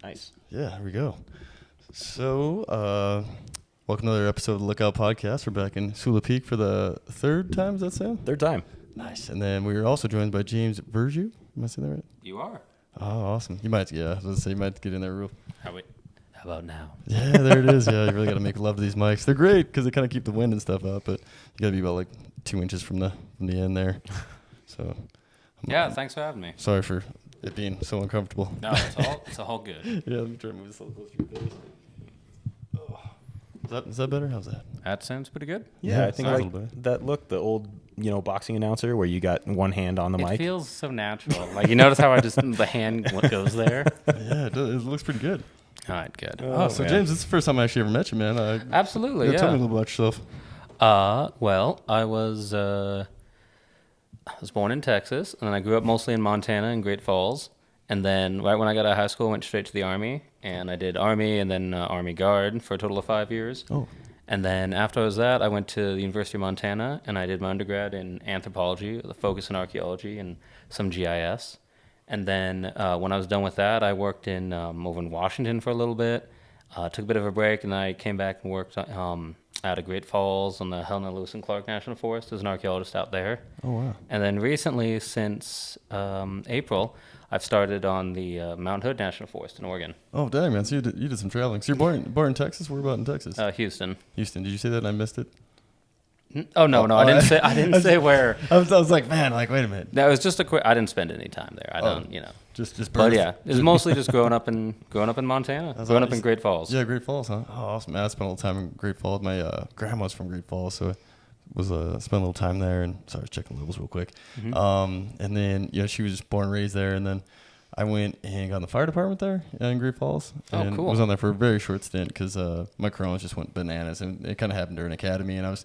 Nice. Yeah, here we go. So, welcome to another episode of the Lookout podcast. We're back in Sula Peak for the third time, does that sound? Third time. Nice. And then we were also joined by James Verzuh. Am I saying that right? You are. Oh, awesome. You might, I was going to say, you might get in there real. How about now? Yeah, there it is. Yeah, you really got to make love to these mics. They're great because they kind of keep the wind and stuff out, but you got to be about like 2 inches from the end there. So. Yeah, thanks for having me. Sorry for it being so uncomfortable. No, it's all good. Yeah, let me try to move this a little closer to your face. Oh. Is that better? How's that? That sounds pretty good. Yeah, I think sounds a like little better. that look, the old, boxing announcer where you got one hand on the It mic. feels so natural. Like, you notice how the hand goes there? Yeah, it looks pretty good. All right, good. So James, this is the first time I actually ever met you, man. Absolutely, yeah. Tell me a little about yourself. Well, I was born in Texas, and then I grew up mostly in Montana and Great Falls. And then right when I got out of high school, I went straight to the Army, and I did Army and then Army Guard for a total of 5 years. Oh. And then after I was that, I went to the University of Montana, and I did my undergrad in anthropology with a focus in archaeology and some GIS. And then when I was done with that, I worked in over in Washington for a little bit, took a bit of a break, and I came back and worked out of Great Falls on the Helena Lewis and Clark National Forest as an archaeologist out there. Oh, wow. And then recently, since April, I've started on the Mount Hood National Forest in Oregon. Oh, dang, man. So you did some traveling. So you're born in Texas? Where about in Texas? Houston. Houston. Did you say that and I missed it? Oh, no, I didn't say where. I was like, man, wait a minute. That was just a quick. I didn't spend any time there. I don't. Just But yeah, it was mostly just growing up in Montana, growing up in Great Falls. Yeah, Great Falls, huh? Oh, awesome. Man, I spent a little time in Great Falls. My grandma's from Great Falls, so spent a little time there. And sorry, checking levels real quick. Mm-hmm. And then she was born and raised there, and then I went and got in the fire department there in Great Falls. And cool. was on there for a very short stint because my Crohn's just went bananas, and it kind of happened during academy, and I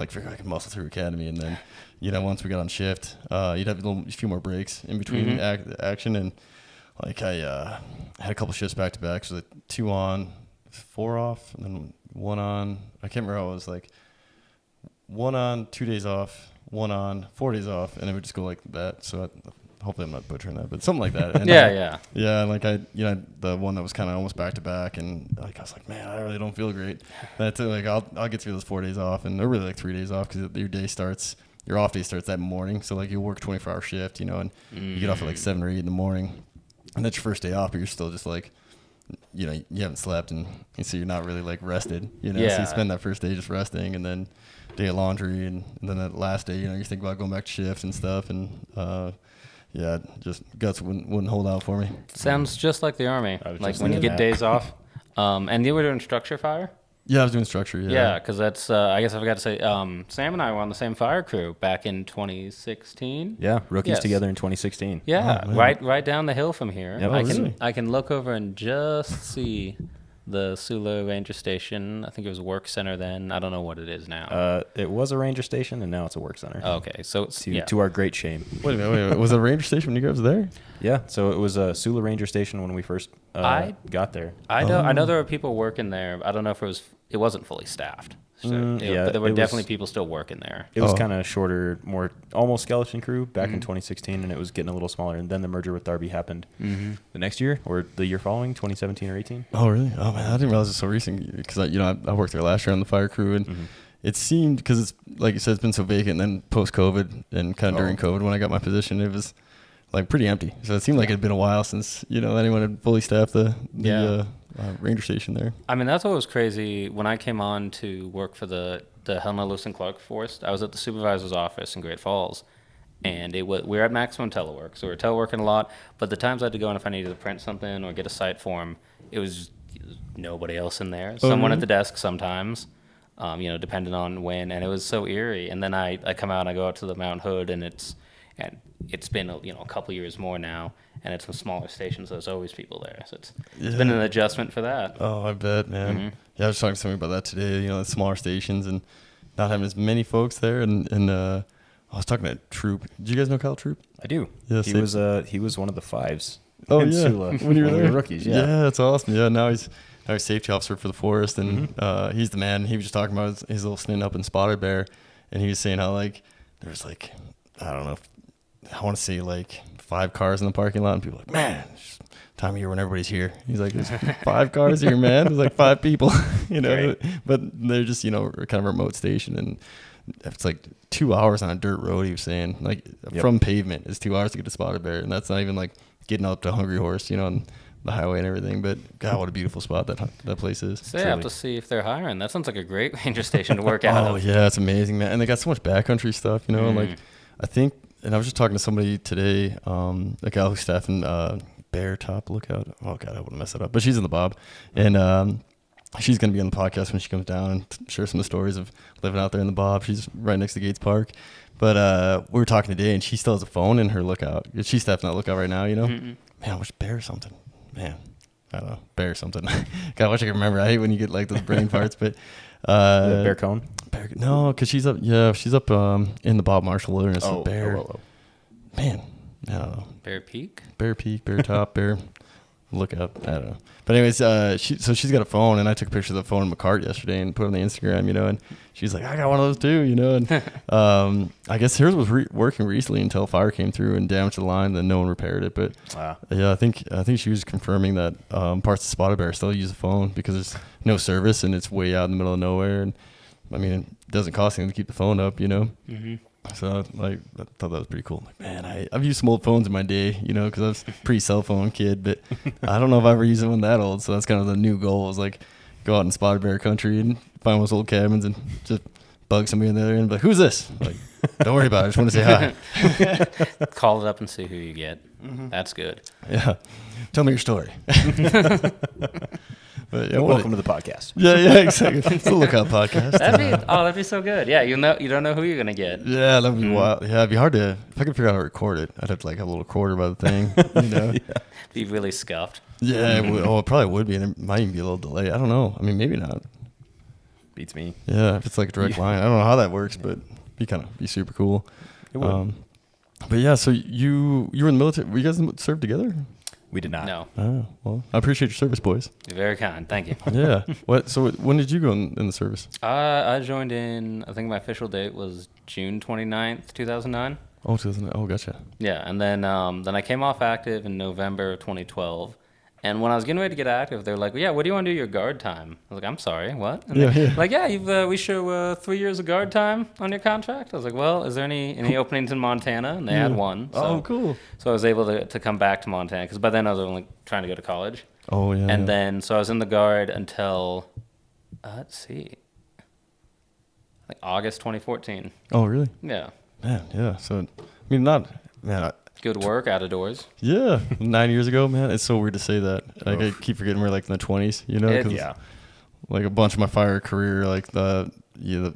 figured I could muscle through academy, and then once we got on shift, you'd have a few more breaks in between action, and I had a couple shifts back to back, so 2 on, 4 off, and then 1 on. I can't remember how it was, like 1 on, 2 days off, 1 on, 4 days off, and it would just go like that. So hopefully I'm not butchering that, but something like that. And Yeah. Yeah, like the one that was kind of almost back to back, and I was like, man, I really don't feel great. That's it. Like I'll get through those 4 days off, and they're really like 3 days off because your off day starts that morning. So like you work 24-hour shift, and you get off at like 7 or 8 in the morning, and that's your first day off, but you're still just like, you haven't slept, and so you're not really like rested, Yeah. So you spend that first day just resting, and then day of laundry, and then that last day, you think about going back to shifts and stuff, and yeah, just guts wouldn't hold out for me. Sounds just like the Army. Like when you get days off. And you were doing structure fire? Yeah, I was doing structure. Yeah, because that's, I guess I forgot to say, Sam and I were on the same fire crew back in 2016. Yeah, rookies Yes. together in 2016. Yeah, right down the hill from here. Yep. Really? I can look over and just see the Sula Ranger Station. I think it was a work center then. I don't know what it is now. It was a ranger station, and now it's a work center. Okay, so it's, To our great shame. Wait a minute. Was it a ranger station when you guys were there? Yeah, so it was a Sula Ranger Station when we first got there. I know there were people working there. I don't know if it wasn't fully staffed. So, yeah, but there were it definitely was- people still working there. It was kind of shorter, more almost skeleton crew back in 2016, and it was getting a little smaller. And then the merger with Darby happened the next year or the year following, 2017 or 18. Oh, really? Oh, man, I didn't realize it was so recent because I worked there last year on the fire crew, and it seemed, because it's like you said, it's been so vacant. And then post COVID and kind of during COVID when I got my position, it was like pretty empty. So it seemed like it had been a while since anyone had fully staffed the ranger station there. I mean, that's what was crazy. When I came on to work for the Helena Lewis and Clark Forest, I was at the supervisor's office in Great Falls, and we were at maximum telework, so we were teleworking a lot. But the times I had to go in if I needed to print something or get a site form, it was nobody else in there. Someone at the desk sometimes, depending on when, and it was so eerie. And then I come out and I go out to the Mount Hood, and it's been a couple years more now, and it's a smaller station, so there's always people there. So it's been an adjustment for that. Oh, I bet, man. Yeah, I was talking to somebody about that today. The smaller stations and not having as many folks there. And I was talking to Troop. Did you guys know Kyle Troop? I do. Yeah, he was one of the fives. Oh, in yeah. Sula When you were there? rookies. Yeah. Yeah, that's awesome. Yeah, now he's safety officer for the forest, and he's the man. He was just talking about his little stint up in Spotted Bear, and he was saying how there's I don't know, I want to say like 5 cars in the parking lot, and people are like, man, it's time of year when everybody's here. He's like, there's 5 cars here, man. There's like 5 people, you know. Great. But they're just, you know, kind of a remote station, and it's like 2 hours on a dirt road. He was saying, like from pavement, it's 2 hours to get to Spotted Bear, and that's not even like getting up to Hungry Horse, you know, on the highway and everything. But God, what a beautiful spot that place is. So I have to see if they're hiring. That sounds like a great ranger station to work out of. Oh yeah, it's amazing, man. And they got so much backcountry stuff, you know. Like I think, and I was just talking to somebody today, a gal who's staffing Bear Top Lookout. Oh God, I wouldn't mess it up. But she's in the Bob, and she's gonna be on the podcast when she comes down and share some of the stories of living out there in the Bob. She's right next to Gates Park. But we were talking today, and she still has a phone in her lookout. She's staffing that lookout right now, you know. Man, I wish Bear something. Man, I don't know, Bear something. God, I wish I could remember. I hate when you get like those brain farts, but Bear Cone? No, because she's up in the Bob Marshall Wilderness. Bear. Man, I don't know. Bear Peak, Bear Top, Bear Lookout. I don't know. But anyways, she's got a phone, and I took a picture of the phone in my cart yesterday and put it on the Instagram, you know, and she's like, I got one of those too, you know, and I guess hers was working recently until fire came through and damaged the line, then no one repaired it. But yeah, I think she was confirming that parts of Spotted Bear still use a phone because there's no service and it's way out in the middle of nowhere, and I mean, it doesn't cost anything to keep the phone up, you know. So like, I thought that was pretty cool. Like, man, I've used some old phones in my day, you know, because I was a pre-cell phone kid, but I don't know if I ever used one that old. So that's kind of the new goal, is like go out in Spotted Bear country and find one of those old cabins and just bug somebody in there and be like, who's this? Like, don't worry about it. I just want to say hi. Call it up and see who you get. That's good. Yeah. Tell me your story. But, yeah, welcome to the podcast. Yeah, exactly. It's a Lookout podcast. That'd be so good. Yeah, you don't know who you're gonna get. Yeah, that'd be wild. Yeah, it'd be hard to, if I could figure out how to record it, I'd have to like have a little recorder by the thing, you know. Be really scuffed. Yeah, it probably would be, and it might even be a little delay. I don't know. I mean, maybe not. Beats me. Yeah, if it's like a direct line, I don't know how that works, but be super cool. It would. But yeah, so you were in the military. Were you guys served together? We did not. No. Oh, well, I appreciate your service, boys. You're very kind. Thank you. Yeah. So when did you go in the service? I joined in, I think my official date was June 29th, 2009. Oh, 2009. Oh, gotcha. Yeah, and then I came off active in November of 2012. And when I was getting ready to get active, they were like, well, yeah, what do you want to do your guard time? I was like, I'm sorry, what? And like, yeah, we show 3 years of guard time on your contract. I was like, well, is there any openings in Montana? And they had one. So, oh, cool. So I was able to come back to Montana, because by then I was only trying to go to college. Oh, yeah. And then, so I was in the guard until, let's see, like August 2014. Oh, really? Yeah. Man, yeah. So, I mean, good work out of doors. Yeah, 9 years ago, man. It's so weird to say that. Like, I keep forgetting we're like in the 20s, you know? Yeah. Like a bunch of my fire career, like the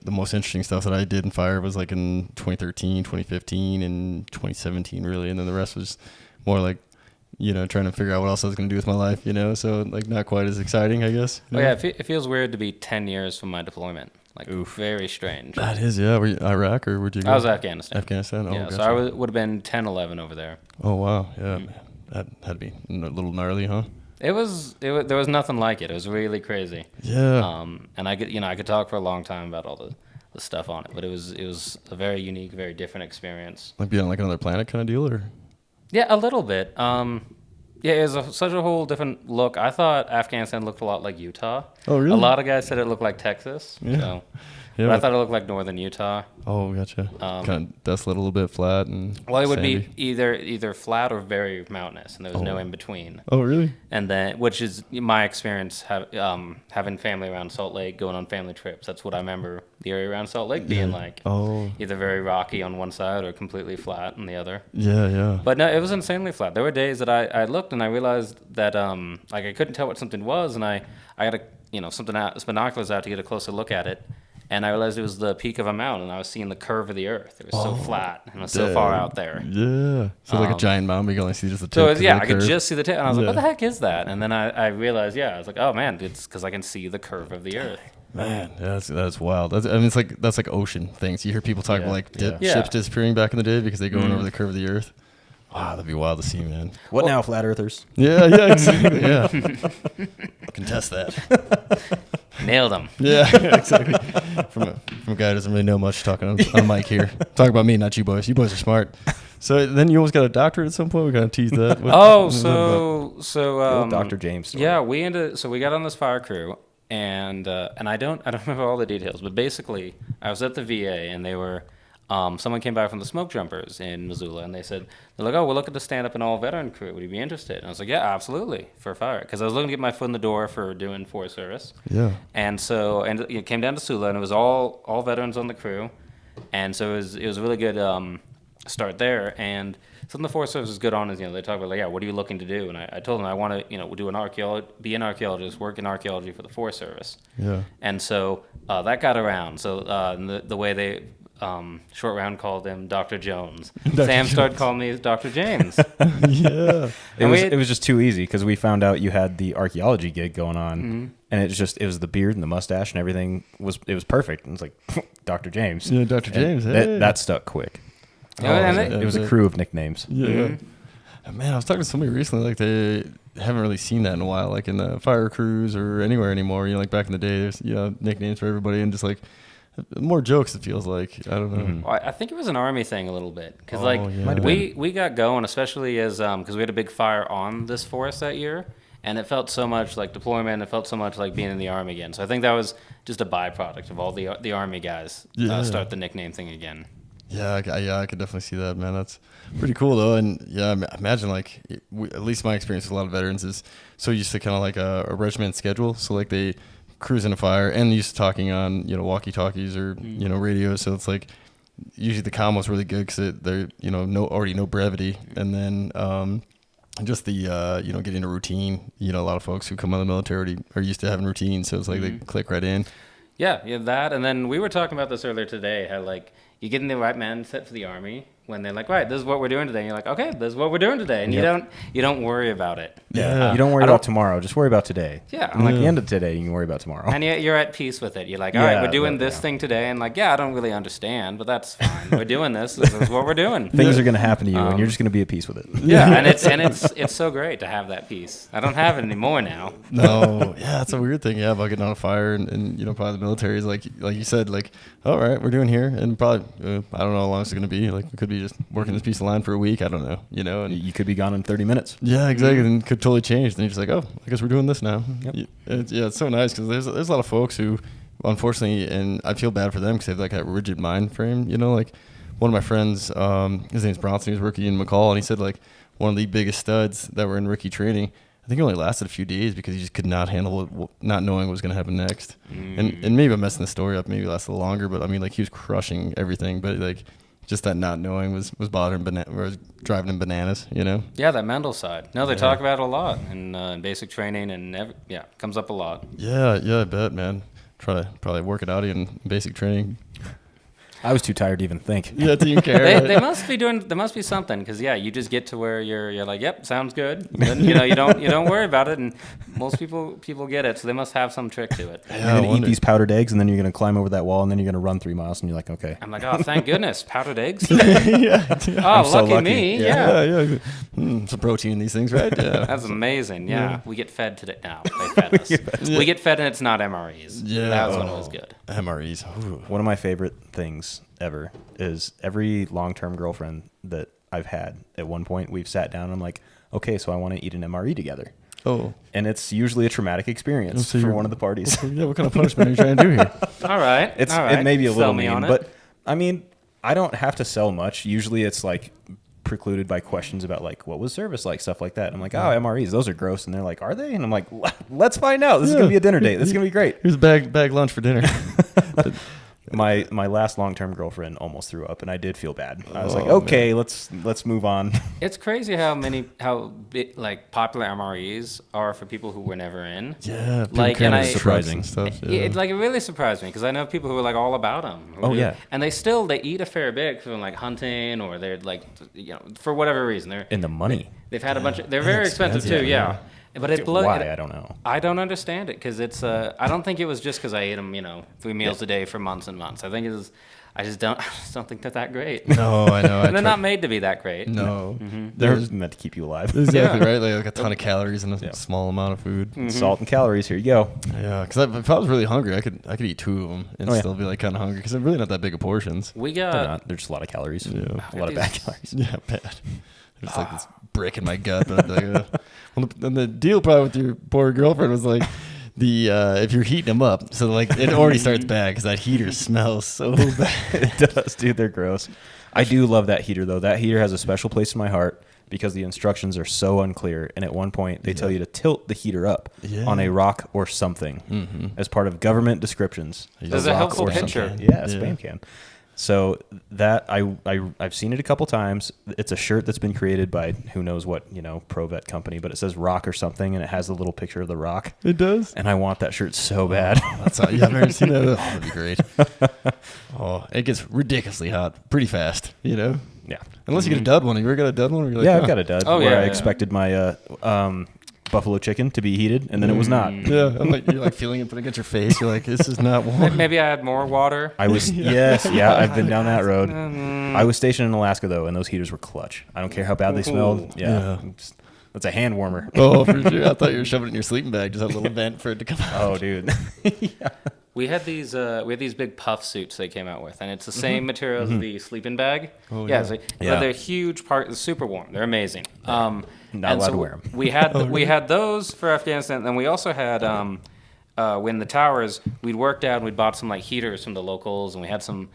most interesting stuff that I did in fire was like in 2013, 2015, and 2017, really. And then the rest was more like, you know, trying to figure out what else I was going to do with my life, you know? So, like, not quite as exciting, I guess. Oh, yeah, it feels weird to be 10 years from my deployment. Like, very strange. That is, yeah. Were you Iraq, or where'd you go? I was Afghanistan. Afghanistan? Oh, yeah, gotcha. so I would have been 10, 11 over there. Oh, wow. Yeah. That had to be a little gnarly, huh? There was nothing like it. It was really crazy. Yeah. And I could talk for a long time about all the stuff on it, but it was a very unique, very different experience. Like being on like another planet kind of deal, or? Yeah, a little bit. Yeah, it was such a whole different look. I thought Afghanistan looked a lot like Utah. Oh, really? A lot of guys said it looked like Texas. Yeah. So, yeah, but I thought it looked like northern Utah. Oh, gotcha. Kind of desolate, a little bit flat and well, it would sandy. be either flat or very mountainous, and there was no in between. Oh, really? And then, which is my experience, having family around Salt Lake, going on family trips. That's what I remember the area around Salt Lake being like. Oh. Either very rocky on one side or completely flat on the other. Yeah, yeah. But no, it was insanely flat. There were days that I looked and I realized that like I couldn't tell what something was, and I got binoculars out to get a closer look at it. And I realized it was the peak of a mountain, and I was seeing the curve of the earth. It was so flat, and it was so far out there. Yeah. So like a giant mountain, but you can only see just the tip. So I could just see the tip, and I was like, what the heck is that? And then I realized, I was like, oh man, it's because I can see the curve of the earth. Man, that's wild. That's like ocean things. You hear people talk about like ships disappearing back in the day because they go over the curve of the earth. Wow, that'd be wild to see, man. What now, flat earthers? Yeah, exactly. Yeah. Contest that. Nailed them. Yeah, exactly. From a guy who doesn't really know much talking on a mic here. Talk about me, not you boys. You boys are smart. So then you almost got a doctorate at some point. We gotta tease that. Dr. James story. Yeah, we got on this fire crew, and I don't remember all the details, but basically I was at the VA and they were. Someone came by from the smoke jumpers in Missoula, and they're like, "Oh, we're looking to stand up an all-veteran crew. Would you be interested?" And I was like, "Yeah, absolutely, for fire," because I was looking to get my foot in the door for doing Forest Service. Yeah. And so, it came down to Sula, and it was all veterans on the crew, and so it was a really good start there. And something the Forest Service is good on is, they talk about, like, yeah, what are you looking to do? And I told them I want to, do be an archeologist, work in archaeology for the Forest Service. Yeah. And so that got around. So the way they Short Round called him Dr. Jones. Sam started calling me Dr. James. Yeah. It was just too easy because we found out you had the archaeology gig going on, and it was the beard and the mustache and everything was perfect. And it's like Dr. James. Yeah, Dr. James. Hey. That stuck quick. It was a crew of nicknames. Yeah. Mm-hmm. Man, I was talking to somebody recently, like they haven't really seen that in a while, like in the fire crews or anywhere anymore. Like back in the day, there's nicknames for everybody and just like more jokes. It feels like I don't know. Mm-hmm. Well, I think it was an Army thing a little bit because we got going, especially as because we had a big fire on this forest that year, and it felt so much like deployment. It felt so much like being in the Army again. So I think that was just a byproduct of all the Army guys start the nickname thing again. Yeah, I could definitely see that, man. That's pretty cool, though. And yeah, I imagine like at least my experience with a lot of veterans is so used to kind of like a regiment schedule. So like they cruise in a fire and used to talking on walkie-talkies or radios. So it's like usually the combo's really good because they're already no brevity, and then just the getting a routine. A lot of folks who come out of the military are used to having routines, so it's like they click right in. Yeah, that, and then we were talking about this earlier today. How like you get in the right mindset for the Army when they're like, right, this is what we're doing today. And you're like, okay, this is what we're doing today, and you don't worry about it. Yeah, you don't worry about tomorrow. Just worry about today. Yeah, and like the end of today, you can worry about tomorrow. And you're at peace with it. You're like, all right, we're doing this thing today, and like, I don't really understand, but that's fine. We're doing this. This is what we're doing. Things are going to happen to you, and you're just going to be at peace with it. Yeah, and it's so great to have that peace. I don't have it anymore now. No, yeah, that's a weird thing. Yeah, about getting on a fire and probably the military is like you said, like, all right, we're doing here, and probably I don't know how long it's going to be. Like, we could be just working this piece of line for a week. I don't know, and you could be gone in 30 minutes. Yeah, exactly, and could totally change. Then you're just like, oh, I guess we're doing this now. Yep. It's so nice because there's a lot of folks who, unfortunately, and I feel bad for them because they have like that rigid mind frame. Like one of my friends, his name's Bronson. He was rookie in McCall, and he said like one of the biggest studs that were in rookie training. I think it only lasted a few days because he just could not handle not knowing what was going to happen next. And maybe I'm messing the story up. Maybe it lasted longer, but I mean, like he was crushing everything, but like just that not knowing was bothering was driving him bananas. Yeah, that mental side. No, they talk about it a lot in basic training, and it comes up a lot. Yeah, I bet, man. Try to probably work it out in basic training. I was too tired to even think. Yeah, to even care. They must be doing. There must be something because you just get to where you're like, yep, sounds good. Then, you don't worry about it, and most people get it, so they must have some trick to it. Yeah, you're gonna eat these powdered eggs, and then you're gonna climb over that wall, and then you're gonna run 3 miles, and you're like, okay. I'm like, oh, thank goodness, powdered eggs. Yeah. Oh, lucky me. Yeah. Some protein in these things, right? Yeah. That's amazing. Yeah, we get fed today. No, they fed us. We get fed, and it's not MREs. Yeah, that was when it was good. MREs. Ooh. One of my favorite things ever is every long-term girlfriend that I've had at one point we've sat down and I'm like, okay, so I want to eat an MRE together. Oh. And it's usually a traumatic experience for one of the parties. Yeah, what kind of punishment are you trying to do here? All right. It may be a little mean, on it. but I mean, I don't have to sell much. Usually it's like precluded by questions about like what was service like, stuff like that. And I'm like, oh, MREs, those are gross. And they're like, are they? And I'm like, let's find out. This is gonna be a dinner date. This is gonna be great. Here's a bag lunch for dinner. My last long-term girlfriend almost threw up, and I did feel bad. I was like, okay, man. let's move on. It's crazy how popular MREs are for people who were never in. Yeah, surprising stuff. Yeah. It really surprised me because I know people who are like all about them. And they eat a fair bit from like hunting or they're like for whatever reason they're in the money. They've had a bunch of. They're very expensive too. Yeah. But it blows. Why? I don't know. I don't understand it because it's. I don't think it was just because I ate them, 3 meals a day for months and months. I think I just don't think they're that great. No, I know. And they're not made to be that great. No. They're meant to keep you alive. Exactly, Yeah. right? Like a ton of calories and a small amount of food. Salt and calories. Here you go. Yeah, because if I was really hungry, I could eat 2 of them and still be like kind of hungry because they're really not that big of portions. We They're got not. They're just a lot of calories. Yeah. A lot of bad calories. Yeah, bad. It's like this brick in my gut. But I'd be like, well, and the deal probably with your poor girlfriend was like, if you're heating them up, so like it already starts bad because that heater smells so bad. It does, dude. They're gross. I do love that heater though. That heater has a special place in my heart because the instructions are so unclear. And at one point, they tell you to tilt the heater up on a rock or something as part of government descriptions. There's a helpful picture. Yeah, spam can. So that I've seen it a couple times. It's a shirt that's been created by who knows what, pro vet company, but it says rock or something and it has a little picture of the rock. It does. And I want that shirt so bad. That's how, I've never seen that. Oh, that'd be great. It gets ridiculously hot pretty fast, Yeah. Unless you get a dud one. Have you ever got a dud one? Where you're like, Yeah, I've got a dud where I yeah. expected my buffalo chicken to be heated, and then it was not. Yeah, you're like feeling it put against your face. You're like, this is not warm. Maybe I had more water. I was I've been down that road. I was stationed in Alaska though, and those heaters were clutch. I don't care how bad they smelled. Yeah. That's a hand warmer. Oh, for sure. I thought you were shoving it in your sleeping bag. Just had a little vent for it to come out. Oh, dude. We had these big puff suits they came out with, and it's the same material as the sleeping bag. Oh, yeah, yeah. so, Yeah. But they're huge part. Super warm. They're amazing. Not allowed to wear 'em. We had those for Afghanistan, and then we also had when the towers we'd worked out and we'd bought some like heaters from the locals, and we had some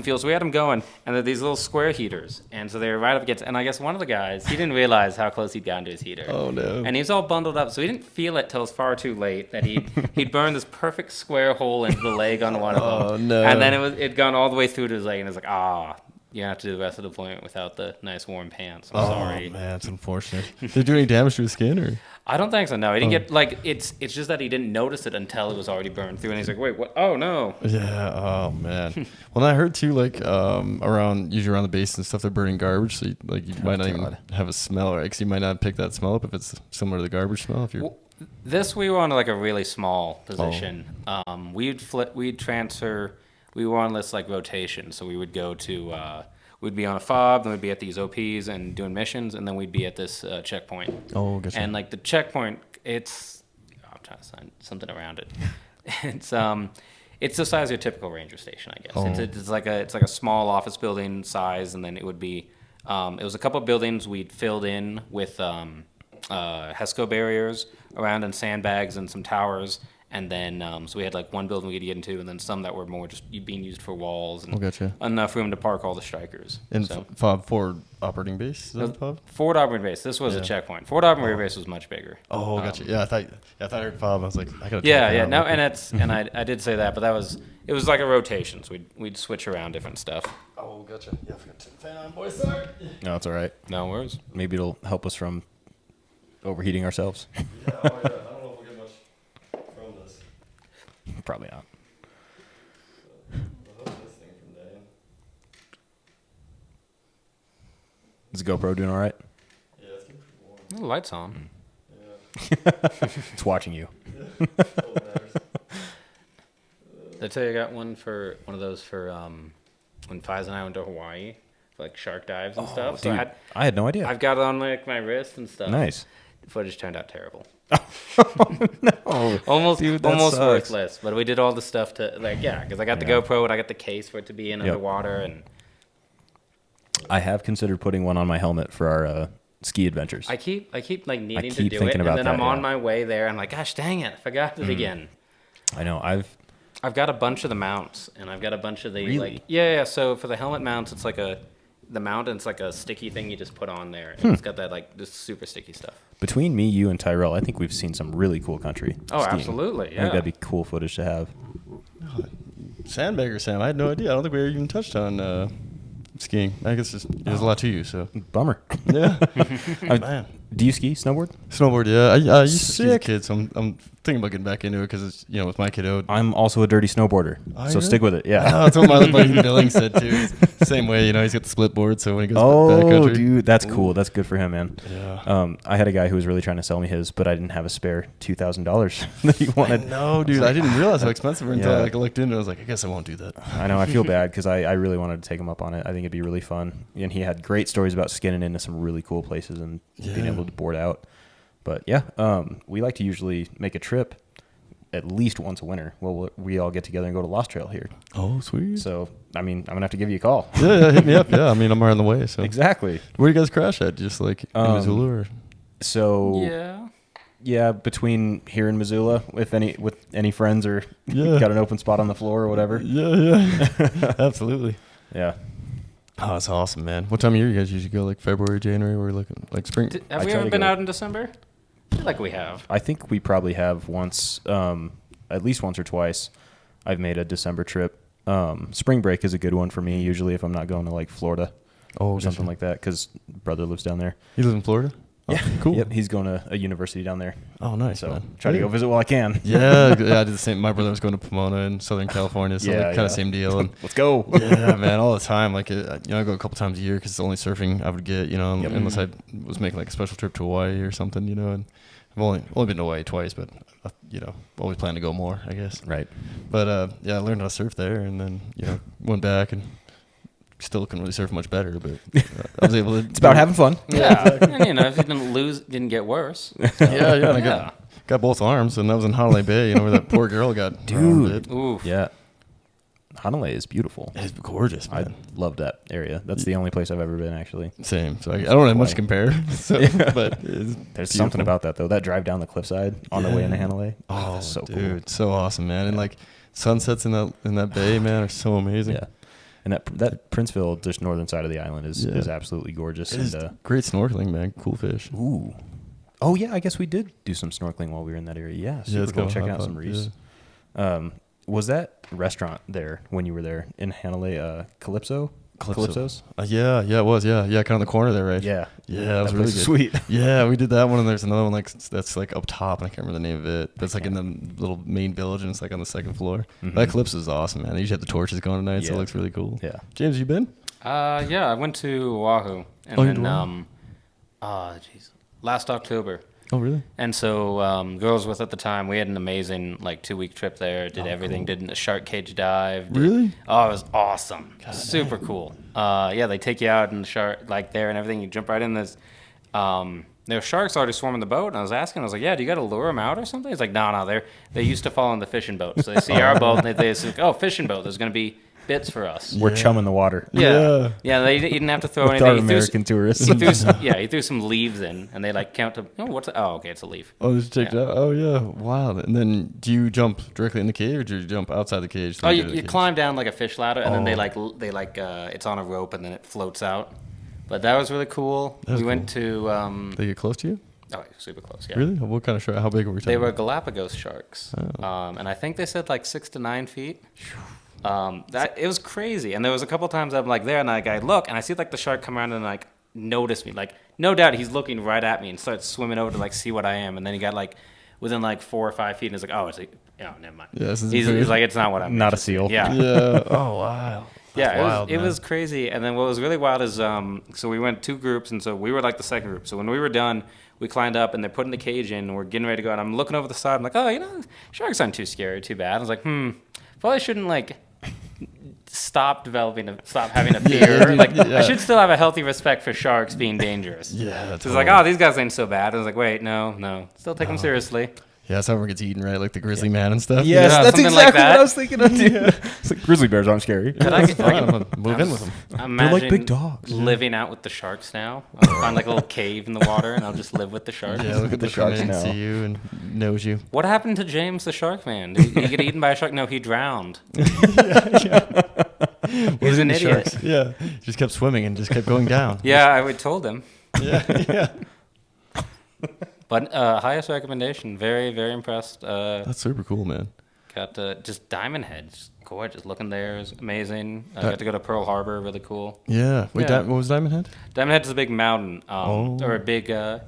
fuel, so we had them going, and they're these little square heaters, and so they were right up against. And I guess one of the guys, he didn't realize how close he'd gotten to his heater. Oh, no. And he was all bundled up, so he didn't feel it till it was far too late that he'd burned this perfect square hole into the leg on one of them. Oh, no. And then it'd gone all the way through to his leg, and it was like, you're gonna have to do the rest of the deployment without the nice warm pants. I'm sorry. Oh, man, it's unfortunate. Did it do any damage to his skin? Or? I don't think so. No, he didn't get it's just that he didn't notice it until it was already burned through, and he's like, "Wait, what? Oh no!" Yeah. Oh man. Well, I heard too, like usually around the base and stuff, they're burning garbage, so you might not even have a smell, right? Because you might not pick that smell up if it's similar to the garbage smell. If you're This we were on like a really small position. We'd transfer. We were on this like rotation, so we would go to. We'd be on a fob, then we'd be at these OPs and doing missions, and then we'd be at this checkpoint. Oh, gotcha. And like the checkpoint, I'm trying to find something around it. It's the size of your typical ranger station, I guess. Oh. It's like a small office building size, and then it would be. It was a couple of buildings we'd filled in with HESCO barriers around and sandbags and some towers. And then, so we had like one building we could get into, and then some that were more just being used for walls and gotcha. enough room to park all the strikers. And so, FOB forward operating base. Is that FOB? Forward operating base. This was a checkpoint. Forward operating base was much bigger. Oh, gotcha. Yeah, I thought I heard FOB. I was like, I gotta. Yeah. No, and I did say that, but it was like a rotation, so we'd switch around different stuff. Oh, gotcha. Yeah, I forgot to turn the fan on, boys. Sorry. No, it's all right. No worries. Maybe it'll help us from overheating ourselves. Yeah, I don't know if we'll get much from this. Probably not. Is the GoPro doing all right? Yeah, it's getting pretty warm. The light's on. It's watching you. Did I tell you I got one of those for when Fiz and I went to Hawaii for like shark dives and stuff. So Dude, I had no idea. I've got it on like my wrist and stuff. Nice. The footage turned out terrible. No. Almost Dude, that almost sucks. worthless. But we did all the stuff to because I got the GoPro and I got the case for it to be in underwater, and I have considered putting one on my helmet for our ski adventures. I keep like needing to keep do it, thinking and about then that, I'm on yeah. my way there. I'm like, gosh dang it, I forgot it again. I know. I've got a bunch of the mounts, and I've got a bunch of the Really? yeah. So for the helmet mounts, it's like the mount, and it's like a sticky thing you just put on there, and it's got that like just super sticky stuff. Between me, you, and Tyrell, I think we've seen some really cool country. Oh, skiing. absolutely, I yeah. think that'd be cool footage to have. Sandbagger Sam, I had no idea. I don't think we even touched on skiing. I guess there's a lot to you. So Bummer. yeah, man. Do you ski, snowboard? Snowboard, yeah. I used to ski as a Sick. kid, so I'm thinking about getting back into it because it's, with my kiddo. I'm also a dirty snowboarder, so stick with it. Yeah. That's what my other buddy Billings said too. Same way, he's got the split board, so when he goes backcountry. Dude, that's cool. That's good for him, man. Yeah. I had a guy who was really trying to sell me his, but I didn't have a spare $2,000 that he wanted. No, dude, I didn't realize how expensive until Yeah. I looked into it. I was like, I guess I won't do that. I know. I feel bad because I really wanted to take him up on it. I think it'd be really fun. And he had great stories about skinning into some really cool places and being able to board out. But yeah, we like to usually make a trip at least once a winter. Well, we all get together and go to Lost Trail here. Oh, sweet. So, I mean, I'm going to have to give you a call. Yeah, hit me up. Yeah, I mean, I'm right on the way. So Exactly. Where do you guys crash at? Just like in Missoula? Or? So, yeah, between here and Missoula, with any friends or got an open spot on the floor or whatever. Yeah. Absolutely. Yeah. Oh, that's awesome, man. What time of year you guys usually go? Like February, January? We're looking like spring. Have we ever been out in December? I feel like we have. I think we probably have once, at least once or twice. I've made a December trip. Spring break is a good one for me. Usually, if I'm not going to like Florida or something like that, because brother lives down there. He lives in Florida. Oh, Yeah, cool. Yep, he's going to a university down there. Oh, nice. So man. try to go visit while I can. Yeah, I did the same. My brother was going to Pomona in Southern California, so kind of same deal. And Let's go. yeah, man, all the time. Like, I go a couple times a year because it's the only surfing I would get. Unless I was making like a special trip to Hawaii or something. And I've only been to Hawaii twice, but always plan to go more, I guess. Right. But I learned how to surf there, and then went back and still couldn't really surf much better, but I was able to. It's about having fun. Yeah. And if you didn't get worse. So. Yeah. And I got both arms, and that was in Honolulu Bay, where that poor girl got. Dude. Oof. Yeah. Honolulu is beautiful. It's gorgeous, man. I love that area. That's the only place I've ever been, actually. Same. So I don't have much to compare. So, but There's something about that, though. That drive down the cliffside on the way into Hanalei. Oh, that's so dude, cool. it's so awesome, man. And like sunsets in that bay, man, are so amazing. Yeah. And that Princeville, just northern side of the island, is absolutely gorgeous. It is great snorkeling, man. Cool fish. Ooh. Oh, yeah, I guess we did do some snorkeling while we were in that area. Yeah, super cool. Checking out some reefs. Yeah. Was that restaurant there when you were there in Hanalei, Calypso? Calypso's? Yeah, it was. Yeah, kind of on the corner there, right? Yeah. That was That really place good. is sweet. Yeah, we did that one, and there's another one that's like up top, and I can't remember the name of it. But it's like in the little main village, and it's like on the second floor. Mm-hmm. That Calypso is awesome, man. They usually have the torches going at night, so it looks really cool. Yeah. James, you been? Yeah, I went to Oahu, and then last October. Oh, really? And so girls with at the time, we had an amazing 2-week trip there. Did everything. Cool. Did a shark cage dive. Really? Oh, it was awesome. Super cool. They take you out in the shark there and everything. You jump right in this. There were sharks already swarming the boat, and I was asking. I was like, "Yeah, do you got to lure them out or something?" He's like, "No, they used to fall in the fishing boat. So they see our boat, and they say, oh, fishing boat. There's going to be bits for us." We're chumming the water. Yeah. He didn't have to throw With anything. our American tourists. He threw some leaves in, and they count to. Okay, it's a leaf. Oh, just checked it out. Oh, yeah. Wow. And then do you jump directly in the cage, or do you jump outside the cage? Oh, you climb down like a fish ladder, and then it's on a rope, and then it floats out. But that was really cool. We went to. They get close to you? Oh, super close. Yeah. Really? What kind of shark? How big were we talking? They were Galapagos sharks, and I think they said 6 to 9 feet. It was crazy, and there was a couple times I'm there, and I look, and I see the shark come around and notice me. No doubt he's looking right at me and starts swimming over to see what I am, and then he got within 4 or 5 feet, and it's oh, it's never mind. Yeah, he's it's not what I'm. Not a seal. Yeah. Yeah. Oh, wow. Yeah, it was crazy. And then what was really wild is, so we went 2 groups, and so we were the second group. So when we were done, we climbed up, and they're putting the cage in, and we're getting ready to go. And I'm looking over the side. I'm sharks aren't too scary, too bad. I was probably shouldn't stop having a fear. I should still have a healthy respect for sharks being dangerous. Yeah, that's so these guys ain't so bad. I was wait, no, still take them seriously. Yeah, that's how everyone gets eaten, right? Like the grizzly man and stuff. Yes, Yeah, that's something exactly like what that. I was thinking of, too. It's grizzly bears aren't scary. But I'm gonna move in with them. Imagine like big dogs. living out with the sharks now. I'll find a little cave in the water, and I'll just live with the sharks. Yeah, look at the sharks sharks now. see you and knows you. What happened to James the Shark Man? Did he get eaten by a shark? No, he drowned. He's an idiot. Sharks. Yeah, just kept swimming and just kept going down. Yeah, I told him. Yeah. But highest recommendation. Very, very impressed. That's super cool, man. Got just Diamond Head. Just gorgeous. Looking there is amazing. Got to go to Pearl Harbor. Really cool. Yeah. Wait, Yeah. what was Diamond Head? Diamond Head is a big mountain. Or a big, I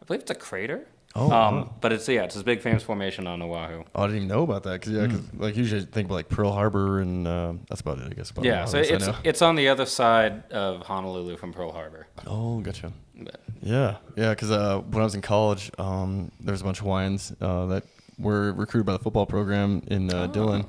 believe it's a crater. But it's it's a big famous formation on Oahu. Oh, I didn't even know about that because like usually I think about like Pearl Harbor and that's about it, I guess. About Yeah, so it's on the other side of Honolulu from Pearl Harbor. Oh, gotcha. But, Yeah, because when I was in college, there was a bunch of Hawaiians that were recruited by the football program in Dillon.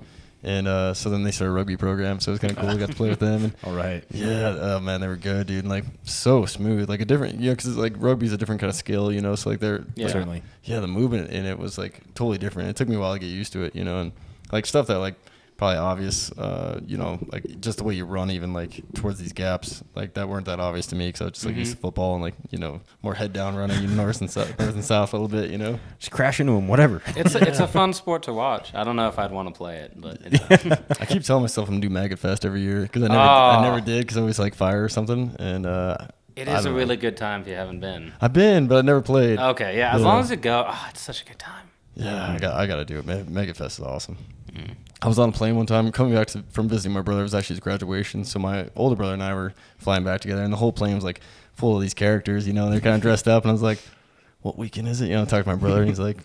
And so then they started a rugby program, so it was kind of cool. We got to play with them. And All right. yeah, oh man, they were good, dude. And like so smooth, like a different, because like rugby's a different kind of skill, So like they're Certainly. Yeah, the movement in it was like totally different. It took me a while to get used to it, and like stuff that like probably obvious, like just the way you run, even like towards these gaps, like that weren't that obvious to me because I was just like used to football and like more head down running, north and south a little bit, Just crash into him, whatever. it's a fun sport to watch. I don't know if I'd want to play it, but I keep telling myself I'm gonna do Maggot Fest every year because I never did because I always like fire or something, and it is a really good time if you haven't been. I've been, but I never played. Okay, yeah, as long as you go, it's such a good time. Yeah, I got to do it. Maggot Fest is awesome. I was on a plane one time coming back from visiting my brother. It was actually his graduation, so my older brother and I were flying back together, and the whole plane was like full of these characters. They're kind of dressed up, and I was like, "What weekend is it?" I talked to my brother, and he's like,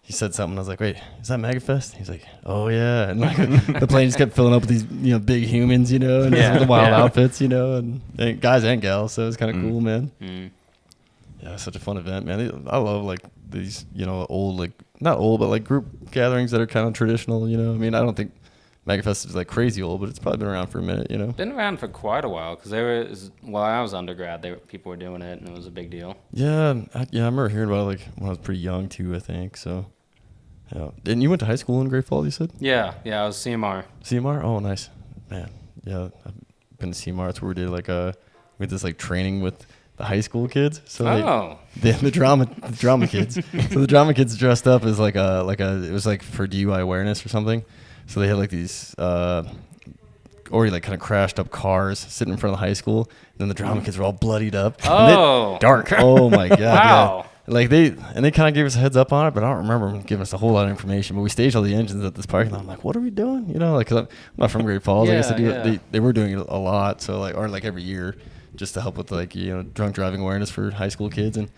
he said something. I was like, "Wait, is that Maggot Fest?" He's like, "Oh yeah," and like the plane just kept filling up with these big humans, and with the wild outfits, and guys and gals. So it was kind of cool, man. Yeah, it's such a fun event, man. I love like these, old, like not old, but like group gatherings that are kind of traditional. I mean, I don't think Maggot Fest is like crazy old, but it's probably been around for a minute. Been around for quite a while because while I was undergrad, people were doing it and it was a big deal. Yeah, I remember hearing about it like when I was pretty young too. I think so. Yeah, and you went to high school in Great Falls, you said? Yeah, I was CMR. CMR? Oh, nice, man. Yeah, I've been to CMR. That's where we did like we had this like training with the high school kids. So the drama kids. So the drama kids dressed up as like it was like for DUI awareness or something. So they had like these already like kind of crashed up cars sitting in front of the high school. And then the drama kids were all bloodied up. Oh, dark. Oh my god. Wow. Yeah. Like they kind of gave us a heads up on it, but I don't remember them giving us a whole lot of information. But we staged all the engines at this parking lot. I'm like, what are we doing? Cause I'm not from Great Falls. I guess they were doing it a lot. So like, or like every year, just to help with like drunk driving awareness for high school kids. And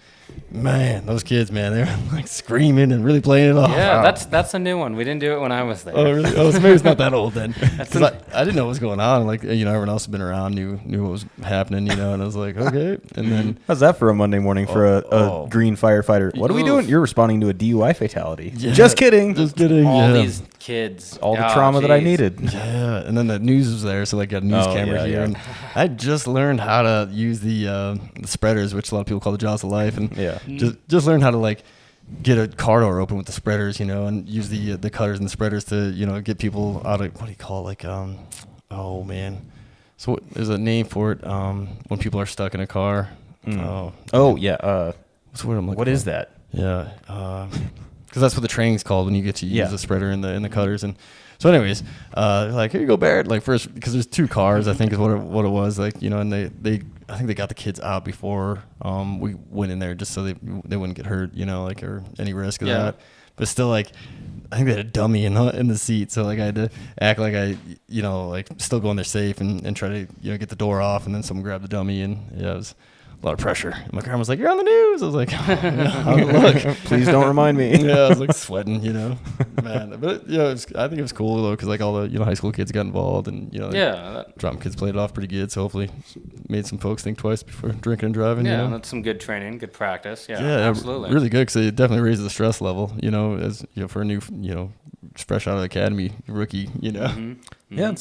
man, those kids, man, they were like screaming and really playing it off. Yeah, wow. that's a new one. We didn't do it when I was there. Oh really? Oh, so maybe it's not that old then. Because I didn't know what was going on. Like everyone else had been around, knew what was happening. And I was like, okay. And then how's that for a Monday morning for a green firefighter? What are we doing? You're responding to a DUI fatality. Yeah. Just kidding. All these kids, all the trauma that I needed. Yeah, and then the news was there, so like got a news camera here. And I just learned how to use the spreaders, which a lot of people call the jaws of life, and just learned how to like get a car door open with the spreaders, and use the cutters and the spreaders to get people out of, what do you call it, like oh man, so there's a name for it when people are stuck in a car. What's the word I'm looking what for? Is that? Yeah, because that's what the training's called when you get to use the spreader and the cutters. And so anyways, like, here you go, Barrett, like first, because there's two cars, I think is what it was, like, and they I think they got the kids out before we went in there, just so they wouldn't get hurt, like, or any risk of that. But still, like, I think they had a dummy in the seat, so like I had to act like I like still go in there safe and try to get the door off, and then someone grabbed the dummy, and it was a lot of pressure. And my grandma was like, "You're on the news." I was like, "Look, please don't remind me." Yeah, I was like sweating, man. But I think it was cool though, because like all the high school kids got involved, and drama kids played it off pretty good. So hopefully, made some folks think twice before drinking and driving. Yeah, that's some good training, good practice. Yeah, absolutely, really good, because it definitely raises the stress level. As for a new, fresh out of the academy rookie. Yeah,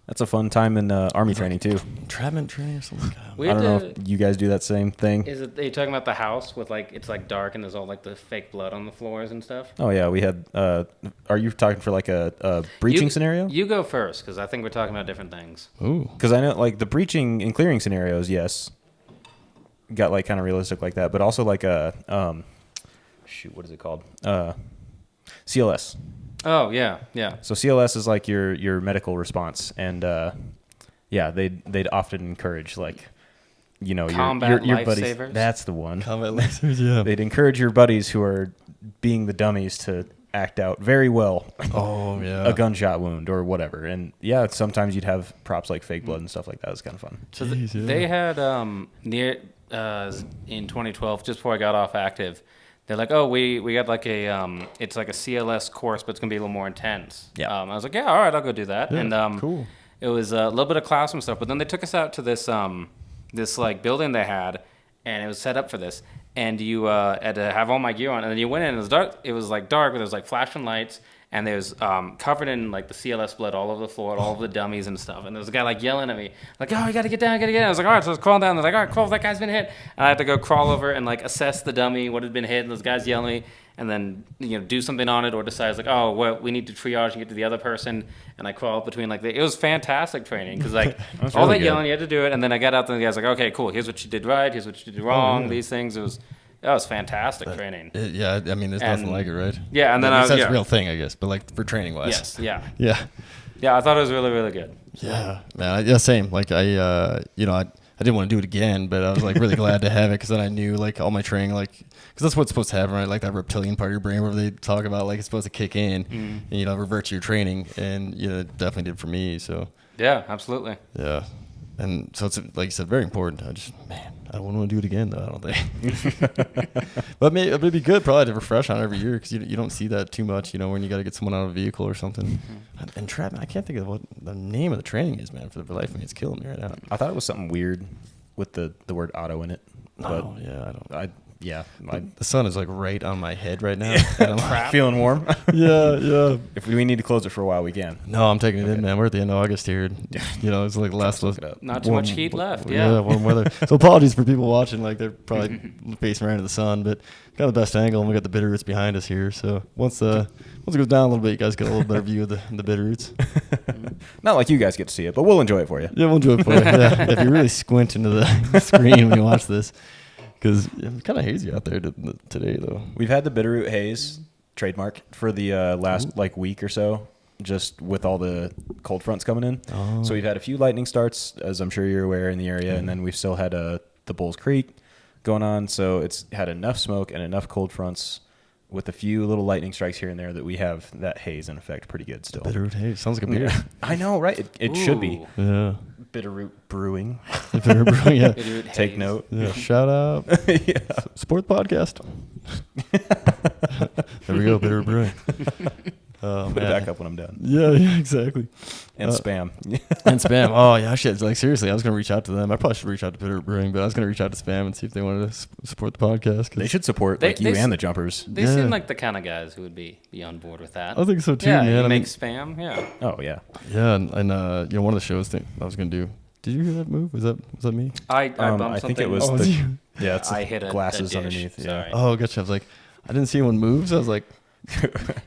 that's a fun time in Army training too. Entrapment training or something. I don't know if you guys do that same thing. Are you talking about the house with like, it's like dark and there's all like the fake blood on the floors and stuff? Oh yeah, we had. Are you talking for like a breaching scenario? You go first, because I think we're talking about different things. Ooh. Because I know like the breaching and clearing scenarios, yes, got like kind of realistic like that, but also like a what is it called? CLS. Oh yeah. So CLS is like your medical response, and they'd often encourage like combat your buddies. Lifesavers? That's the one. Combat lifesavers. Yeah. They'd encourage your buddies who are being the dummies to act out very well. Oh yeah. A gunshot wound or whatever, and sometimes you'd have props like fake blood and stuff like that. It was kind of fun. So they had in 2012, just before I got off active, they're like, oh, we got like it's like a CLS course, but it's gonna be a little more intense. Yeah. I was like, yeah, all right, I'll go do that. Yeah, And cool. it was a little bit of classroom stuff, but then they took us out to this like building they had, and it was set up for this. And you had to have all my gear on, and then you went in. And it was dark. It was like dark, but there was like flashing lights, and there's covered in like the CLS blood all over the floor, all over the dummies and stuff. And there was a guy like yelling at me, like, "Oh, you gotta get down, you gotta get down." I was like, "All right," so I was crawling down. They're like, "All right, cool, that guy's been hit." And I had to go crawl over and like assess the dummy, what had been hit. And those guys yelling at me, and then do something on it, or decide like, "Oh, well, we need to triage and get to the other person." And I crawled between like it was fantastic training because like all that yelling, you had to do it. And then I got out there, and the guys like, "Okay, cool. Here's what you did right. Here's what you did wrong. These things." That was fantastic training. Yeah, I mean, there's nothing like it, right? Yeah, and then that's a real thing, I guess. But like for training wise. Yes, yeah. Yeah. I thought it was really, really good. Yeah, man. Yeah, same. Like I didn't want to do it again, but I was like really glad to have it because then I knew like all my training, like because that's what's supposed to happen, right? Like that reptilian part of your brain where they talk about like it's supposed to kick in and revert to your training, and it definitely did for me. So yeah, absolutely. Yeah, and so it's like you said, very important. I don't want to do it again though. I don't think. But it'd be good probably to refresh on it every year because you don't see that too much. When you got to get someone out of a vehicle or something. And trap, I can't think of what the name of the training is, man. For the life of me, it's killing me right now. I thought it was something weird with the word auto in it. But Yeah, the sun is like right on my head right now. I'm feeling warm. Yeah. If we need to close it for a while, we can. No, I'm taking it in, man. We're at the end of August here. It's like the last not too much heat left. Yeah, warm weather. So apologies for people watching. Like they're probably facing right into the sun, but got the best angle, and we got the bitter roots behind us here. So once it goes down a little bit, you guys get a little better view of the bitter roots. Not like you guys get to see it, but we'll enjoy it for you. Yeah, we'll enjoy it for you. Yeah, if you really squint into the screen when you watch this. Because it's kind of hazy out there today, though. We've had the Bitterroot haze trademark for the last week or so, just with all the cold fronts coming in. Oh. So we've had a few lightning starts, as I'm sure you're aware, in the area, and then we've still had the Bulls Creek going on. So it's had enough smoke and enough cold fronts with a few little lightning strikes here and there that we have that haze in effect pretty good still. Bitterroot haze. Sounds like a beer. I know, right? It should be. Yeah. Bitterroot Brewing. Bitterroot Brewing, yeah. Bitterroot Take haze. note. Yeah. Shout out. Yeah. Support the podcast. There we go, Bitterroot Brewing. Put it back up when I'm done. Yeah, exactly. And spam. And spam. Oh, yeah, shit. Like, seriously, I was going to reach out to them. I probably should reach out to Bitterroot Brewing, but I was going to reach out to spam and see if they wanted to support the podcast. They should support you and the jumpers. They seem like the kind of guys who would be on board with that. I think so, too, yeah, man. you make spam, yeah. Oh, yeah. Yeah, and one of the shows I was going to do. Did you hear that move? Was that me? I bumped I think something. it was it's I hit glasses a dish. underneath. Sorry. Yeah. Oh, gotcha. I was like, I didn't see anyone move, so I was like,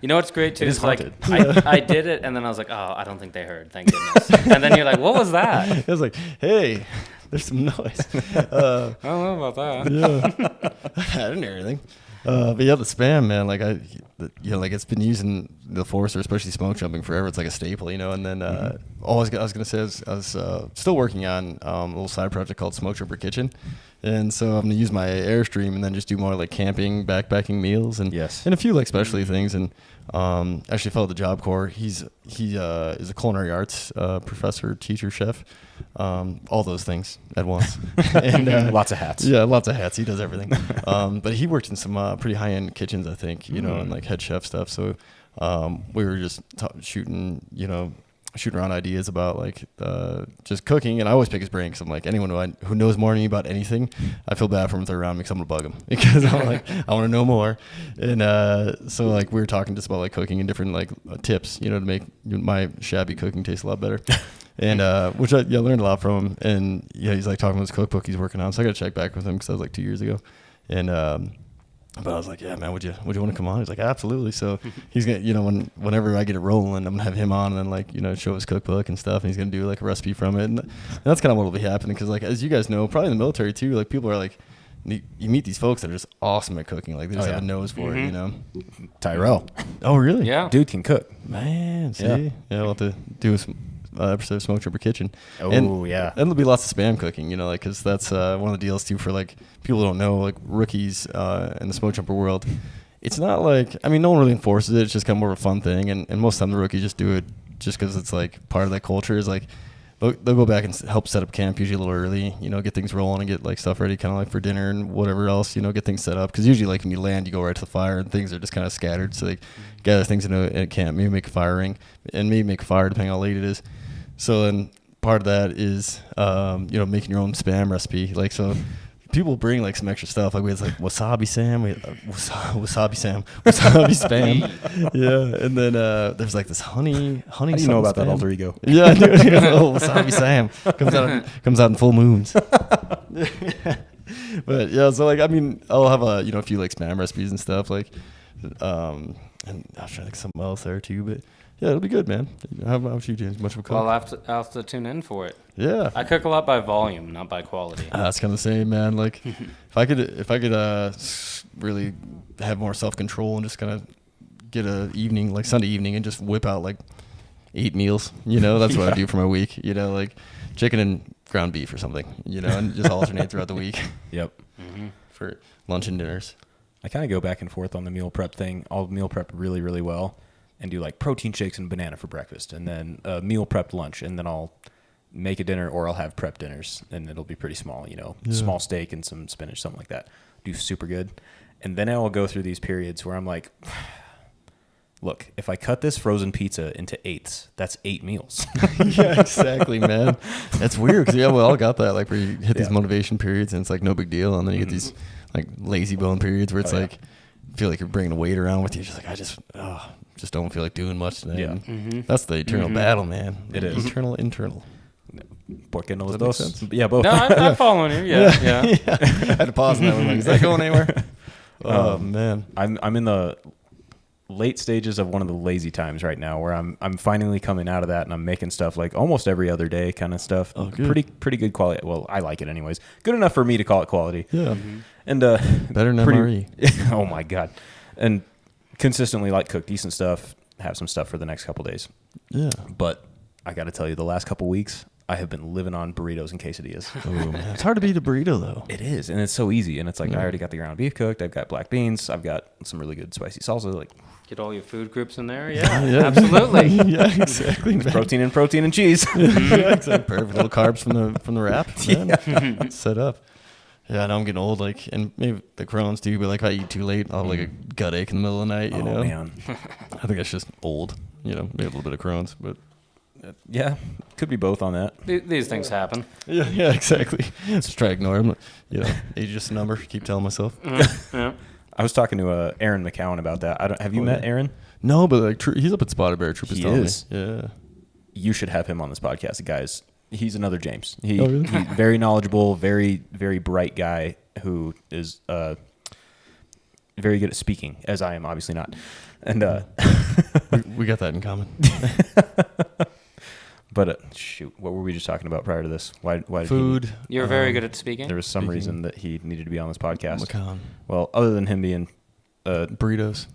You know what's great too? It is like haunted. I did it, and then I was like, oh, I don't think they heard. Thank goodness. And then you're like, what was that? I was like, hey, there's some noise. I don't know about that. Yeah, I didn't hear anything. But yeah, the spam, man, like it's been used in the forest, or especially smoke jumping forever. It's like a staple, And then I was gonna say I was still working on a little side project called Smoke Jumper Kitchen, and so I'm gonna use my Airstream and then just do more like camping, backpacking meals, and a few like specialty things. And actually, fellow at the Job Corps, he is a culinary arts professor, teacher, chef. All those things at once. And lots of hats. Yeah, lots of hats. He does everything. But he worked in some pretty high-end kitchens, I think, and like head chef stuff. So we were just shooting around ideas about like just cooking. And I always pick his brain because I'm like, anyone who knows more than me about anything, I feel bad for him if they're around me because I'm going to bug him because I'm like, I want to know more. And so like we were talking just about like cooking and different like tips, to make my shabby cooking taste a lot better. And which I learned a lot from him. And he's like talking about his cookbook he's working on. So I got to check back with him because that was like 2 years ago. And but I was like, yeah, man, would you want to come on? He's like, absolutely. So he's gonna, whenever I get it rolling, I'm gonna have him on and then like show his cookbook and stuff. And he's gonna do like a recipe from it. And that's kind of what will be happening because like as you guys know, probably in the military too, like people are like. You meet these folks that are just awesome at cooking. Like they just have a nose for it, Tyrell. Oh, really? Yeah. Dude can cook. Man, see? Yeah, we'll have to do some episode of Smoke Jumper Kitchen. Oh, yeah. And there'll be lots of spam cooking, because that's one of the deals, too, for, like, people who don't know, like, rookies in the Smoke Jumper world. It's not like, no one really enforces it. It's just kind of more of a fun thing. And most of the time the rookies just do it just because it's, like, part of that culture is, like, they'll go back and help set up camp usually a little early, get things rolling and get like stuff ready, kind of like for dinner and whatever else, get things set up. Because usually like when you land, you go right to the fire and things are just kind of scattered. So they gather things in a camp, maybe make a fire ring and maybe make a fire depending on how late it is. So then part of that is, making your own Spam recipe. Like, so people bring like some extra stuff. Like we had like wasabi Sam, wasabi Spam. Yeah. And then there's like this honey. How do you know about Spam? That alter ego? Yeah, I do. Wasabi Sam comes out in full moons. But yeah, so like, I mean, I'll have a few like Spam recipes and stuff like, and I was trying to think of something else there too, but yeah, it'll be good, man. How about you, James? Much of a cook? Well, I'll have to tune in for it. Yeah, I cook a lot by volume, not by quality. That's kind of the same, man. Like, if I could really have more self control and just kind of get a evening, like Sunday evening, and just whip out like 8 meals. That's what I do for my week. Like chicken and ground beef or something. And just alternate throughout the week. Yep. For lunch and dinners. I kind of go back and forth on the meal prep thing. I'll meal prep really, really well and do like protein shakes and banana for breakfast, and then meal prepped lunch, and then I'll make a dinner or I'll have prep dinners, and it'll be pretty small, small steak and some spinach, something like that. Do super good. And then I will go through these periods where I'm like, look, if I cut this frozen pizza into 8ths, that's 8 meals. Yeah, exactly, man. That's weird because, we all got that, like, where you hit these motivation periods and it's like no big deal. And then you get these like lazy bone periods where it's like, feel like you're bringing a weight around with you. Just like, I just don't feel like doing much today. Yeah. That's the eternal battle, man. It is. Internal. ¿Por qué no los dos? Yeah, both. No, I'm following you. Yeah. I had to pause on that one. Like, is that going anywhere? Oh, man. I'm in the late stages of one of the lazy times right now where I'm finally coming out of that, and I'm making stuff like almost every other day kind of stuff. Oh, good. Pretty good quality. Well, I like it anyways. Good enough for me to call it quality. Yeah. And better than MRE. Oh my God. And consistently like cook decent stuff, have some stuff for the next couple days. Yeah. But I got to tell you, the last couple weeks I have been living on burritos and quesadillas. Oh, man. It's hard to beat a burrito though. It is, and it's so easy. And it's like I already got the ground beef cooked. I've got black beans. I've got some really good spicy salsa. Like, get all your food groups in there. Yeah, absolutely. Yeah, exactly. protein and cheese. Yeah, exactly. Perfect. Little carbs from the wrap. Yeah. Set up. Yeah, I know I'm getting old, like, and maybe the Crohn's too, but like if I eat too late, I'll have like a gut ache in the middle of the night, you know? Oh, man. I think that's just old, maybe a little bit of Crohn's, but. Yeah, could be both on that. These things happen. Yeah, exactly. Just try to ignore them. Age is just a number. Keep telling myself. Yeah. I was talking to Aaron McCowan about that. Have you met Aaron? No, but like he's up at Spotted Bear. Troop he telling is. Me. Yeah. You should have him on this podcast, guys. He's another James. Really? He's very knowledgeable, very, very bright guy who is very good at speaking, as I am obviously not. And we got that in common. But shoot, what were we just talking about prior to this? Why did food? You're very good at speaking. There was some reason that he needed to be on this podcast. McCown. Well, other than him being burritos,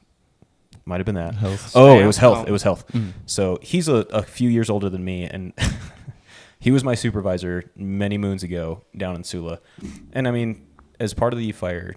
might have been that. Health. Oh, it was health. Oh. It was health. Mm. So he's a few years older than me, and he was my supervisor many moons ago down in Sula. And I mean, as part of the fire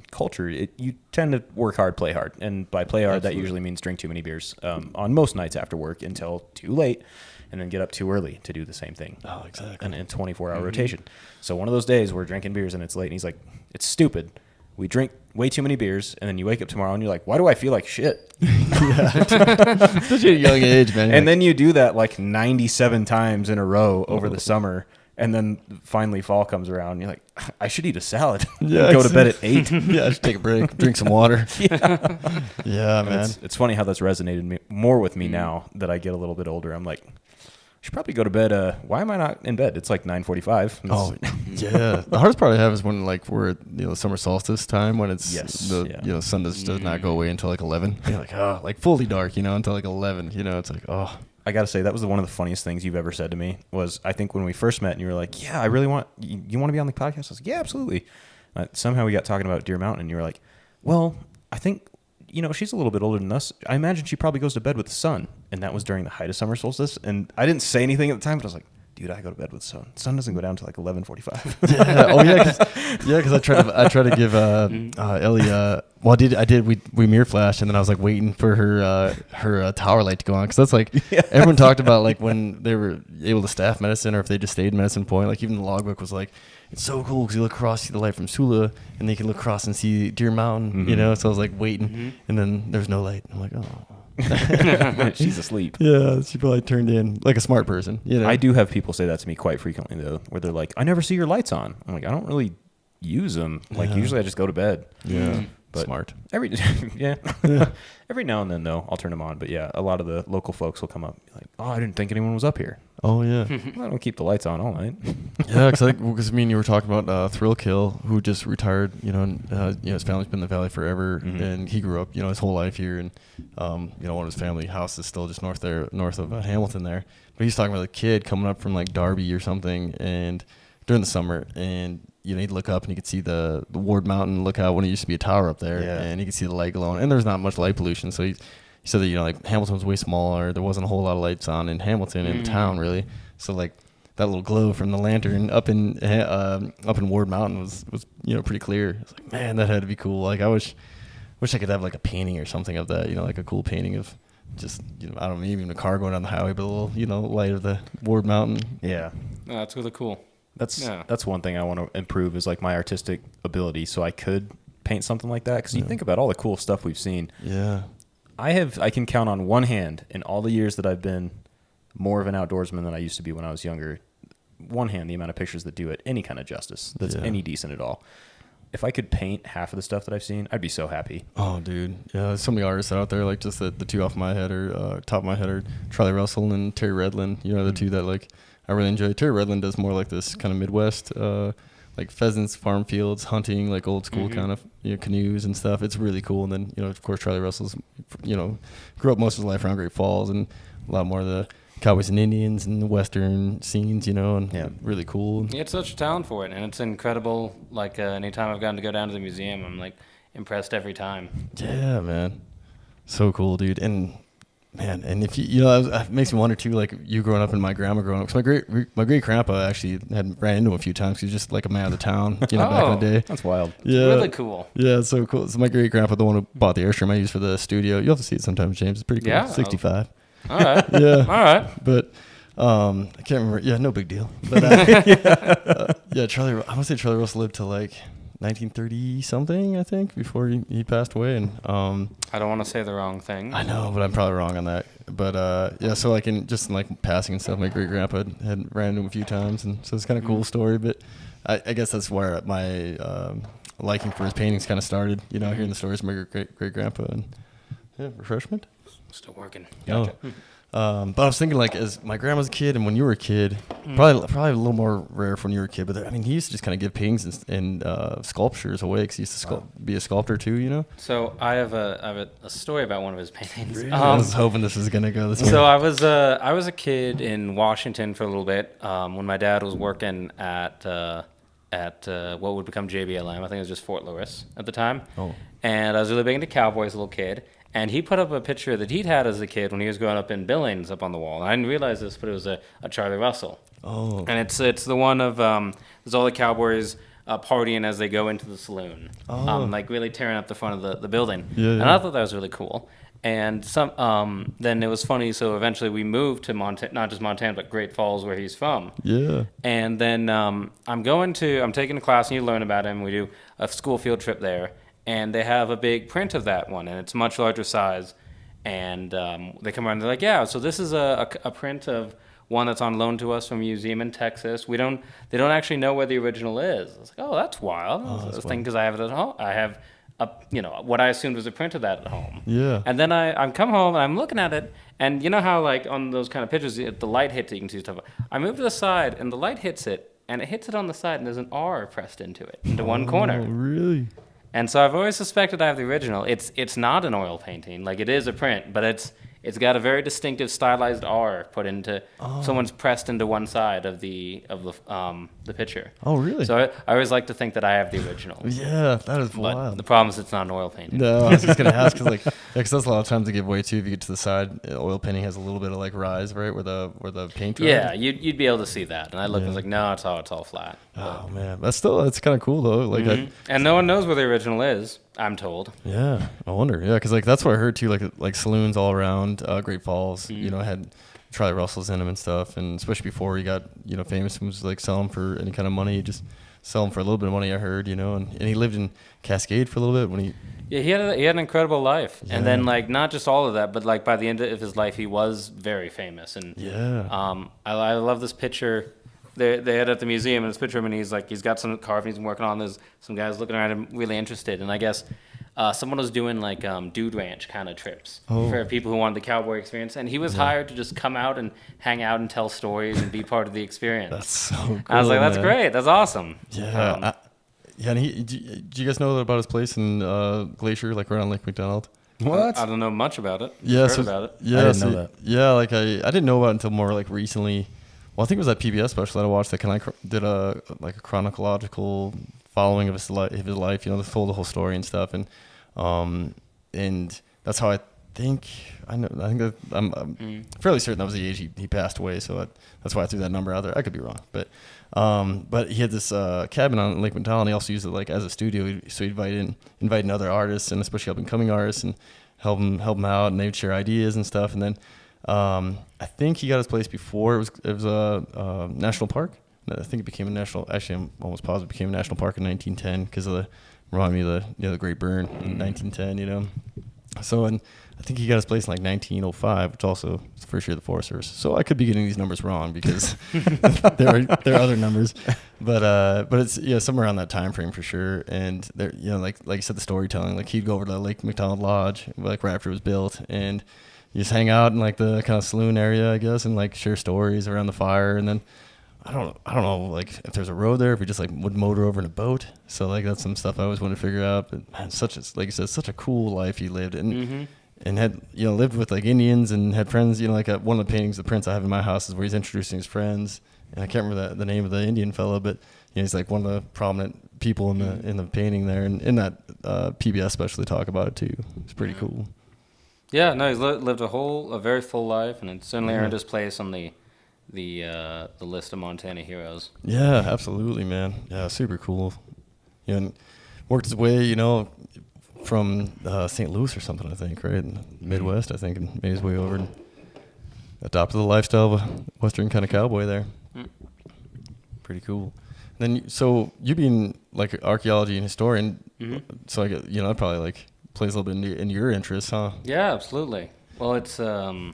culture, you tend to work hard, play hard. And by play hard, that usually means drink too many beers on most nights after work until too late, and then get up too early to do the same thing. Oh, exactly. And in 24-hour rotation. So one of those days we're drinking beers and it's late, and he's like, it's stupid. We drink way too many beers, and then you wake up tomorrow and you're like, why do I feel like shit? Such a young age, man. And then you do that like 97 times in a row over the summer. And then finally fall comes around and you're like, I should eat a salad. Yeah, go to bed at 8. Yeah, I should take a break, drink some water. Yeah, man. It's funny how that's resonated more with me now that I get a little bit older. I'm like, I should probably go to bed. Why am I not in bed? It's like 9:45. Oh, yeah. The hardest part I have is when like we're at the summer solstice time when it's the sun does not go away until like 11. You're like, oh, like fully dark, until like 11. It's like, oh. I got to say, that was one of the funniest things you've ever said to me was, I think when we first met and you were like, yeah, I really want, you want to be on the podcast? I was like, yeah, absolutely. Somehow we got talking about Deer Mountain and you were like, well, I think, she's a little bit older than us. I imagine she probably goes to bed with the sun. And that was during the height of summer solstice. And I didn't say anything at the time, but I was like, dude, I go to bed with sun. Sun doesn't go down to like 11:45. Yeah. Oh yeah, because I try to give Ellie. Well, I did. We mirror flashed, and then I was like waiting for her tower light to go on, because that's like everyone talked about, like when they were able to staff medicine, or if they just stayed in Medicine Point. Like even the logbook was like, it's so cool because you look across, see the light from Sula, and then you can look across and see Deer Mountain. You know, so I was like waiting, and then there's no light. I'm like, oh. She's asleep. Yeah, she probably turned in like a smart person. You know, I do have people say that to me quite frequently though, where they're like, "I never see your lights on." I'm like, I don't really use them. Like usually I just go to bed. Yeah, but smart. Every every now and then though, I'll turn them on. But yeah, a lot of the local folks will come up and be like, "Oh, I didn't think anyone was up here." Oh yeah. Well, I don't keep the lights on all night. Yeah, because I mean, you were talking about Thrill Kill, who just retired. You know, and, his family's been in the valley forever, and he grew up, his whole life here, and one of his family house is still just north of Hamilton there. But he's talking about a kid coming up from like Darby or something, and during the summer, and he'd look up and he could see the Ward Mountain Lookout when it used to be a tower up there, and he could see the light glowing, and there's not much light pollution, so he said that like Hamilton's way smaller. There wasn't a whole lot of lights on in Hamilton in the town really. So like that little glow from the lantern up in Ward Mountain was pretty clear. It's like, man, that had to be cool. Like I wish I could have like a painting or something of that. Like a cool painting of just I don't know, even a car going down the highway, but a little light of the Ward Mountain. Yeah, No, that's really cool. That's one thing I want to improve is like my artistic ability, so I could paint something like that. Because you think about all the cool stuff we've seen. Yeah. I can count on one hand in all the years that I've been more of an outdoorsman than I used to be when I was younger. One hand, the amount of pictures that do it any kind of justice, that's any decent at all. If I could paint half of the stuff that I've seen, I'd be so happy. Oh, dude. Yeah, there's so many artists out there, like just the two off my head or top of my head are Charlie Russell and Terry Redlin. The two that like I really enjoy. Terry Redlin does more like this kind of Midwest, like pheasants, farm fields, hunting, like old school kind of canoes and stuff. It's really cool. And then of course Charlie Russell's grew up most of his life around Great Falls, and a lot more of the Cowboys and Indians and the Western scenes, and really cool. He had such a talent for it, and it's incredible. Like anytime I've gotten to go down to the museum, I'm like impressed every time. Yeah, man, so cool, dude. And man, and if it makes me wonder too, like you growing up and my grandma growing up. Cause my great grandpa actually ran into him a few times. He was just like a man of the town, back in the day. That's wild. Yeah, really cool. Yeah, it's so cool. So my great grandpa, the one who bought the Airstream I use for the studio. You'll have to see it sometime, James. It's pretty cool. Yeah, 65. All right. Yeah. All right. But I can't remember. Yeah, no big deal. But Charlie. I want to say Charlie Russell lived to like 1930 something, I think, before he passed away. And I don't want to say the wrong thing. I know, but I'm probably wrong on that. But so like in like passing and stuff, my great grandpa had ran into him a few times, and so it's kind of a cool story. But I guess that's where my liking for his paintings kind of started. Hearing the stories of my great grandpa. And refreshment. Still working. Gotcha. But I was thinking, like, as my grandma's a kid and when you were a kid, probably a little more rare when you were a kid. But he used to just kind of give paintings and sculptures away because he used to be a sculptor too, So I have a story about one of his paintings. Really? I was hoping this was gonna go this way. So I was a kid in Washington for a little bit when my dad was working at what would become JBLM. I think it was just Fort Lewis at the time. Oh. And I was really big into cowboys as a little kid. And he put up a picture that he'd had as a kid when he was growing up in Billings up on the wall. And I didn't realize this, but it was a Charlie Russell. Oh. And it's the one of there's all the cowboys partying as they go into the saloon, like really tearing up the front of the building. Yeah. And I thought that was really cool. And then it was funny. So eventually we moved to not just Montana, but Great Falls, where he's from. Yeah. And then I'm taking a class, and you learn about him. We do a school field trip there. And they have a big print of that one, and it's much larger size. And they come around and they're like, yeah, so this is a print of one that's on loan to us from a museum in Texas. They don't actually know where the original is. I was like, oh, that's wild. I was thinking because I have it at home. I have what I assumed was a print of that at home. Yeah. And then I come home and I'm looking at it, and you know how like on those kind of pictures, the light hits it, you can see stuff. I move to the side, and the light hits it, and it hits it on the side, and there's an R pressed into one corner. Oh, really? And so I've always suspected I have the original. It's not an oil painting, like it is a print, but it's it's got a very distinctive stylized R put into. Someone's pressed into one side of the picture. Oh, really? So I always like to think that I have the original. Yeah, that is But wild. the problem is it's not an oil painting. No, I was just gonna ask because that's a lot of times to give away too. If you get to the side, oil painting has a little bit of like rise, right, where the paint dried. Yeah, you'd be able to see that. And I looked and was like, no, it's all flat. Oh man, that's kind of cool though. Like, And no one knows where the original is, I'm told. yeah, I wonder. Yeah, because like that's what I heard too. Like saloons all around Great Falls, had Charlie Russells in them and stuff, and especially before he got famous, and was like selling for any kind of money. He just sell them for a little bit of money, I heard. And he lived in Cascade for a little bit when he. Yeah, he had an incredible life, and then like not just all of that, but like by the end of his life, he was very famous. And I love this picture. They had at the museum, and this picture of him, and he's got some carvings he's working on. There's some guys looking around him really interested, and I guess someone was doing like dude ranch kind of trips for people who wanted the cowboy experience, and he was hired to just come out and hang out and tell stories and be part of the experience. That's so cool. I was like, that's man. great, that's awesome. Yeah. And do you guys know about his place in Glacier, like right on Lake McDonald? What? I don't know much about it. Yeah, Heard about it. Yeah, I didn't know that. Yeah, like I didn't know about it until more like recently. Well, I think it was that PBS special that I watched that kind of did a chronological following of his life. They told the whole story and stuff, and that's how I think that I'm fairly certain that was the age he passed away. So that's why I threw that number out there. I could be wrong, but he had this cabin on Lake McDonald. And he also used it like as a studio. So he invited other artists, and especially up and coming artists, and help them out, and they'd share ideas and stuff. And then I think he got his place before it was a national park. I think it became a national. Actually, I'm almost positive it became a national park in 1910 because of reminded me of the Great Burn in 1910. So and I think he got his place in like 1905, which also is the first year of the Forest Service. So I could be getting these numbers wrong because there are other numbers, but it's somewhere around that time frame for sure. And there like you said, the storytelling, like he'd go over to Lake McDonald Lodge like right after it was built, and you just hang out in like the kind of saloon area, I guess, and like share stories around the fire. And then I don't know like if there's a road there, if we just like would motor over in a boat. So like that's some stuff I always wanted to figure out. But man, like you said, such a cool life he lived, and had lived with like Indians and had friends. Like one of the paintings, the prints I have in my house is where he's introducing his friends, and I can't remember the name of the Indian fellow, but he's like one of the prominent people in the painting there, and in that PBS special they talk about it too. It's pretty cool. Yeah, no, he's lived a very full life, and it certainly earned his place on the list of Montana heroes. Yeah, absolutely, man. Yeah, super cool. And worked his way, from St. Louis or something, I think, right? In the Midwest, I think, and made his way over and adopted the lifestyle of a Western kind of cowboy there. Pretty cool. Then, so you being like an archaeology and historian, so I get, that probably like plays a little bit in your interests, huh? Yeah, absolutely. Well, it's I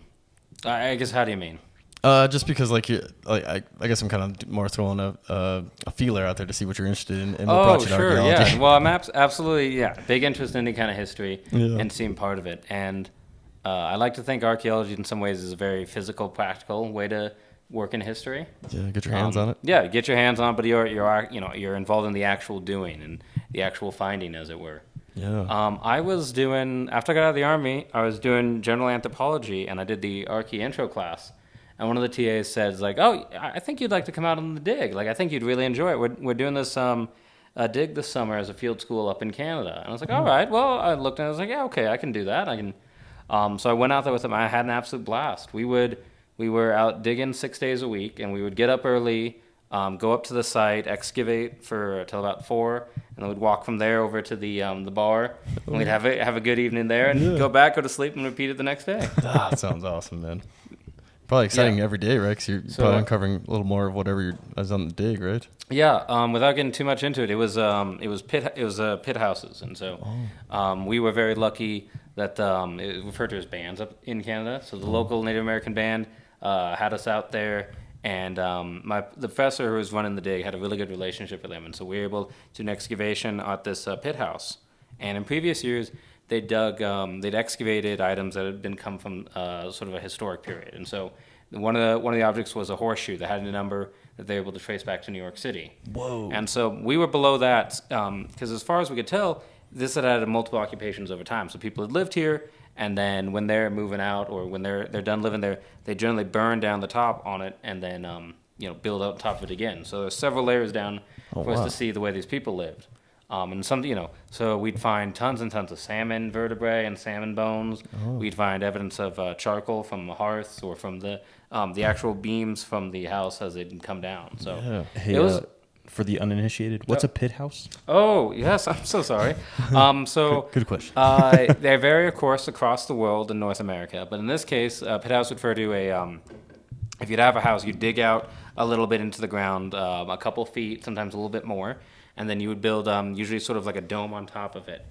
guess, how do you mean? Just because, I guess I'm kind of more throwing a feeler out there to see what you're interested in and what brought you to archaeology. Yeah. Well, I'm absolutely, big interest in any kind of history and seeing part of it. And I like to think archaeology in some ways is a very physical, practical way to work in history. Yeah, get your hands on it. Yeah, get your hands on it, but you're involved in the actual doing and the actual finding, as it were. Yeah. I was doing, after I got out of the Army, I was doing general anthropology, and I did the Archae intro class. And one of the TAs says, like, oh, I think you'd like to come out on the dig. Like, I think you'd really enjoy it. We're doing this dig this summer as a field school up in Canada. And I was like, all right. Well, I looked and I was like, yeah, okay, I can do that. So I went out there with them. I had an absolute blast. We were out digging 6 days a week, and we would get up early, go up to the site, excavate till about 4, and then we'd walk from there over to the bar, and we'd have a good evening there, and go back, go to sleep, and repeat it the next day. That sounds awesome, man. Probably exciting every day, right? Because you're probably uncovering a little more of whatever was on the dig, right? Yeah. Without getting too much into it, it was pit houses, and so we were very lucky that it was referred to as bands up in Canada. So the local Native American band had us out there, and the professor who was running the dig had a really good relationship with them, and so we were able to do an excavation at this pit house. And in previous years, they'd excavated items that had come from sort of a historic period. And so one of the objects was a horseshoe that had a number that they were able to trace back to New York City. Whoa. And so we were below that because as far as we could tell, this had multiple occupations over time. So people had lived here, And then when they're moving out or when they're done living there, they generally burn down the top on it and then build up top of it again. So there's several layers down for us to see the way these people lived. And some, so we'd find tons and tons of salmon vertebrae and salmon bones. We'd find evidence of charcoal from the hearths or from the actual beams from the house as they'd come down. So Hey, it was. For the uninitiated, what's a pit house? Oh, yes, I'm so sorry. Good question. They vary, of course, across the world in North America. But in this case, a pit house would refer to if you'd have a house, you'd dig out a little bit into the ground, a couple feet, sometimes a little bit more, and then you would build usually sort of like a dome on top of it.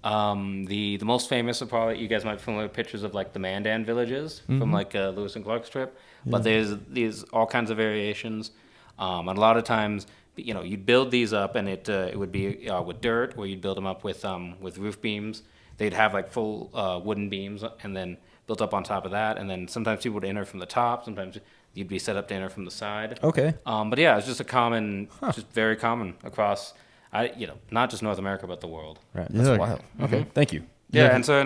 The most famous are probably, you guys might be familiar with pictures of like the Mandan villages from like Lewis and Clark's trip. But there's all kinds of variations. And a lot of times, you'd build these up, and it would be with dirt, or you'd build them up with roof beams. They'd have like full wooden beams, and then built up on top of that. And then sometimes people would enter from the top. Sometimes you'd be set up to enter from the side. Okay. But yeah, it's just just very common across, not just North America, but the world. Right. That's wild. Okay. Thank you. Yeah, and so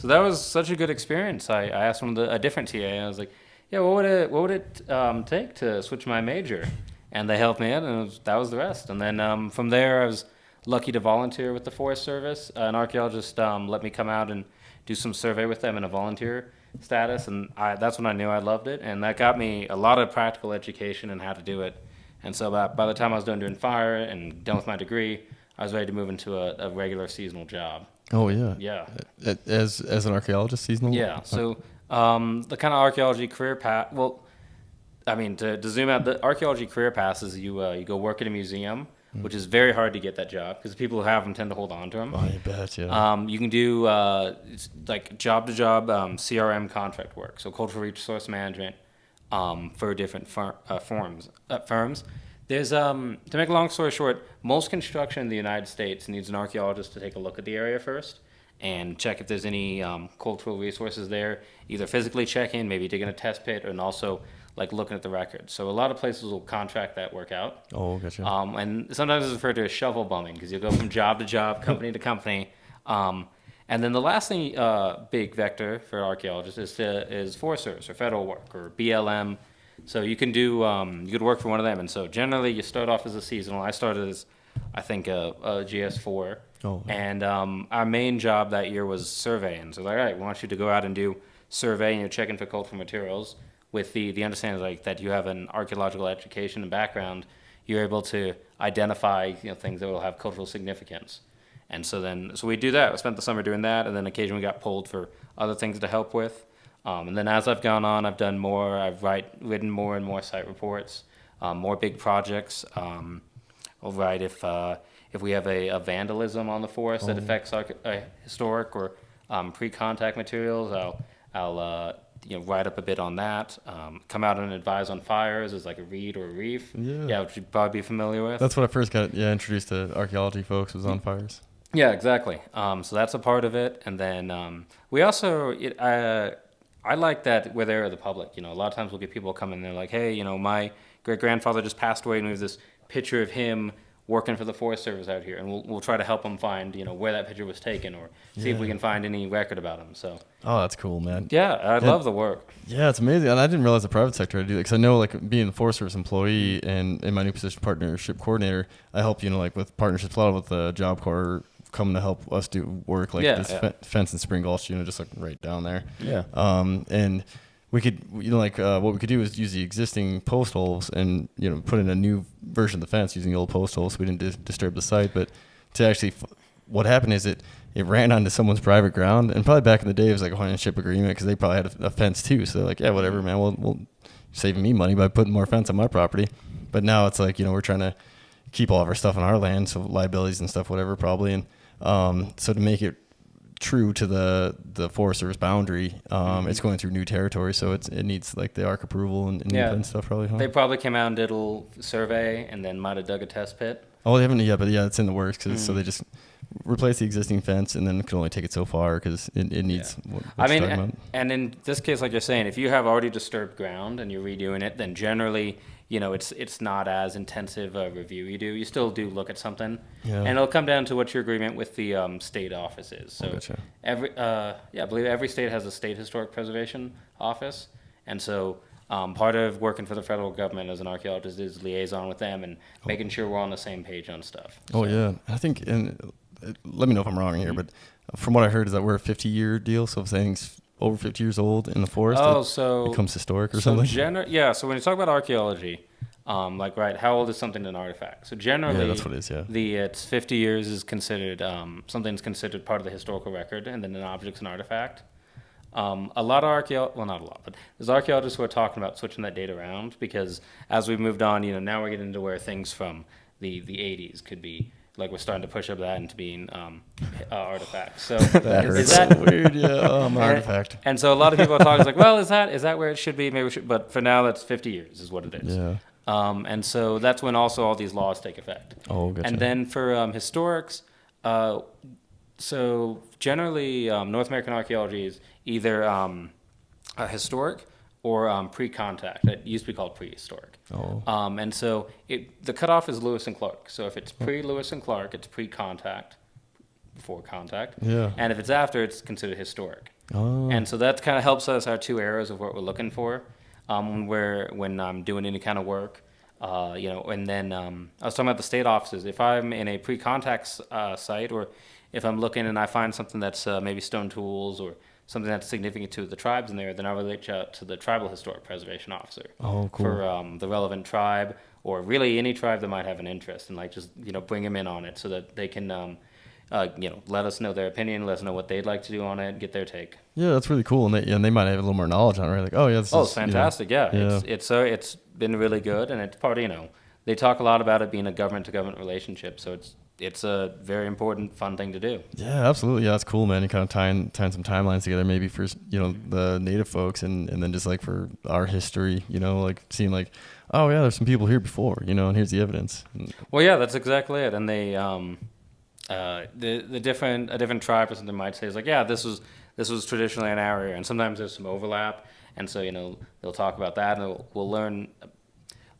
that was such a good experience. I asked a different TA, and I was like, yeah, what would it take to switch my major? And they helped me out, and that was the rest. And then from there, I was lucky to volunteer with the Forest Service. An archaeologist let me come out and do some survey with them in a volunteer status, and that's when I knew I loved it. And that got me a lot of practical education in how to do it. And so by the time I was done doing fire and done with my degree, I was ready to move into a regular seasonal job. Oh, yeah. Yeah. As an archaeologist, seasonal? Yeah. So the kind of archaeology career path, to zoom out, the archaeology career path is you go work at a museum, which is very hard to get that job because the people who have them tend to hold on to them. I bet, yeah. You can do like job-to-job CRM contract work, so cultural resource management for different firms. There's to make a long story short, most construction in the United States needs an archaeologist to take a look at the area first and check if there's any cultural resources there, either physically checking, maybe digging a test pit, and also like looking at the records. So a lot of places will contract that work out. Oh, gotcha. And sometimes it's referred to as shovel bumming because you'll go from job to job, company to company. And then the last thing, big vector for archaeologists is Forest Service or federal work or BLM. So you can do, you could work for one of them. And so generally you start off as a seasonal. I started as, I think, a GS4. Oh. And our main job that year was surveying. So all right, we want you to go out and do surveying, you're checking for cultural materials. With the understanding like that you have an archaeological education and background, you're able to identify things that will have cultural significance. And so we do that. I spent the summer doing that, and then occasionally got pulled for other things to help with. And then as I've gone on, I've done more. I've written more and more site reports, more big projects. I'll write if we have a vandalism on the forest that affects historic or pre-contact materials. I'll write up a bit on that. Come out and advise on fires as like a reed or a reef. Yeah, which you'd probably be familiar with. That's what I first got introduced to archaeology, folks, was on fires. Yeah, exactly. So that's a part of it. And then we also, I like that we're there with the public. A lot of times we'll get people come in and they're like, hey, my great-grandfather just passed away, and we have this picture of him working for the Forest Service out here, and we'll try to help them find where that picture was taken, or see if we can find any record about him. So that's cool, man. Yeah, I love the work. Yeah, it's amazing, and I didn't realize the private sector had to do that because I know like being a Forest Service employee and in my new position, partnership coordinator, I help like with partnerships a lot with the Job Corps coming to help us do work like this fence in Spring Gulch, just like right down there. Yeah. And we could, what we could do is use the existing post holes and, put in a new version of the fence using the old post holes so we didn't disturb the site. But to actually, what happened is it ran onto someone's private ground. And probably back in the day, it was like a partnership agreement because they probably had a fence too. So they're like, yeah, whatever, man, we'll saving me money by putting more fence on my property. But now it's like, we're trying to keep all of our stuff on our land, so liabilities and stuff, whatever, probably. And so to make it true to the Forest Service boundary, it's going through new territory, so it needs like the ARC approval and stuff probably. Huh? They probably came out and did a little survey and then might have dug a test pit. Oh, they haven't yet, but yeah, it's in the works so they just replace the existing fence and then can only take it so far because it needs. And in this case, like you're saying, if you have already disturbed ground and you're redoing it, then generally it's not as intensive a review you do. You still do look at something, Yeah. and it'll come down to what your agreement with the state office is. So Gotcha. I believe every state has a state historic preservation office, and so part of working for the federal government as an archaeologist is liaison with them and making sure we're on the same page on stuff. Oh yeah, I think, and let me know if I'm wrong here, but from what I heard is that we're a 50-year deal. So if thing's over 50 years old in the forest, it becomes historic or something. So when you talk about archaeology, how old is something an artifact? So generally, that's what it is. Yeah. It's 50 years is considered something's considered part of the historical record, and then an object's an artifact. A lot of not a lot, but there's archaeologists who are talking about switching that date around because as we've moved on, now we're getting into where things from the 80s could be. Like we're starting to push up that into being artifacts. So that hurts. So weird, yeah. An artifact. And so a lot of people are talking like, well, is that where it should be? Maybe we should. But for now, that's 50 years is what it is. Yeah. And so that's when also all these laws take effect. Oh, gotcha. And then for historics, so generally North American archaeology is either historic or pre-contact. It used to be called prehistoric. Oh. And so the cutoff is Lewis and Clark. So if it's pre-Lewis and Clark, it's pre-contact, before contact. Yeah. And if it's after, it's considered historic. Oh. And so that kind of helps us our two eras of what we're looking for when I'm doing any kind of work. And then I was talking about the state offices. If I'm in a pre-contact site, or if I'm looking and I find something that's maybe stone tools or something that's significant to the tribes in there, then I'll reach out to the tribal historic preservation officer for the relevant tribe, or really any tribe that might have an interest, and just bring them in on it so that they can let us know their opinion, let us know what they'd like to do on it, get their take. Yeah, that's really cool, and they might have a little more knowledge on it, right? Like, oh yeah, this is fantastic. Yeah. It's been really good, and it's part of they talk a lot about it being a government to government relationship, so it's a very important, fun thing to do. Yeah, absolutely. Yeah, that's cool, man. You kind of tying some timelines together, maybe for the native folks, and then just like for our history, like seeing like, oh yeah, there's some people here before, and here's the evidence. Well, yeah, that's exactly it. And they a different tribe or something might say is like, yeah, this was traditionally an area, and sometimes there's some overlap, and so they'll talk about that, and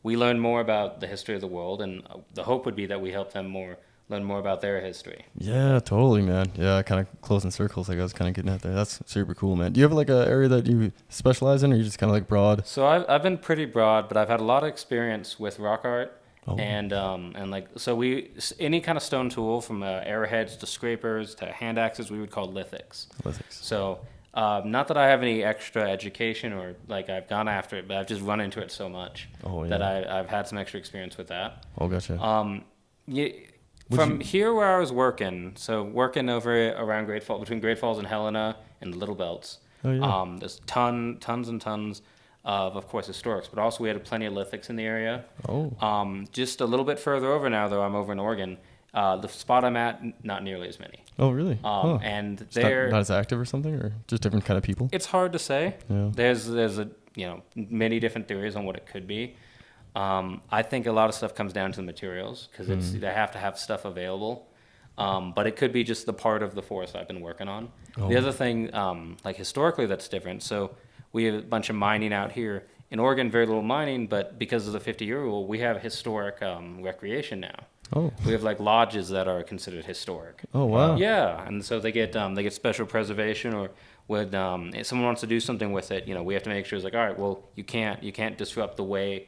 we learn more about the history of the world, and the hope would be that we help them learn more about their history. Yeah, totally, man. Yeah, kind of closing circles, like I was kind of getting at there. That's super cool, man. Do you have like an area that you specialize in, or you just kind of like broad? So I've been pretty broad, but I've had a lot of experience with rock art. Oh. And any kind of stone tool from arrowheads to scrapers to hand axes, we would call lithics. So not that I have any extra education or like I've gone after it, but I've just run into it so much that I've had some extra experience with that. Oh, gotcha. Here where I was working, so working over around Great Falls, between Great Falls and Helena and the Little Belts, there's tons and tons of course, historics, but also we had plenty of lithics in the area. Oh. Just a little bit further over now, though, I'm over in Oregon. The spot I'm at, not nearly as many. Oh, really? And they're not as active or something, or just different kind of people? It's hard to say. Yeah. There's many different theories on what it could be. I think a lot of stuff comes down to the materials because they have to have stuff available. But it could be just the part of the forest I've been working on. Oh. The other thing, like historically, that's different. So we have a bunch of mining out here. In Oregon, very little mining, but because of the 50-year rule, we have historic recreation now. Oh. We have like lodges that are considered historic. Oh, wow. Yeah, and so they get special preservation, or when if someone wants to do something with it, we have to make sure it's like, all right, well, you can't disrupt the way.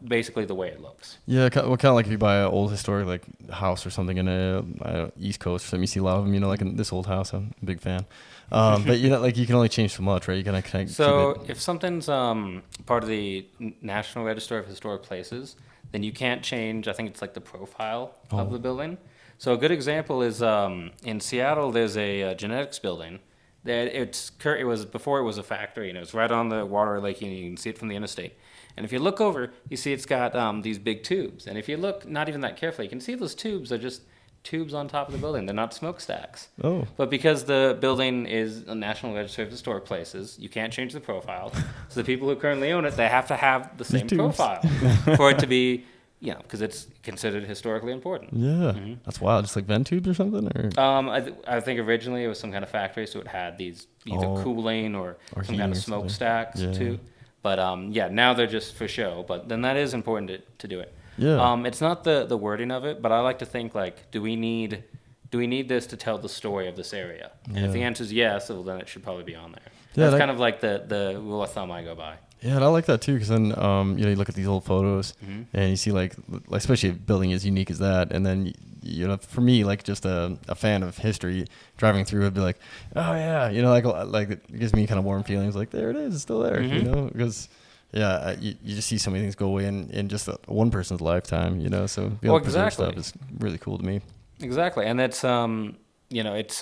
Basically the way it looks. Yeah, kind of like if you buy an old historic like house or something in a East Coast or something, you see a lot of them. Like in this old house, I'm a big fan. But like you can only change so much, right? You can kind of. So if something's part of the National Register of Historic Places, then you can't change. I think it's like the profile of the building. So a good example is in Seattle. There's a genetics building. It was before it was a factory. It's right on the water lake. You can see it from the interstate. And if you look over, you see it's got these big tubes. And if you look not even that carefully, you can see those tubes are just tubes on top of the building. They're not smokestacks. Oh. But because the building is a National Register of Historic Places, you can't change the profile. So the people who currently own it, they have to have the same profile for it to be, because it's considered historically important. Yeah. Mm-hmm. That's wild. Just like vent tubes or something? Or? I think originally it was some kind of factory, so it had these either cooling or some kind of smokestacks too. But yeah, now they're just for show. But then that is important to do it. Yeah. It's not the wording of it, but I like to think like, do we need this to tell the story of this area? And if the answer is yes, well, then it should probably be on there. Yeah, That's kind of like the rule of thumb I go by. Yeah, and I like that too, because then you look at these old photos and you see like especially a building as unique as that, and then for me, like just a fan of history, driving through, I'd be like, oh yeah, like it gives me kind of warm feelings, like there it is, it's still there, because you just see so many things go away in just one person's lifetime, so be able to preserve stuff is really cool to me. Exactly, and that's it's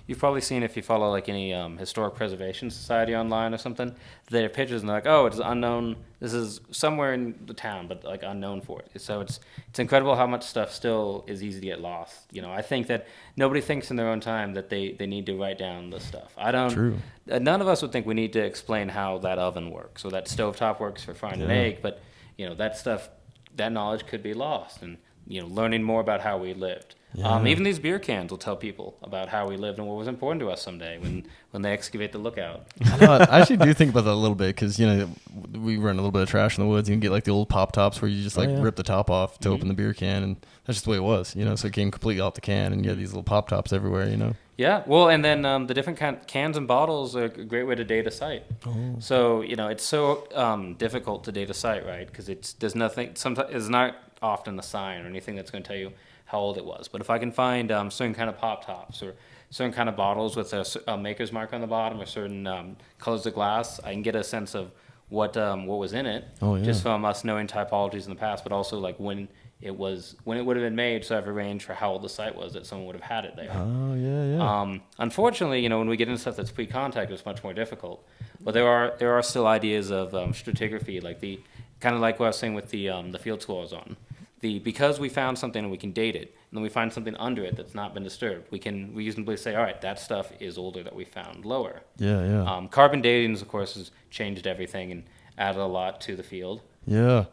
you've probably seen, if you follow like any historic preservation society online or something, they have pictures and they're like, oh, it's unknown. This is somewhere in the town, but like unknown for it. So it's incredible how much stuff still is easy to get lost. I think that nobody thinks in their own time that they need to write down the stuff. I don't. True. None of us would think we need to explain how that oven works or that stovetop works for frying an egg, but that stuff, that knowledge could be lost, and learning more about how we lived. Yeah. Even these beer cans will tell people about how we lived and what was important to us someday when they excavate the lookout. I actually do think about that a little bit, because we run a little bit of trash in the woods. You can get like the old pop tops where you just rip the top off to open the beer can, and that's just the way it was. So it came completely off the can, and you had these little pop tops everywhere. Yeah, well, and then the different cans and bottles are a great way to date a site. Oh. So it's so difficult to date a site, right? Because there's nothing. Sometimes it's not often a sign or anything that's going to tell you how old it was. But if I can find certain kind of pop tops or certain kind of bottles with a maker's mark on the bottom or certain colors of glass, I can get a sense of what was in it. Oh, yeah. Just from us knowing typologies in the past, but also like when it would have been made, so I have a range for how old the site was that someone would have had it there. Oh, yeah. Unfortunately, when we get into stuff that's pre-contact, it's much more difficult. But there are still ideas of stratigraphy, like the kind of like what I was saying with the field scores on. Because we found something and we can date it, and then we find something under it that's not been disturbed, we can reasonably say, all right, that stuff is older that we found lower. Yeah. Carbon dating, of course, has changed everything and added a lot to the field. Yeah.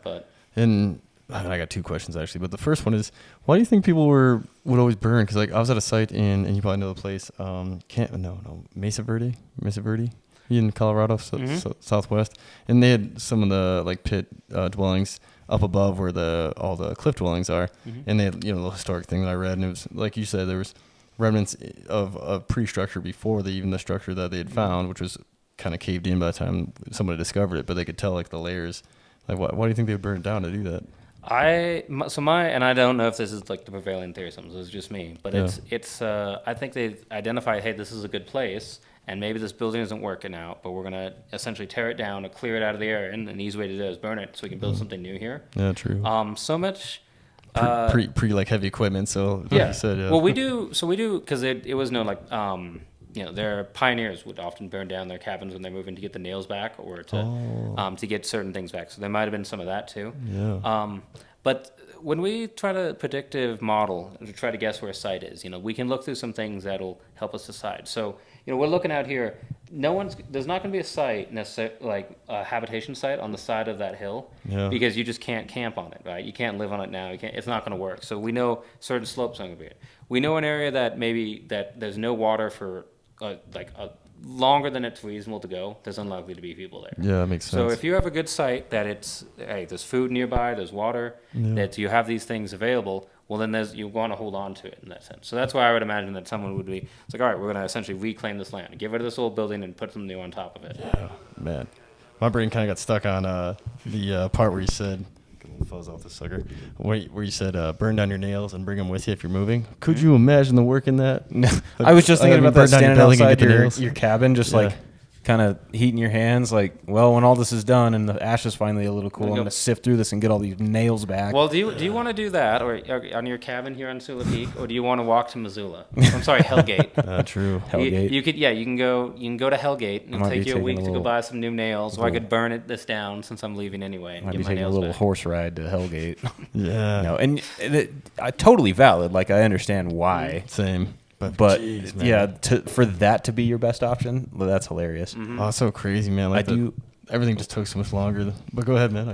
And I got two questions actually, but the first one is, why do you think people would always burn? Because like I was at a site and you probably know the place, Mesa Verde in Colorado, southwest, and they had some of the like pit dwellings up above where all the cliff dwellings are, and they had the historic thing that I read, and it was like you said, there was remnants of pre-structure before even the structure that they had found, which was kind of caved in by the time somebody discovered it, but they could tell like the layers. Like why do you think they would burn it down to do that? And I don't know if this is like the prevailing theory, so it's just me, but it's I think they identify, hey, this is a good place, and maybe this building isn't working out, but we're going to essentially tear it down or clear it out of the area, and an easy way to do it is burn it so we can build something new here. Yeah, true. So much... pre like heavy equipment, so like you said, yeah. Well, we do, because it was no like... their pioneers would often burn down their cabins when they're moving to get the nails back or to get certain things back. So there might have been some of that too. Yeah. But when we try to predictive model to try to guess where a site is, we can look through some things that'll help us decide. So, we're looking out here. There's not going to be a site necessarily like a habitation site on the side of that hill because you just can't camp on it, right? You can't live on it now. It's not going to work. So we know certain slopes aren't going to be it. We know an area that that there's no water for longer than it's reasonable to go. There's unlikely to be people there. Yeah, that makes sense. So if you have a good site that there's food nearby, there's water, that you have these things available, well then you want to hold on to it in that sense. So that's why I would imagine that someone would be, it's like, all right, we're going to essentially reclaim this land, get rid of this old building and put something new on top of it. Yeah, man. My brain kind of got stuck on the part where you said, fuzz off the sucker, where you said burn down your nails and bring them with you if you're moving. Could you imagine the work in that? I was just thinking about that, standing outside your cabin, just like kind of heating your hands, like, well, when all this is done and the ash is finally a little cool, I'm going to sift through this and get all these nails back. Well, do you want to do that or on your cabin here on Sula Peak, or do you want to walk to Missoula? I'm sorry, Hellgate. True. Hellgate. You can go to Hellgate, and it'll take you a week to go buy some new nails, or I could burn this down since I'm leaving anyway. Might be taking a little horse ride to Hellgate. Yeah. And totally valid. Like, I understand why. Same. But jeez, for that to be your best option, well, that's hilarious. Mm-hmm. Oh, it's so crazy, man. Like everything just took so much longer. But go ahead, man.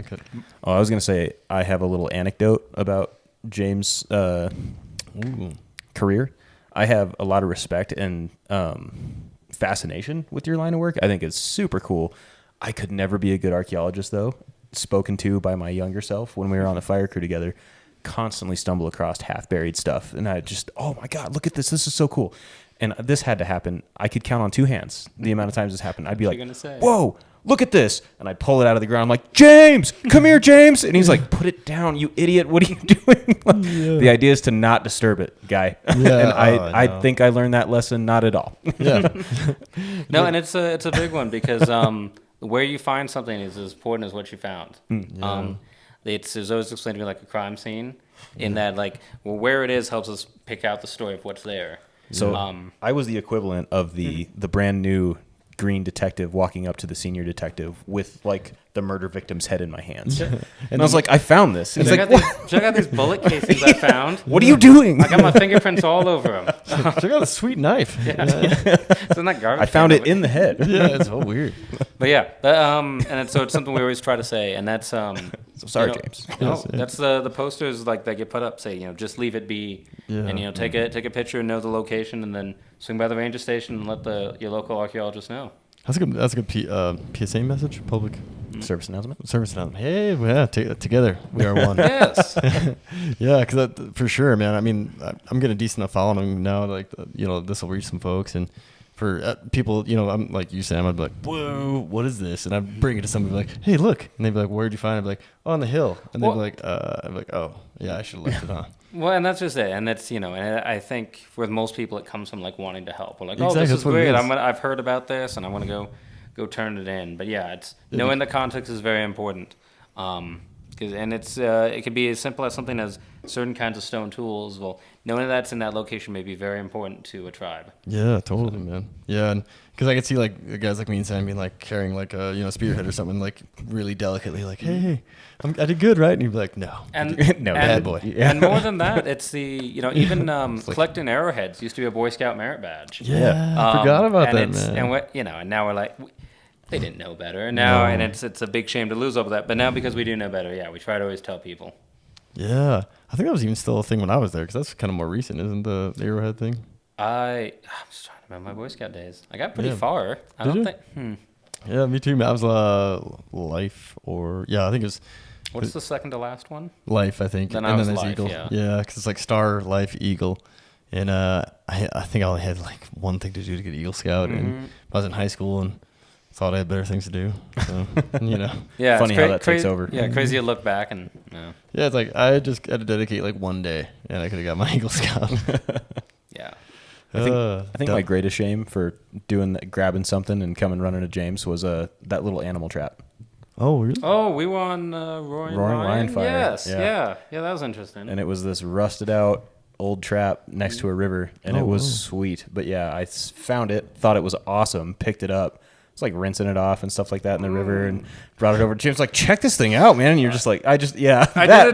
I was gonna say I have a little anecdote about James' career. I have a lot of respect and fascination with your line of work. I think it's super cool. I could never be a good archaeologist, though. Spoken to by my younger self when we were on the fire crew together, constantly stumble across half-buried stuff. And I just, oh, my God, look at this. This is so cool. And this had to happen. I could count on 2 hands the amount of times this happened. I'd be like, whoa, look at this. And I'd pull it out of the ground. I'm like, James, come here, James. And he's like, put it down, you idiot. What are you doing? The idea is to not disturb it, guy. Yeah, and I think I learned that lesson not at all. Yeah. No, and it's a big one because where you find something is as important as what you found. There's always explained to me like a crime scene in that like where it is helps us pick out the story of what's there. So I was the equivalent of the brand new green detective walking up to the senior detective with like the murder victim's head in my hands. And I was like, I found this. And he's like, check out these bullet casings I found. What are you doing? I got my fingerprints all over them. Check out a sweet knife. Isn't that garbage? I found it in the head. Yeah, it's so weird. But yeah, so it's something we always try to say, and that's So sorry, James. No, that's the posters like that get put up. Say just leave it be, and take a picture and know the location, and then swing by the ranger station and let your local archaeologist know. That's a good PSA message, public Service announcement. Hey, together we are one. Yes. Yeah, because for sure, man. I mean, I'm getting a decent enough following now. Like, this will reach some folks, and for people, I'm like you, Sam. I'd be like, whoa, what is this? And I'd bring it to somebody like, hey, look, and they'd be like, where'd you find it? I'd be like, oh, on the hill, and they'd be like, I'd be like, oh, yeah, I should have left it on. Well, and that's just it, and that's and I think with most people it comes from like wanting to help. We're like, Exactly, this is that's what great. it is. I've heard about this, and I want to go turn it in. But yeah, it's knowing the context is very important. It could be as simple as something as certain kinds of stone tools. Well, knowing that's in that location may be very important to a tribe. Yeah, totally, man. Yeah, and because I could see like guys like me and Sam being like carrying like a spearhead or something like really delicately, like, hey, I did good, right? And you'd be like, no, No, bad boy. Yeah. And more than that, it's the even collecting arrowheads used to be a Boy Scout merit badge. Yeah, I forgot about that, man. And now we're like, they didn't know better. And now, and it's a big shame to lose over that. But now because we do know better, yeah, we try to always tell people. Yeah, I think that was even still a thing when I was there because that's kind of more recent, isn't the arrowhead thing? I'm just trying to remember my Boy Scout days. I got pretty far. I don't think. Yeah, me too. I was life or I think it was. What's the second to last one? Life, I think. Then and I was then there's life, eagle. yeah. Because it's like star, life, eagle, and I think I only had like one thing to do to get Eagle Scout, and I was in high school and thought I had better things to do. So Yeah, funny how that takes over. Yeah, crazy to look back and. Yeah, it's like I just had to dedicate like one day, and I could have got my Eagle Scout. Yeah. I think my greatest shame for grabbing something and coming running to James was that little animal trap. Oh, really? Oh, we were on Roaring Lion Fire. Yes, Yeah. yeah, that was interesting. And it was this rusted out old trap next to a river, and it was sweet. But yeah, I found it, thought it was awesome, picked it up. It's like rinsing it off and stuff like that in the river, and brought it over. James like, check this thing out, man. And you're just like, I did it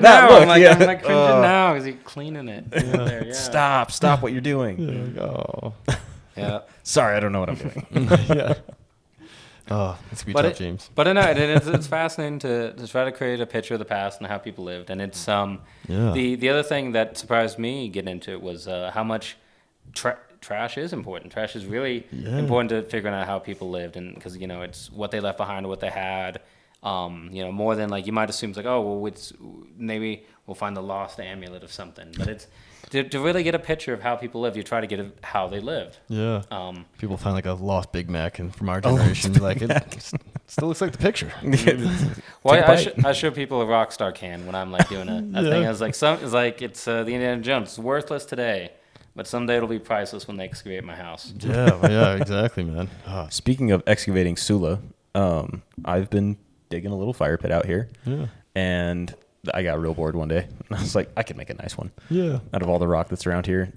now. Look, I'm like cringing now because you're cleaning it. There, yeah. Stop what you're doing. Yeah. Sorry, I don't know what I'm doing. Yeah. Oh, it's gonna be tough, James. But no, it's fascinating to try to create a picture of the past and how people lived. And it's the other thing that surprised me getting into it was how much trash is important. Trash is really important to figuring out how people lived, and because it's what they left behind or what they had. More than like you might assume it's like, oh well, maybe we'll find the lost amulet of something, but it's to really get a picture of how people live. You try to get how they lived. Yeah. People find like a lost Big Mac, and from our generation, like it still looks like the picture. Well, I show people a Rockstar can when I'm like doing a thing. I was like, it's the Indiana Jones. It's worthless today, but someday it'll be priceless when they excavate my house. Yeah, exactly, man. Speaking of excavating Sula, I've been digging a little fire pit out here. Yeah. And I got real bored one day. I was like, I could make a nice one. Yeah. Out of all the rock that's around here.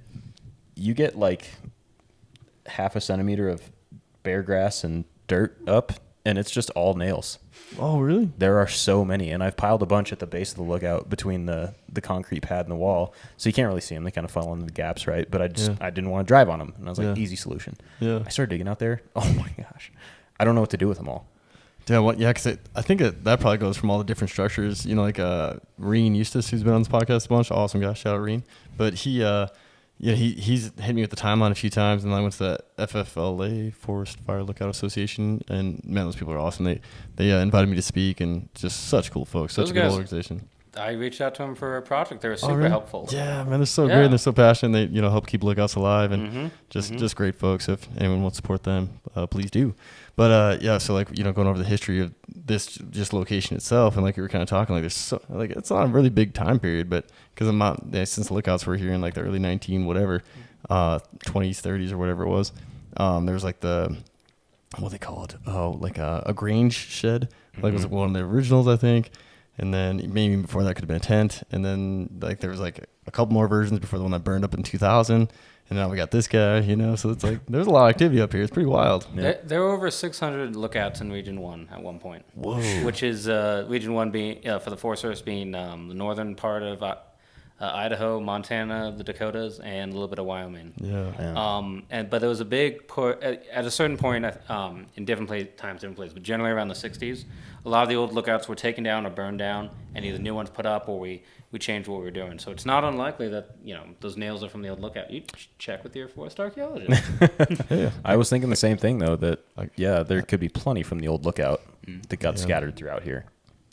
You get like half a centimeter of bare grass and dirt up, and it's just all nails. Oh, really? There are so many, and I've piled a bunch at the base of the lookout between the concrete pad and the wall, so you can't really see them. They kind of fall into the gaps, right? But I didn't want to drive on them, and I was like, easy solution. Yeah. I started digging out there. Oh my gosh, I don't know what to do with them all. Yeah, because I think that probably goes from all the different structures. Like Reen Eustace, who's been on this podcast a bunch. Awesome guy, shout out Reen. But he Yeah, he's hit me with the timeline a few times, and I went to the FFLA, Forest Fire Lookout Association, and man, those people are awesome. They invited me to speak, and just such cool folks, such Those a good guys- organization. I reached out to them for a project. They were Oh, super really? helpful. Yeah, man, they're so Yeah. great, and they're so passionate. They help keep lookouts alive, and Mm-hmm. just great folks. If anyone wants to support them, please do. But yeah, so like going over the history of this just location itself, and like you were kind of talking, like there's so like it's not a really big time period, but because since the lookouts were here in like the early 20s, 30s or whatever it was, there was like what they call it, like a grange shed, like it was one of the originals, I think. And then maybe before that could have been a tent. And then like there was like a couple more versions before the one that burned up in 2000. And now we got this guy, so it's like there's a lot of activity up here. It's pretty wild. Yeah. There were over 600 lookouts in Region 1 at one point. Whoa. Which is Region 1 being, for the Forest Service being the northern part of Idaho, Montana, the Dakotas, and a little bit of Wyoming. Yeah. But there was a big at a certain point in different places, but generally around the 60s, a lot of the old lookouts were taken down or burned down, and either new ones put up or we changed what we were doing. So it's not unlikely that those nails are from the old lookout. You check with your forest archaeologist. Yeah. I was thinking the same thing though. That there could be plenty from the old lookout that got scattered throughout here.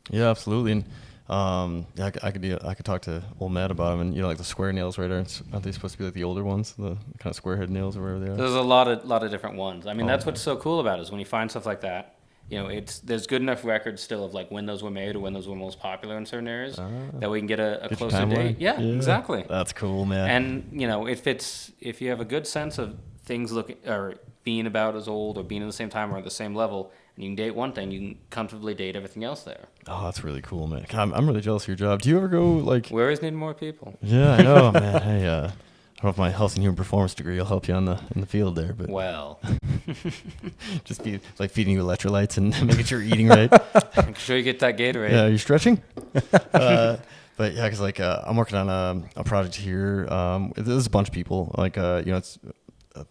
Yeah, absolutely. And I could talk to old Matt about them, and like the square nails right there. Aren't they supposed to be like the older ones, the kind of square head nails or whatever they are? There's a lot of different ones. I mean, that's what's so cool about it is when you find stuff like that. There's good enough records still of like when those were made or when those were most popular in certain areas that we can get a closer date. Yeah, exactly. That's cool, man. And if you have a good sense of things being about as old or being at the same time or at the same level, and you can date one thing, you can comfortably date everything else there. Oh, that's really cool, man. I'm really jealous of your job. Do you ever go like? We always need more people. Yeah, I know, man. Hey, I don't know if my health and human performance degree will help you in the field there, but Well, just be like feeding you electrolytes and making sure you're eating right. make sure you get that Gatorade. Yeah, are you stretching? But yeah, because like I'm working on a project here. There's a bunch of people. Like it's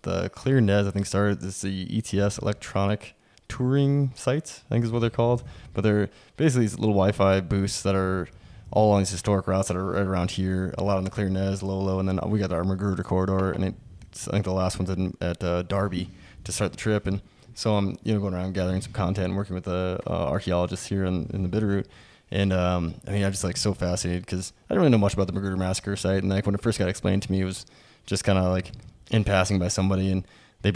the Clear Nez, I think started. This is the ETS electronic touring sites, I think is what they're called. But they're basically these little Wi-Fi booths that are all along these historic routes that are right around here. A lot on the Clear Nez, Lolo, and then we got our Magruder corridor, and I think the last one's at Darby to start the trip. And so I'm going around gathering some content and working with the archeologists here in the Bitterroot. And I'm just like so fascinated because I didn't really know much about the Magruder Massacre site. And like when it first got explained to me, it was just kind of like in passing by somebody. And they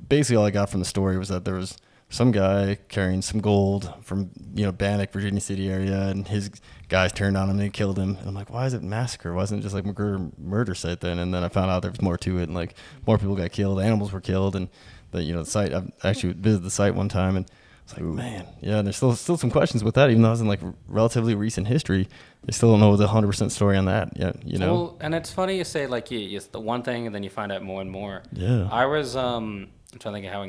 basically all I got from the story was that there was some guy carrying some gold from Bannock, Virginia City area, and his guys turned on him and they killed him. And I'm like, why is it massacre? Why isn't it just like Magruder murder site then? And then I found out there was more to it, and like more people got killed, animals were killed, and the site. I actually visited the site one time, and it's like, man, yeah. And there's still some questions with that, even though it's in like relatively recent history. They still don't know the 100% story on that yet. Well, and it's funny you say like it's the one thing, and then you find out more and more. Yeah. I was I'm trying to think of how.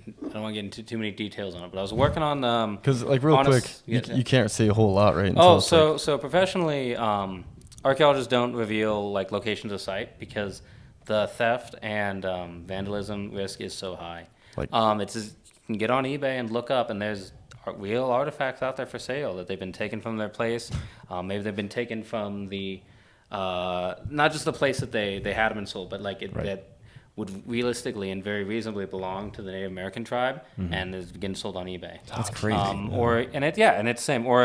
I don't want to get into too many details on it, but I was working on because like real quick, you can't say a whole lot, right? So professionally, archaeologists don't reveal like locations of site because the theft and vandalism risk is so high. Like you can get on eBay and look up, and there's real artifacts out there for sale that they've been taken from their place. Maybe they've been taken from the not just the place that they had them and sold, but like that would realistically and very reasonably belong to the Native American tribe, and is getting sold on eBay. That's crazy. And it's the same. Or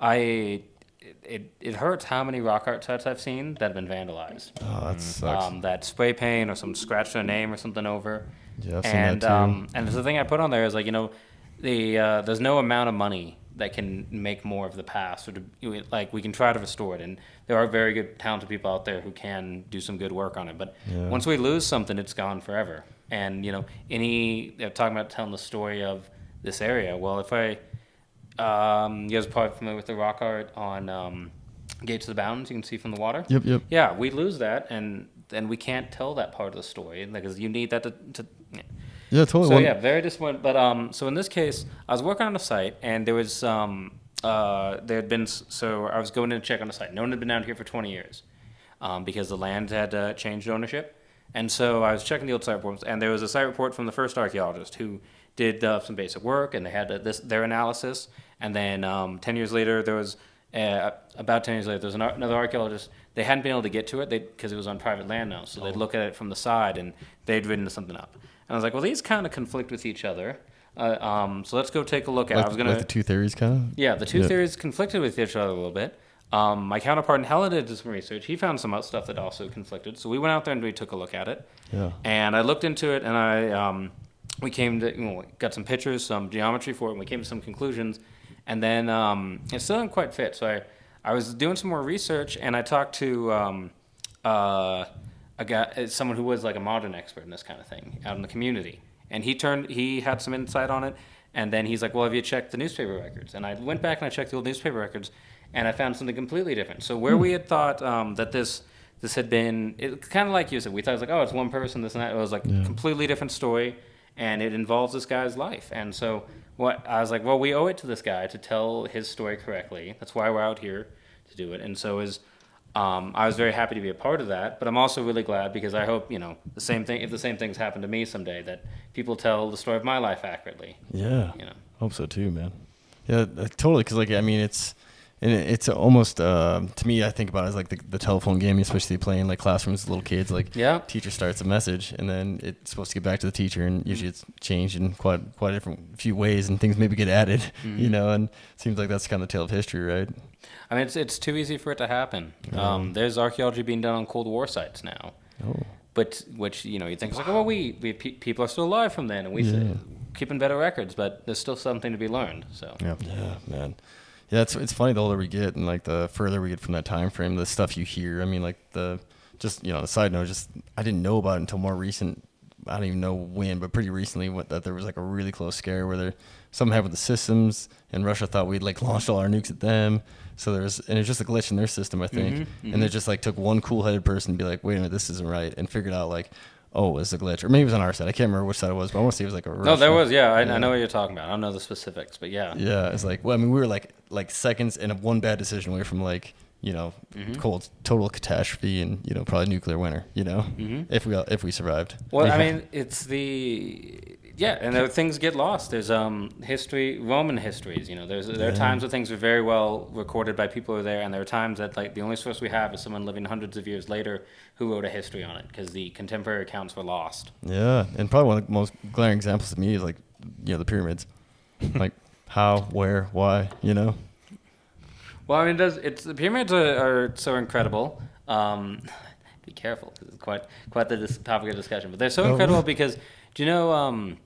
it hurts how many rock art sites I've seen that have been vandalized. Oh, that sucks. That spray paint or some scratch their name or something over. Yeah, I've seen that too. And the thing I put on there is like there's no amount of money that can make more of the past, or we can try to restore it, and there are very good, talented people out there who can do some good work on it. But once we lose something, it's gone forever. And they're talking about telling the story of this area. Well, if you guys are probably familiar with the rock art on Gates of the Bounds, you can see from the water. Yep. Yeah, we lose that, and then we can't tell that part of the story because you need that to Yeah, totally. So yeah, very disappointed. But so in this case, I was working on a site, and there was there had been. So I was going in to check on the site. No one had been down here for 20 years, because the land had changed ownership. And so I was checking the old site reports, and there was a site report from the first archaeologist who did some basic work, and they had their analysis. And then 10 years later, there was About 10 years later, there's another archaeologist. They hadn't been able to get to it because it was on private land now. So they'd look at it from the side, and they'd written something up. And I was like, well, these kind of conflict with each other. So let's go take a look at it. I was gonna, like the two theories kind of? Yeah, the two theories conflicted with each other a little bit. My counterpart in Hella did some research. He found some stuff that also conflicted. So we went out there and we took a look at it. Yeah. And I looked into it, and we came to, we got some pictures, some geometry for it, and we came to some conclusions. And then it still didn't quite fit. So I was doing some more research, and I talked to a guy, someone who was like a modern expert in this kind of thing out in the community. And he had some insight on it. And then he's like, well, have you checked the newspaper records? And I went back and I checked the old newspaper records, and I found something completely different. So where we had thought that this had been, it's kind of like you said, we thought it was like, oh, it's one person, this and that. It was like a completely different story, and it involves this guy's life. And so I was like, well, we owe it to this guy to tell his story correctly. That's why we're out here to do it. And so I was very happy to be a part of that, but I'm also really glad because I hope, the same thing, if the same things happen to me someday, that people tell the story of my life accurately. Yeah. Hope so too, man. Yeah, totally. Cause it's almost, to me, I think about it as like the telephone game, especially playing like classrooms with little kids, like teacher starts a message and then it's supposed to get back to the teacher, and usually it's changed in quite a different few ways, and things maybe get added, and it seems like that's kind of the tale of history, right? I mean, it's too easy for it to happen. There's archaeology being done on Cold War sites now. Oh. But which you think it's like, oh, people are still alive from then, and we keeping better records, but there's still something to be learned. So yeah, man. Yeah, it's funny the older we get, and like the further we get from that time frame, the stuff you hear. I mean, like the side note, I didn't know about it until more recent. I don't even know when, but pretty recently, that there was like a really close scare where something happened with the systems, and Russia thought we'd like launched all our nukes at them. So and it's just a glitch in their system, I think. And they just like took one cool-headed person and be like, wait a minute, this isn't right, and figured out like, oh, it's a glitch, or maybe it was on our side. I can't remember which side it was, but I want to say it was like a Russian. No, there was, I know what you're talking about. I don't know the specifics, but yeah. Yeah, it's like, well, I mean, we were like seconds and one bad decision away from like, total catastrophe and probably nuclear winter. If we survived. Well, I mean, it's and things get lost. There's Roman histories. There are times where things are very well recorded by people who are there, and there are times that like the only source we have is someone living hundreds of years later who wrote a history on it because the contemporary accounts were lost. Yeah, and probably one of the most glaring examples to me is like the pyramids, like how, where, why, Well, I mean, the pyramids are so incredible. Be careful, because it's quite the topic of discussion. But they're so incredible because, do you know,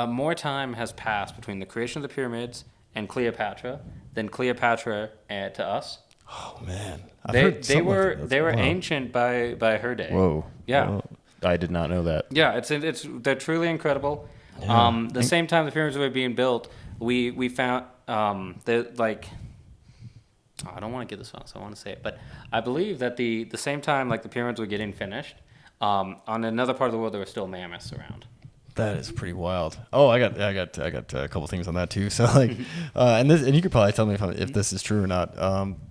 more time has passed between the creation of the pyramids and Cleopatra than Cleopatra to us. Oh man, they were ancient by her day. Whoa. Yeah. Whoa. I did not know that. Yeah, they're truly incredible. Yeah. The same time the pyramids were being built, we found I don't want to get this wrong, so I want to say it. But I believe that the same time like the pyramids were getting finished, on another part of the world there were still mammoths around. That is pretty wild. Oh, I got a couple things on that too. So like, and you could probably tell me if this is true or not.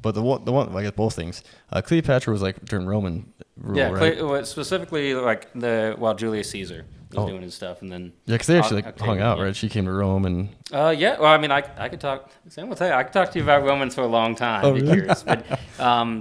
But the one I guess both things. Cleopatra was like during Roman rule, right? Specifically like while Julius Caesar was doing his stuff, and then because they actually hung out, right? She came to Rome and Well, I mean, I could talk. Sam will tell you, I could talk to you about Romans for a long time. Oh, be really? Curious, but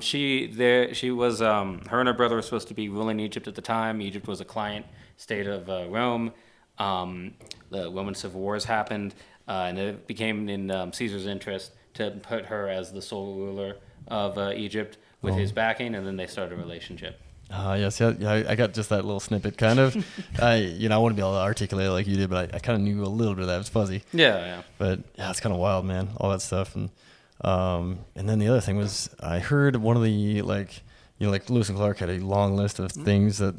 she was her and her brother were supposed to be ruling Egypt at the time. Egypt was a client state of Rome. The Roman Civil Wars happened, and it became in Caesar's interest to put her as the sole ruler of Egypt with his backing, and then they started a relationship. Yes, yeah, I got just that little snippet, kind of. I wouldn't be able to articulate it like you did, but I kind of knew a little bit of that. It was fuzzy. Yeah. But yeah, it's kind of wild, man. All that stuff, and then the other thing was I heard one of the like Lewis and Clark had a long list of things that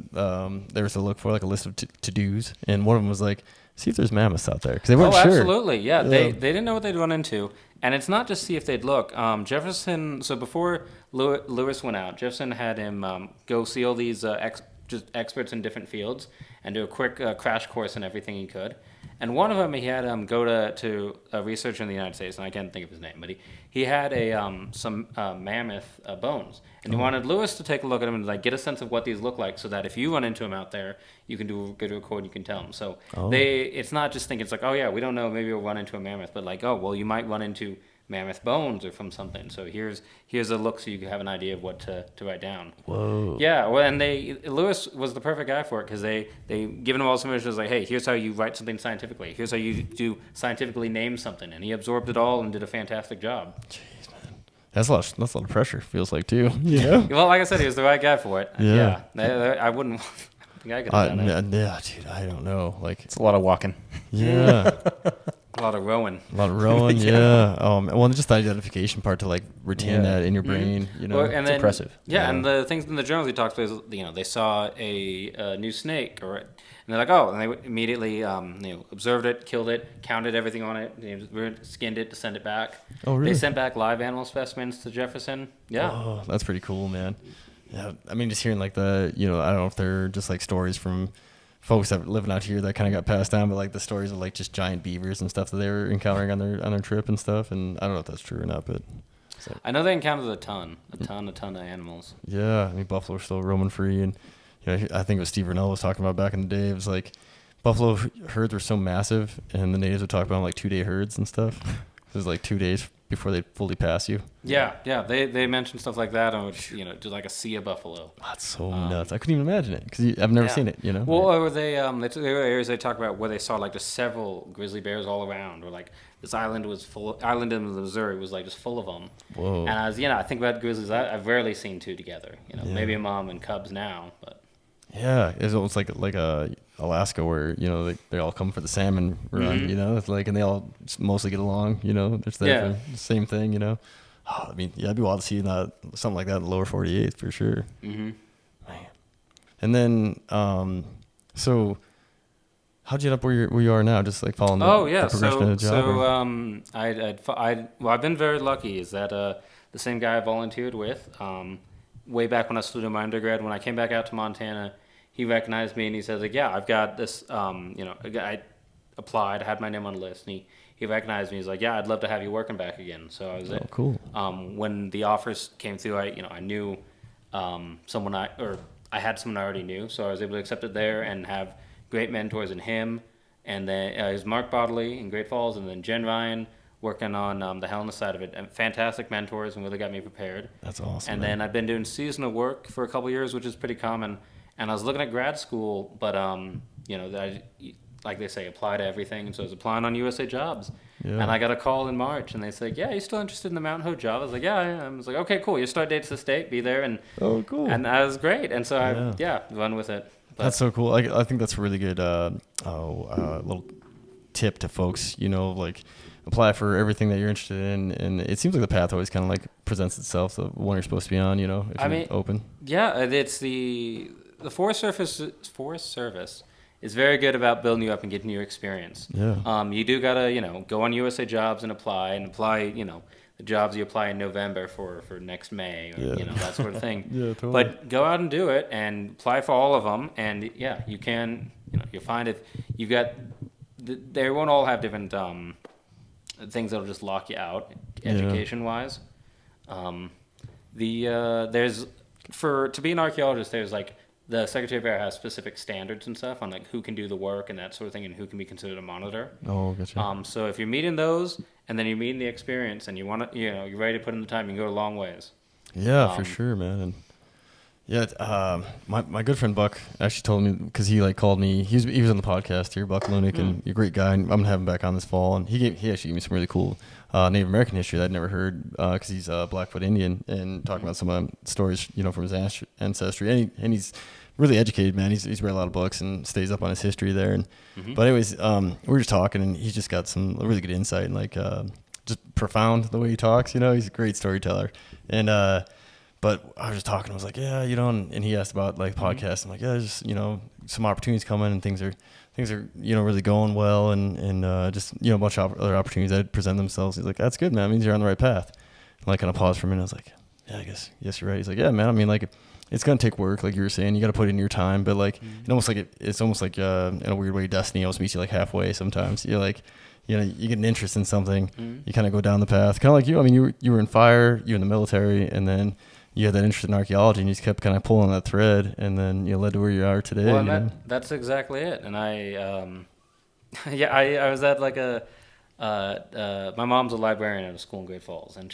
they were to look for, like a list of to-dos, and one of them was like, see if there's mammoths out there, because they weren't sure. Absolutely, yeah. They didn't know what they'd run into, and it's not just see if they'd look. Jefferson, so before Lewis went out, Jefferson had him go see all these just experts in different fields and do a quick crash course in everything he could. And one of them, he had go to a researcher in the United States, and I can't think of his name, but he had some mammoth bones, and he wanted Lewis to take a look at them and like get a sense of what these look like, so that if you run into them out there, you can go to a record, you can tell them. So it's not just thinking it's like, oh yeah, we don't know, maybe we'll run into a mammoth, but like, oh well, you might run into mammoth bones or from something. So here's a look so you can have an idea of what to write down. Whoa. Yeah, well, and Lewis was the perfect guy for it because they given him all some images like, hey, here's how you write something scientifically. Here's how you do scientifically name something, and he absorbed it all and did a fantastic job. Jeez, man. That's a lot of pressure, feels like, too. Yeah. Well, like I said, he was the right guy for it. Yeah. I wouldn't. I think I could have done it. Yeah, dude, I don't know. Like, It's a lot of walking. yeah. A lot of rowing. Yeah. Well, just the identification part to like retain that in your brain, you know. Well, and It's then, impressive. Yeah, and the things in the journals he talks about is, they saw a new snake, and they're like, oh, and they immediately observed it, killed it, counted everything on it, skinned it to send it back. Oh, really? They sent back live animal specimens to Jefferson. Yeah. Oh, that's pretty cool, man. Yeah, I mean, just hearing like I don't know if they're just like stories from folks that were living out here that kind of got passed down, but like the stories of like just giant beavers and stuff that they were encountering on their trip and stuff. And I don't know if that's true or not, but I know they encountered a ton of animals. yeah, I mean, buffalo are still roaming free, and I think it was Steve Vernell was talking about back in the day. It was like buffalo herds were so massive, and the natives would talk about like 2-day herds and stuff. It was like 2 days before they'd fully pass you. Yeah. They mentioned stuff like that, on which do like a sea of buffalo. That's so nuts. I couldn't even imagine it because I've never seen it. Well, or there were areas they talk about where they saw like just several grizzly bears all around, or like this island in Missouri was like just full of them. Whoa. And I think about grizzlies. I've rarely seen two together. Maybe a mom and cubs now, but. Yeah, it's almost like Alaska where they all come for the salmon run. It's like, and they all mostly get along. It's there for the same thing. Oh, I mean, yeah, it'd be wild to see something like that in the lower 48 for sure. Mm-hmm. Man. And then, so how'd you end up where you are now? Just like following the progression of the job. I've been very lucky. Is that the same guy I volunteered with? Way back when I was still doing my undergrad, when I came back out to Montana, he recognized me and he says, like, yeah, I've got this, I applied, I had my name on the list, and he recognized me. He's like, yeah, I'd love to have you working back again. So I was cool. When the offers came through, I knew someone I had someone I already knew, so I was able to accept it there and have great mentors in him, and then there's Mark Bodley in Great Falls, and then Jen Ryan working on the Helena side of it. And fantastic mentors and really got me prepared. That's awesome. And then I've been doing seasonal work for a couple of years, which is pretty common. And I was looking at grad school, but like they say, apply to everything. And so I was applying on USA Jobs. Yeah. And I got a call in March, and they said, yeah, you still interested in the Mountain Hood job? I was like, yeah, I am. I was like, okay, cool. Your start date's this date. Be there. And oh, cool. And that was great. And so I run with it. But that's so cool. I think that's a really good little tip to folks, like apply for everything that you're interested in, and it seems like the path always kind of like presents itself, the one you're supposed to be on, if you're open. Yeah, it's the Forest Service is very good about building you up and getting you experience. Yeah. You do gotta go on USA Jobs and apply the jobs you apply in November for next May, or, that sort of thing. Yeah, totally. But go out and do it and apply for all of them, and you can, you'll find if you've got. They won't all have different things that'll just lock you out, education-wise. There's to be an archaeologist, there's like the Secretary of Air has specific standards and stuff on like who can do the work and that sort of thing, and who can be considered a monitor. Oh, gotcha. So if you're meeting those, and then you're meeting the experience, and you want to, you're ready to put in the time, you can go a long ways. Yeah, for sure, man. And yeah, my good friend Buck actually told me, because he called me. He was on the podcast here, Buck Lunick, and he's a great guy. And I'm gonna have him back on this fall. And he actually gave me some really cool Native American history that I'd never heard, because he's a Blackfoot Indian, and talking about some stories from his ancestry. And he's really educated, man. He's read a lot of books and stays up on his history there. And but anyways, we were just talking, and he's just got some really good insight and just profound the way he talks. He's a great storyteller. And but I was just talking. I was like, yeah, and he asked about podcasts. I'm like, yeah, there's some opportunities coming, and things are really going well, and just a bunch of other opportunities that present themselves. He's like, that's good, man. It means you're on the right path. And kind of paused for a minute. I was like, yeah, I guess yes, you're right. He's like, yeah, man. I mean, it's gonna take work, like you were saying. You got to put in your time, but it's almost like in a weird way, destiny almost meets you halfway. Sometimes you're you get an interest in something, you kind of go down the path, kind of like you. I mean, you were in fire, you were in the military, and then you had that interest in archaeology, and you just kept kind of pulling that thread, and then led to where you are today. Well, that's exactly it. And I was at My mom's a librarian at a school in Great Falls, and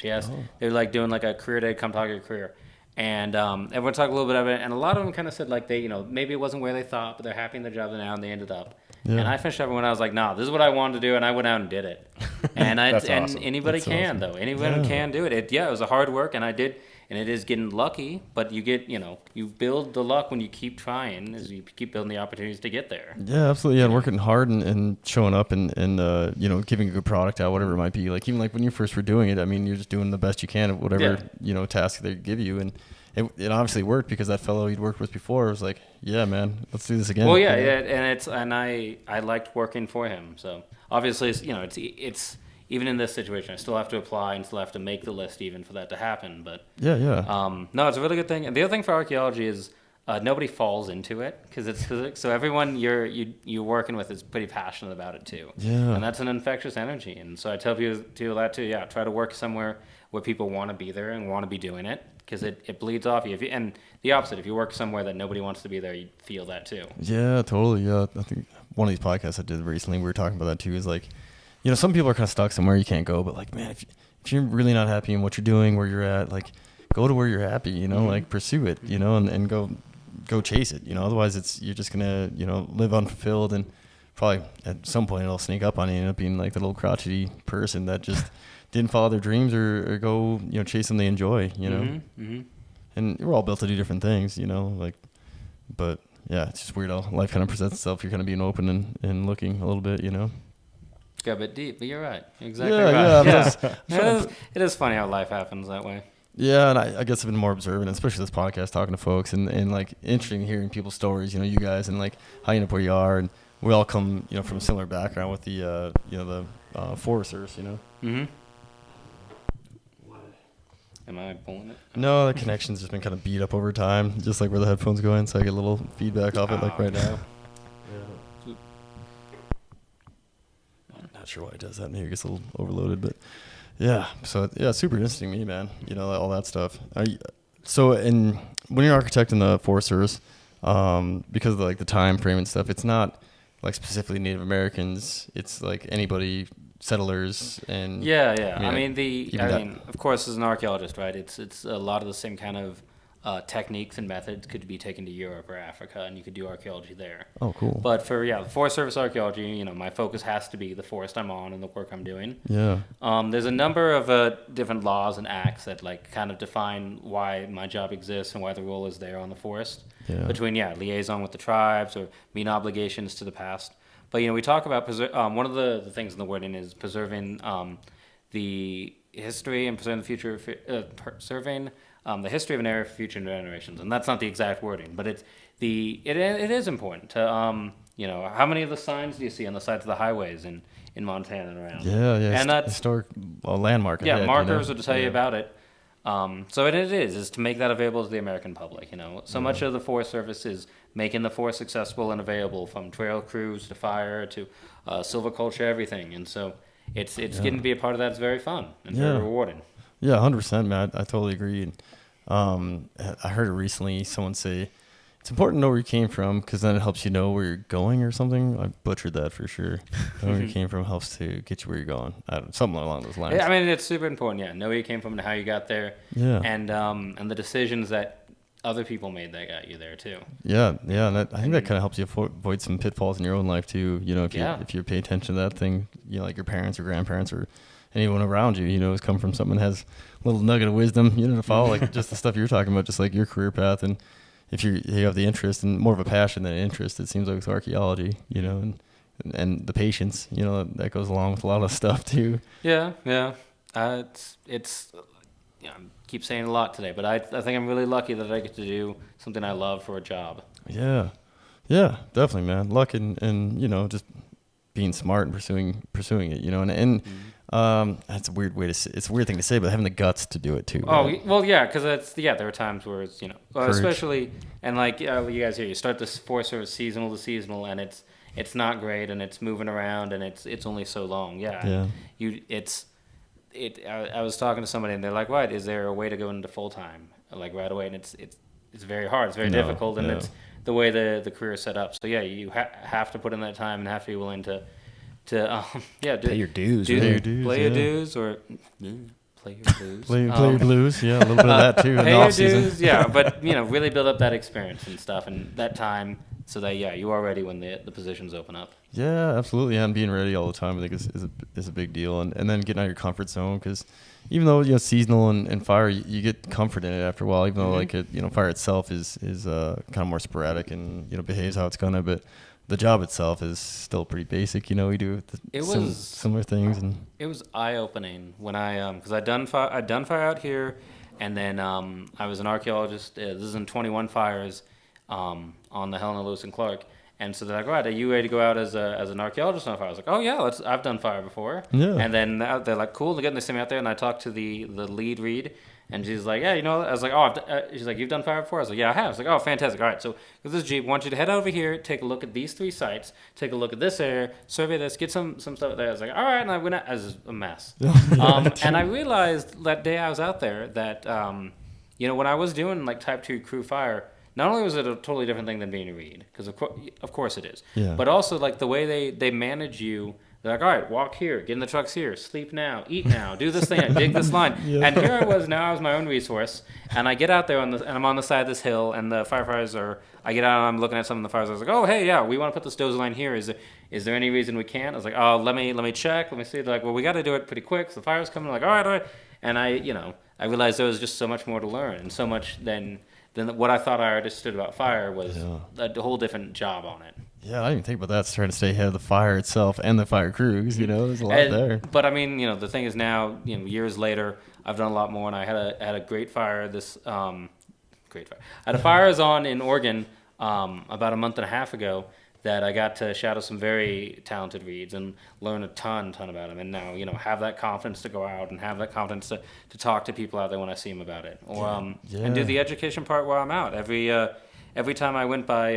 they're like doing like a career day, come talk your career. And everyone talked a little bit of it, and a lot of them kind of said like they, maybe it wasn't where they thought, but they're happy in their job now, and they ended up. Yeah. And I finished everyone. I was like, nah, this is what I wanted to do, and I went out and did it. And That's and awesome. anybody That's can awesome. though. Anyone can do it. It was a hard work, and I did. And it is getting lucky, but you get, you build the luck when you keep trying, as you keep building the opportunities to get there. Yeah, absolutely. Yeah, and working hard and showing up and giving a good product out, whatever it might be. Like even like when you first were doing it, I mean, you're just doing the best you can at whatever task they give you, and it obviously worked because that fellow you'd worked with before was like, yeah, man, let's do this again. Well, yeah, and I liked working for him. So obviously, it's even in this situation, I still have to apply and still have to make the list even for that to happen. But yeah. no, it's a really good thing. And the other thing for archaeology is nobody falls into it because it's physics. So everyone you're working with is pretty passionate about it too. Yeah. And that's an infectious energy. And so I tell people that too. Yeah, try to work somewhere where people want to be there and want to be doing it because it bleeds off you. And the opposite, if you work somewhere that nobody wants to be there, you feel that too. Yeah, totally. Yeah, I think one of these podcasts I did recently, we were talking about that too. Is like, some people are kind of stuck somewhere you can't go, but like, man, if you're really not happy in what you're doing, where you're at, like, go to where you're happy. Like pursue it. And go chase it. Otherwise you're just gonna live unfulfilled, and probably at some point it'll sneak up on you and end up being like the little crotchety person that just didn't follow their dreams or go chase something they enjoy. And we're all built to do different things. But yeah, it's just weird how life kind of presents itself. You're kind of being open and looking a little bit. Got a bit deep, but you're right. You're exactly Yeah, right. yeah. It is funny how life happens that way. Yeah, and I guess I've been more observant, especially this podcast, talking to folks, and like interesting hearing people's stories. You guys, and like how you end up where you are, and we all come from a similar background with the foresters. Mm-hmm. Am I pulling it? No, the connection's just been kind of beat up over time, just like where the headphones go in, so I get a little feedback off it, like right now. Yeah. Not sure why it does that. Maybe it gets a little overloaded, but yeah. So yeah, super interesting to me, man. All that stuff. So when you're an architect in the Forest Service, because of the time frame and stuff, it's not like specifically Native Americans. It's like anybody, settlers, and yeah. I mean, of course, as an archaeologist, right? It's a lot of the same kind of techniques and methods could be taken to Europe or Africa, and you could do archaeology there. Oh, cool. But for the Forest Service archaeology, my focus has to be the forest I'm on and the work I'm doing. Yeah. There's a number of different laws and acts that kind of define why my job exists and why the role is there on the forest. Yeah. Between liaison with the tribes or mean obligations to the past. But we talk about one of the things in the wording is preserving the history and preserving the future, preserving the history of an area for future generations. And that's not the exact wording, but it is important to how many of the signs do you see on the sides of the highways in Montana and around? Yeah. And that's historic landmark. Yeah, ahead, markers will tell you about it. So it is to make that available to the American public. So much of the Forest Service is making the forest accessible and available, from trail crews to fire to silviculture, everything. And so it's getting to be a part of that. It's very fun and very rewarding. Yeah, 100%, man. I totally agree. And, I heard it recently. Someone say it's important to know where you came from, because then it helps you know where you're going or something. I butchered that for sure. Know where you came from helps to get you where you're going. Something along those lines. Yeah, I mean, it's super important. Yeah, know where you came from and how you got there. Yeah. And the decisions that other people made that got you there too. Yeah, and I think that kind of helps you avoid some pitfalls in your own life too. If you pay attention to that thing, like your parents or grandparents or anyone around you, has come from something that has a little nugget of wisdom, to follow, like just the stuff you're talking about, just like your career path. And if you have the interest and more of a passion than an interest, it seems like with archaeology, and the patience, that goes along with a lot of stuff too. Yeah. I keep saying a lot today, but I think I'm really lucky that I get to do something I love for a job. Yeah, definitely, man. Luck and just being smart and pursuing it, and that's a weird way to say, it's a weird thing to say, but having the guts to do it too. Oh, right? well, yeah, because there are times where it's especially, and like you guys here, you start this Forest Service seasonal to seasonal, and it's not great, and it's moving around, and it's only so long. Yeah. I was talking to somebody, and they're like, "What? Is there a way to go into full time like right away?" And it's very hard. It's very difficult, and it's the way the career is set up. So yeah, you have to put in that time and have to be willing to Pay your dues. Pay your dues, play your yeah. dues, or play your blues. Play your blues, yeah, a little bit of that too in Pay the your off season. dues, yeah, but really build up that experience and stuff and that time, so that you are ready when the positions open up. Yeah, absolutely. And being ready all the time, I think is a big deal. And then getting out of your comfort zone, because even though seasonal and fire, you get comfort in it after a while. Even though like fire itself is kind of more sporadic and behaves how it's gonna, but the job itself is still pretty basic. We do similar things, and it was eye opening when I because I'd done fire out here, and then I was an archeologist. This is in 21 fires on the Helena Lewis and Clark. And so they're like, right, are you ready to go out as an archeologist on fire? I was like, oh, yeah, I've done fire before. Yeah. And then they're like, cool. They sent me out there, and I talked to the lead read, and she's like, yeah, I was like, oh, she's like, you've done fire before? I was like, yeah, I have. I was like, oh, fantastic. All right, so with this Jeep, I want you to head over here, take a look at these 3 sites, take a look at this area, survey this, get some stuff there. I was like, all right, and I went out as a mess. And I realized that day I was out there that, when I was doing like type 2 crew fire, not only was it a totally different thing than being a read, because of course it is, but also like the way they manage you. They're like, all right, walk here, get in the trucks here, sleep now, eat now, do this thing, dig this line. And here I was my own resource, and I get out there and I'm on the side of this hill, and the firefighters I get out and I'm looking at some of the fires. I was like, oh, hey, yeah, we want to put this dozer line here. Is there any reason we can't? I was like, oh, let me check, let me see. They're like, well, we got to do it pretty quick. So the fire's coming. I'm like, all right. And I realized there was just so much more to learn, and so much than what I thought I understood about fire was a whole different job on it. Yeah, I didn't even think about that. It's trying to stay ahead of the fire itself and the fire crews. There's a lot there. But I mean, the thing is now, years later, I've done a lot more, and I had a great fire. Great fire. I had a fire on in Oregon about a month and a half ago that I got to shadow some very talented reads and learn a ton about them. And now, have that confidence to go out and have that confidence to talk to people out there when I see them about it, or and do the education part while I'm out. Every time I went by,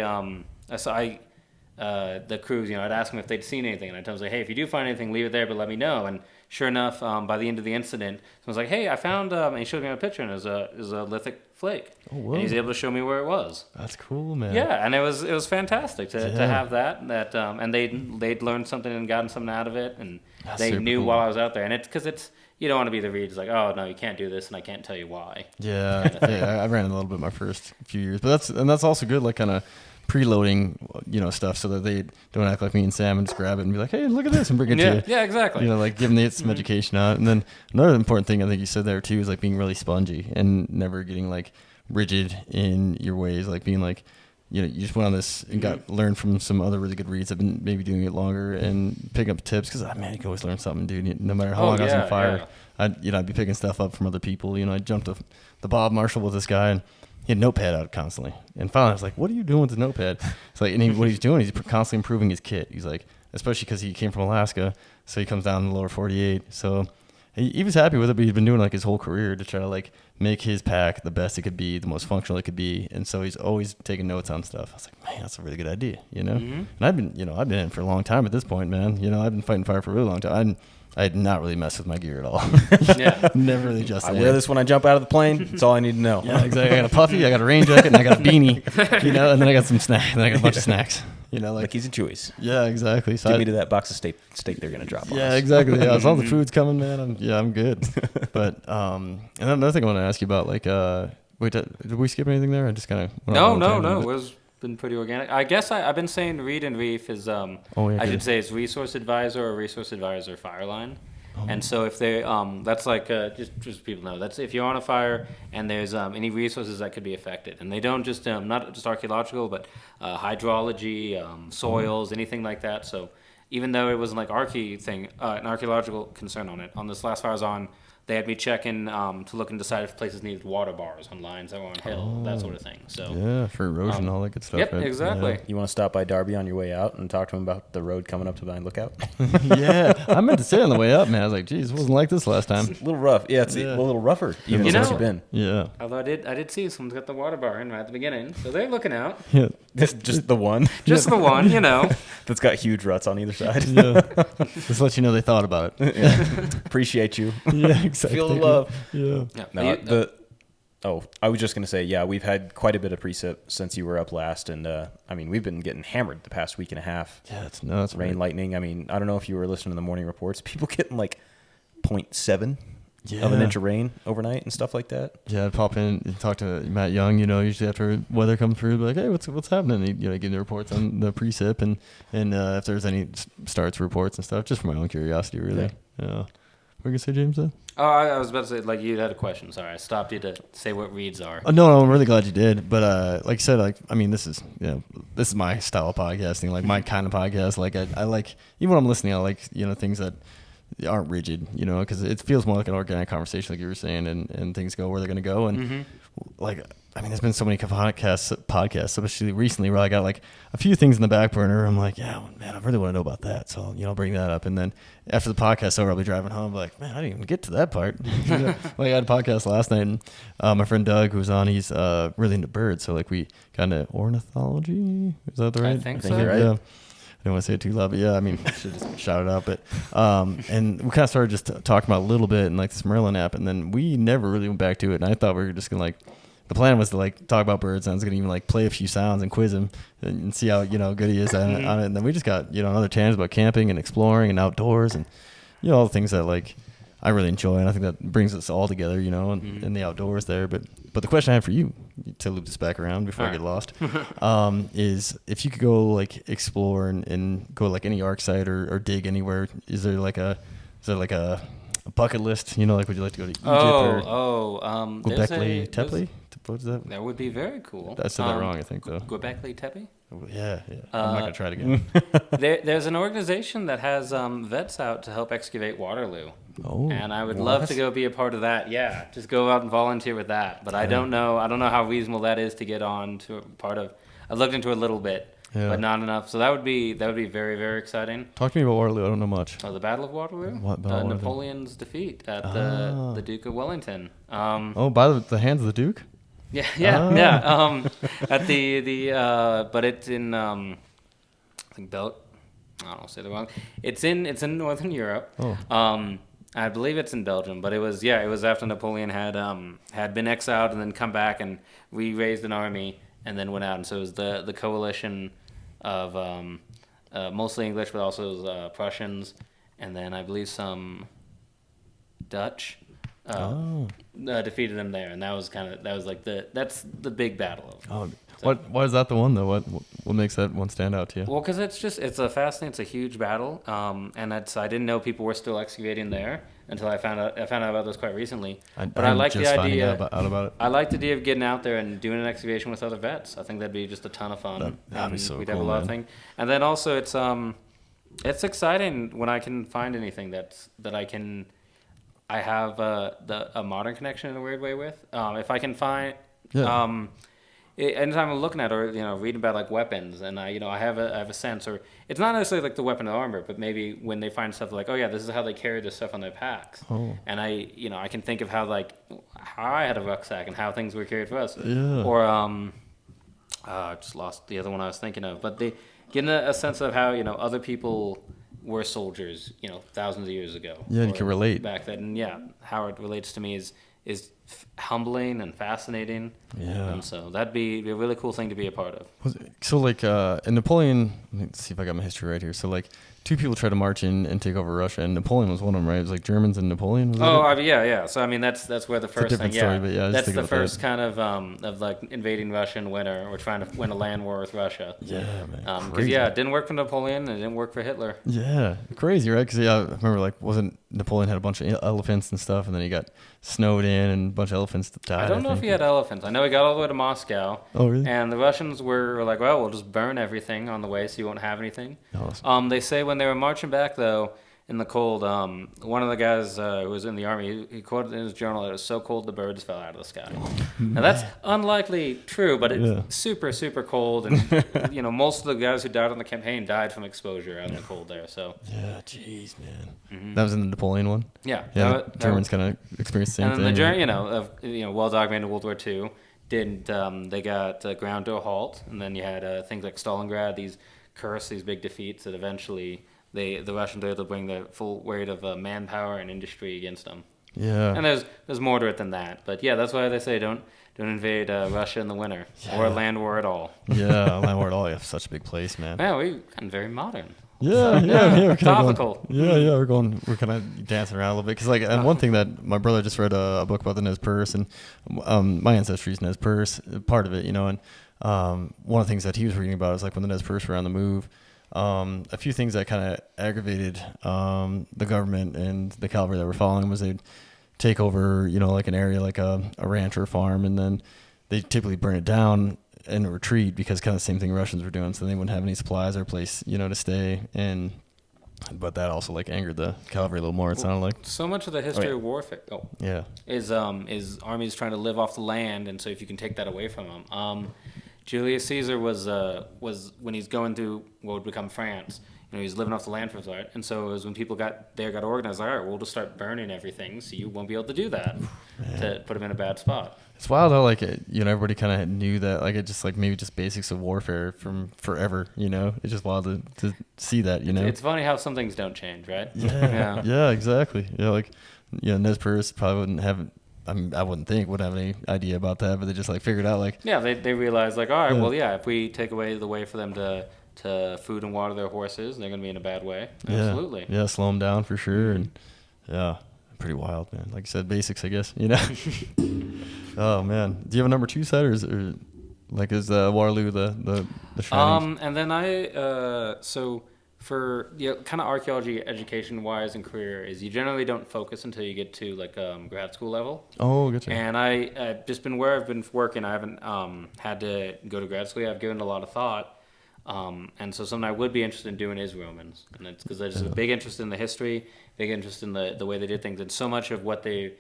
the crews, I'd ask them if they'd seen anything, and I'd tell them, hey, if you do find anything, leave it there, but let me know. And sure enough, by the end of the incident, I was like, hey, I found, and he showed me a picture, and it was a lithic flake. Oh, whoa. And he's able to show me where it was. That's cool, man. Yeah, and it was fantastic to have that, and they'd learned something and gotten something out of it, and they knew cool. While I was out there. And it's because you don't want to be the read. It's like, oh, no, you can't do this, and I can't tell you why. Yeah, I ran a little bit my first few years, but that's also good, like kind of preloading, stuff, so that they don't act like me and Sam and just grab it and be like, hey, look at this, and bring it to you. Yeah, exactly. Like giving it some education out. And then another important thing I think you said there too is like being really spongy and never getting like rigid in your ways, like being like, you just went on this and learned from some other really good reads. I've been maybe doing it longer and picking up tips, because man, you can always learn something, dude. No matter how long I was in fire, I'd be picking stuff up from other people. I jumped the Bob Marshall with this guy, and he had a notepad out constantly. And finally I was like, what are you doing with the notepad? It's like, and what he's doing, he's constantly improving his kit. He's like, especially because he came from Alaska, so he comes down in the lower 48. So he was happy with it, but he's been doing like his whole career to try to like make his pack the best it could be, the most functional it could be. And so he's always taking notes on stuff. I was like, man, that's a really good idea, And I've been in it for a long time at this point, man. I've been fighting fire for a really long time. I had not really messed with my gear at all. Never really adjusted. I wear this when I jump out of the plane. That's all I need to know. Yeah, exactly. I got a puffy, I got a rain jacket, and I got a beanie, and then I got some snacks, and then I got a bunch of snacks. Like Cookies and Chewies. Yeah, exactly. So Give me to that box of steak they're going to drop on us. Yeah, exactly. Yeah, as long as the food's coming, man, I'm good. But and another thing I want to ask you about, like, wait, did we skip anything there? I just kind of No. It was been pretty organic. I guess I've been saying Read and Reef is I should say it's resource advisor or resource advisor fireline. And so if they that's like just so people know, that's if you're on a fire and there's any resources that could be affected, and they don't just not just archaeological, but hydrology, soils, anything like that. So even though it wasn't like an archaeological concern on it, on this last fire I was on, they had me check in to look and decide if places needed water bars on lines that were on hill, that sort of thing. So for erosion, all that good stuff. Yep, right? exactly. Yeah. You want to stop by Darby on your way out and talk to him about the road coming up to Vine Lookout? Yeah, I meant to say on the way up, man. I was like, geez, it wasn't like this last time. It's a little rough. Yeah, it's a little rougher even since you've been. Yeah. Although I did see someone's got the water bar in right at the beginning, so they're looking out. Yeah. Just the one. Just the one, That's got huge ruts on either side. Yeah. Just let you know they thought about it. Yeah. Appreciate you. Yeah, exactly. Feel the love. Yeah. No, Oh, I was just going to say, yeah, we've had quite a bit of precip since you were up last. And, I mean, we've been getting hammered the past week and a half. Yeah, it's nuts. Rain, lightning. I mean, I don't know if you were listening to the morning reports. People getting like 0.7 of an inch of rain overnight and stuff like that. Yeah, I'd pop in and talk to Matt Young, usually after weather comes through, be like, hey, what's happening? He'd, give the reports on the precip and if there's any starts reports and stuff, just for my own curiosity, really. Yeah. What were you going to say, James, though? Oh, I was about to say, like, you had a question. Sorry, I stopped you to say what reads are. No, I'm really glad you did. But like I said, this is my style of podcasting, like my kind of podcast. Like I like, even when I'm listening, I like, things that aren't rigid, because it feels more like an organic conversation, like you were saying, and things go where they're going to go. And there's been so many podcasts, especially recently, where I got like a few things in the back burner. I'm like, yeah, man, I really want to know about that. So, I'll bring that up. And then after the podcast over, I'll be driving home, like, man, I didn't even get to that part. Like I had a podcast last night, and my friend Doug, who's on, he's really into birds. So like we kind of ornithology. Is that the right? I think so. you're right. Yeah. I don't want to say it too loud, but yeah, I mean, I should just shout it out. But and we kind of started just talking about a little bit and like this Merlin app, and then we never really went back to it. And I thought we were just gonna the plan was to like talk about birds, and I was gonna even like play a few sounds and quiz him and see how good he is on it. And then we just got another tangent about camping and exploring and outdoors and all the things that like I really enjoy, and I think that brings us all together, in the outdoors there. But the question I have for you, to loop this back around before I get lost, is if you could go like explore and go like any arc site or dig anywhere, is there like a bucket list? Like would you like to go to Egypt or Göbekli Tepe? What is that? That would be very cool. I said that wrong, I think, though. Göbekli Tepe? Yeah. I'm not going to try it again. There's an organization that has vets out to help excavate Waterloo. Oh, and I would love to go be a part of that. Yeah, just go out and volunteer with that. But I don't know how reasonable that is to get on to a part of. I looked into it a little bit, but not enough. So that would be very, very exciting. Talk to me about Waterloo. I don't know much. Oh, the Battle of Waterloo? What about Napoleon's defeat at the Duke of Wellington. By the hands of the Duke? Yeah. At but it's in I think I don't say the wrong. It's in Northern Europe. Oh. I believe it's in Belgium, but it was after Napoleon had been exiled and then come back and re-raised an army and then went out, and so it was the coalition of mostly English, but also Prussians, and then I believe some Dutch. Defeated them there, and that was that's the big battle. Why is that the one though? What makes that one stand out to you? Well, because it's a huge battle, and I didn't know people were still excavating there until I found out about this quite recently. I like the idea out about it. I like the idea of getting out there and doing an excavation with other vets. I think that'd be just a ton of fun. That'd be so we'd cool, have a lot of things, and then also it's exciting when I can find anything that I can. I have a modern connection in a weird way with. If I can find, anytime I'm looking at or reading about like weapons, and I have a sense, or it's not necessarily like the weapon or armor, but maybe when they find stuff like, oh yeah, this is how they carry this stuff on their packs, and I can think of how I had a rucksack and how things were carried for us, or I just lost the other one I was thinking of, but getting a sense of how other people were soldiers, thousands of years ago. Yeah, you can relate back then. And how it relates to me is humbling and fascinating. Yeah, and so that'd be a really cool thing to be a part of. So like in Napoleon, let me see if I got my history right here. So like two people tried to march in and take over Russia, and Napoleon was one of them, right? It was like Germans and Napoleon. Yeah. So I mean, that's where the first thing. Story, but that's the first kind of like invading Russia and winter, or trying to win a land war with Russia. Yeah, man. Because it didn't work for Napoleon, and it didn't work for Hitler. Yeah, crazy, right? Because I remember wasn't Napoleon had a bunch of elephants and stuff, and then he got snowed in, and a bunch of elephants died. I don't know if he had elephants. I know he got all the way to Moscow. Oh, really? And the Russians were like, well, we'll just burn everything on the way, so you won't have anything. Awesome. They say when they were marching back, though, in the cold, one of the guys who was in the army, he quoted in his journal that it was so cold the birds fell out of the sky. Now, that's unlikely true, but it's super, super cold. And, most of the guys who died on the campaign died from exposure out in the cold there. So yeah, jeez, man. Mm-hmm. That was in the Napoleon one? Yeah. The Germans kind of experienced the same thing. And the well documented World War II, they got ground to a halt. And then you had things like Stalingrad, these big defeats that eventually the Russians were able to bring the full weight of manpower and industry against them. Yeah. And there's more to it than that. But yeah, that's why they say don't invade Russia in the winter or a land war at all. Yeah, land war at all. Yeah, such a big place, man. Yeah, we've gotten very modern. Yeah. We're Topical. We're kind of dancing around a little bit because, like, and one thing that my brother just read a book about the Nez Perce, and my ancestry is Nez Perce, part of it, you know, and one of the things that he was reading about is like when the Nez Perce were on the move. A few things that kind of aggravated the government and the cavalry that were following was they'd take over, you know, like an area like a ranch or a farm, and then they typically burn it down and retreat because kind of the same thing Russians were doing, so they wouldn't have any supplies or a place, you know, to stay. But that also like angered the cavalry a little more. It sounded like so much of the history of warfare. Is armies trying to live off the land, and so if you can take that away from them. Julius Caesar was when he's going through what would become France. You know, he's living off the land for his art, and so it was when people got organized. Like, all right, we'll just start burning everything, so you won't be able to do that. To put him in a bad spot. It's wild how like you know, everybody kind of knew that, like, it just like maybe just basics of warfare from forever. You know, it's just wild to see that. You know, it's funny how some things don't change, right? Yeah, exactly. Yeah, like, you know, Nez Perce probably wouldn't have. I mean, I wouldn't have any idea about that, but they just like figured out like. Yeah, they realized like, all right, well, yeah, if we take away the way for them to food and water their horses, they're going to be in a bad way. Absolutely. Yeah, slow them down for sure. And yeah, pretty wild, man. Like you said, basics, I guess, you know. Oh, man. Do you have a number 2 set, or is Waterloo the shining? And then so for kind of archaeology education-wise and career is you generally don't focus until you get to like grad school level. Oh, gotcha. And I've just been where I've been working. I haven't had to go to grad school. I've given it a lot of thought. And so something I would be interested in doing is Romans, and it's because there's a big interest in the history, big interest in the way they did things, and so much of what they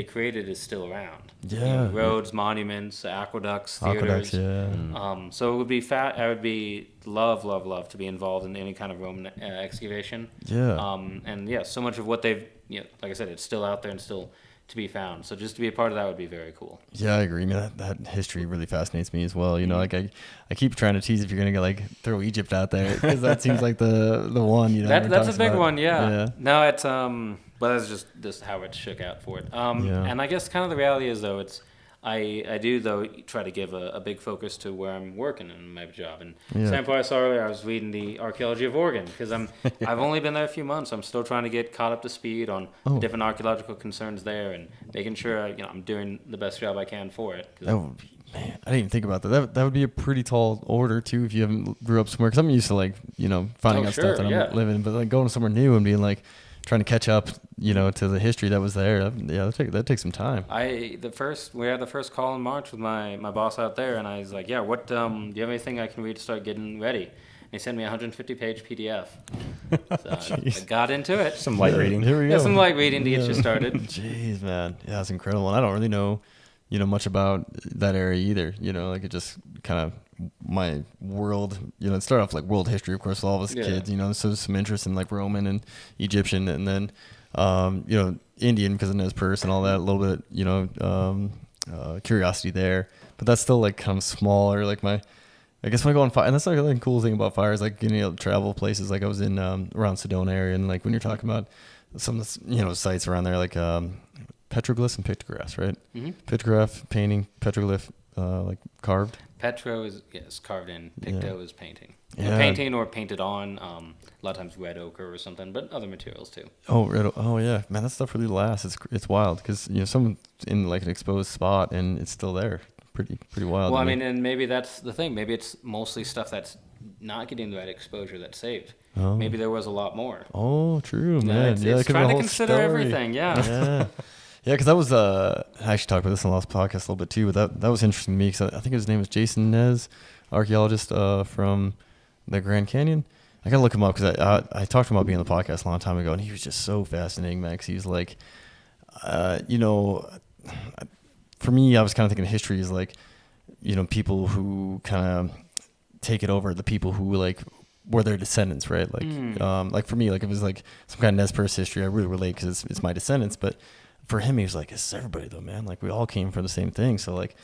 created is still around. Yeah, you know, roads, monuments, aqueducts, theaters. So it would be I would be love to be involved in any kind of Roman excavation. Yeah. And yeah, so much of what they've, like I said, it's still out there and still to be found. So just to be a part of that would be very cool. Yeah, I agree. I mean, that history really fascinates me as well. You know, like I keep trying to tease if you're gonna like throw Egypt out there, because that seems like the one. You know, that's a big one. Yeah. No, it's but that's just how it shook out for it. And I guess kind of the reality is though I do though try to give a big focus to where I'm working in my job. And sample I saw earlier, I was reading the Archeology of Oregon because I've only been there a few months. I'm still trying to get caught up to speed on different archaeological concerns there and making sure I'm doing the best job I can for it. Man, I didn't even think about that. That would be a pretty tall order too if you haven't grew up somewhere. Because I'm used to like finding out stuff that I'm living, but like going somewhere new and being like trying to catch up, to the history that was there. That takes some time. We had the first call in March with my boss out there, and I was like, what do you have anything I can read to start getting ready? And he sent me a 150-page PDF. So I got into it. Some light reading. Here we go. Some light reading to get you started. Jeez, man. Yeah, that's incredible. And I don't really know, much about that area either. Like it just kind of my world, it started off like world history, of course, with all of us kids, so some interest in like Roman and Egyptian, and then, Indian because of Nez Perce and all that, a little bit, curiosity there, but that's still like kind of small, or like I guess when I go on fire, and that's like the cool thing about fire is like getting able to travel places. Like I was in around Sedona area, and like when you're talking about some of the sites around there, like petroglyphs and pictographs, right? Mm-hmm. Pictograph, painting, petroglyph, like carved. Petro is carved in. Picto is painting. Yeah. Painting or painted on. A lot of times red ochre or something, but other materials too. Oh yeah, man, that stuff really lasts. It's wild because someone's in like an exposed spot and it's still there. Pretty wild. Well, I mean, and maybe that's the thing. Maybe it's mostly stuff that's not getting the right exposure that's saved. Oh. Maybe there was a lot more. Oh, true, man. It's trying to consider everything. Yeah. Yeah, because that was I actually talked about this on the last podcast a little bit too, but that was interesting to me because I think his name was Jason Nez, archaeologist from the Grand Canyon. I gotta look him up because I talked to him about being on the podcast a long time ago, and he was just so fascinating, man. Because he's like, for me, I was kind of thinking history is like, people who kind of take it over, the people who like were their descendants, right? Like, like for me, like it was like some kind of Nez Perce history. I really relate because it's my descendants, but for him, he was like, it's everybody though, man. Like we all came from the same thing. So like,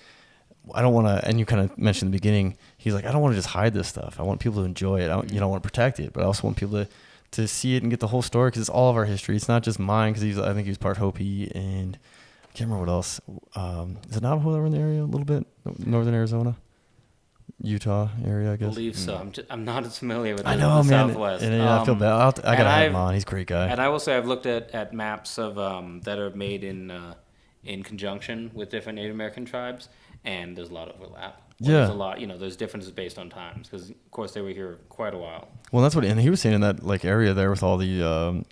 I don't want to, and you kind of mentioned in the beginning, he's like, I don't want to just hide this stuff. I want people to enjoy it. I want to protect it, but I also want people to see it and get the whole story, because it's all of our history. It's not just mine, because I think he was part Hopi, and I can't remember what else. Is it Navajo that were in the area a little bit? Northern Arizona? Utah area, I guess. I believe so. I'm not as familiar with the Southwest. And, I feel bad. I gotta have him on. He's a great guy. And I will say I've looked at maps of that are made in conjunction with different Native American tribes, and there's a lot of overlap. There's a lot. There's differences based on times, because of course they were here quite a while. Well, that's what, and he was saying in that like area there with all the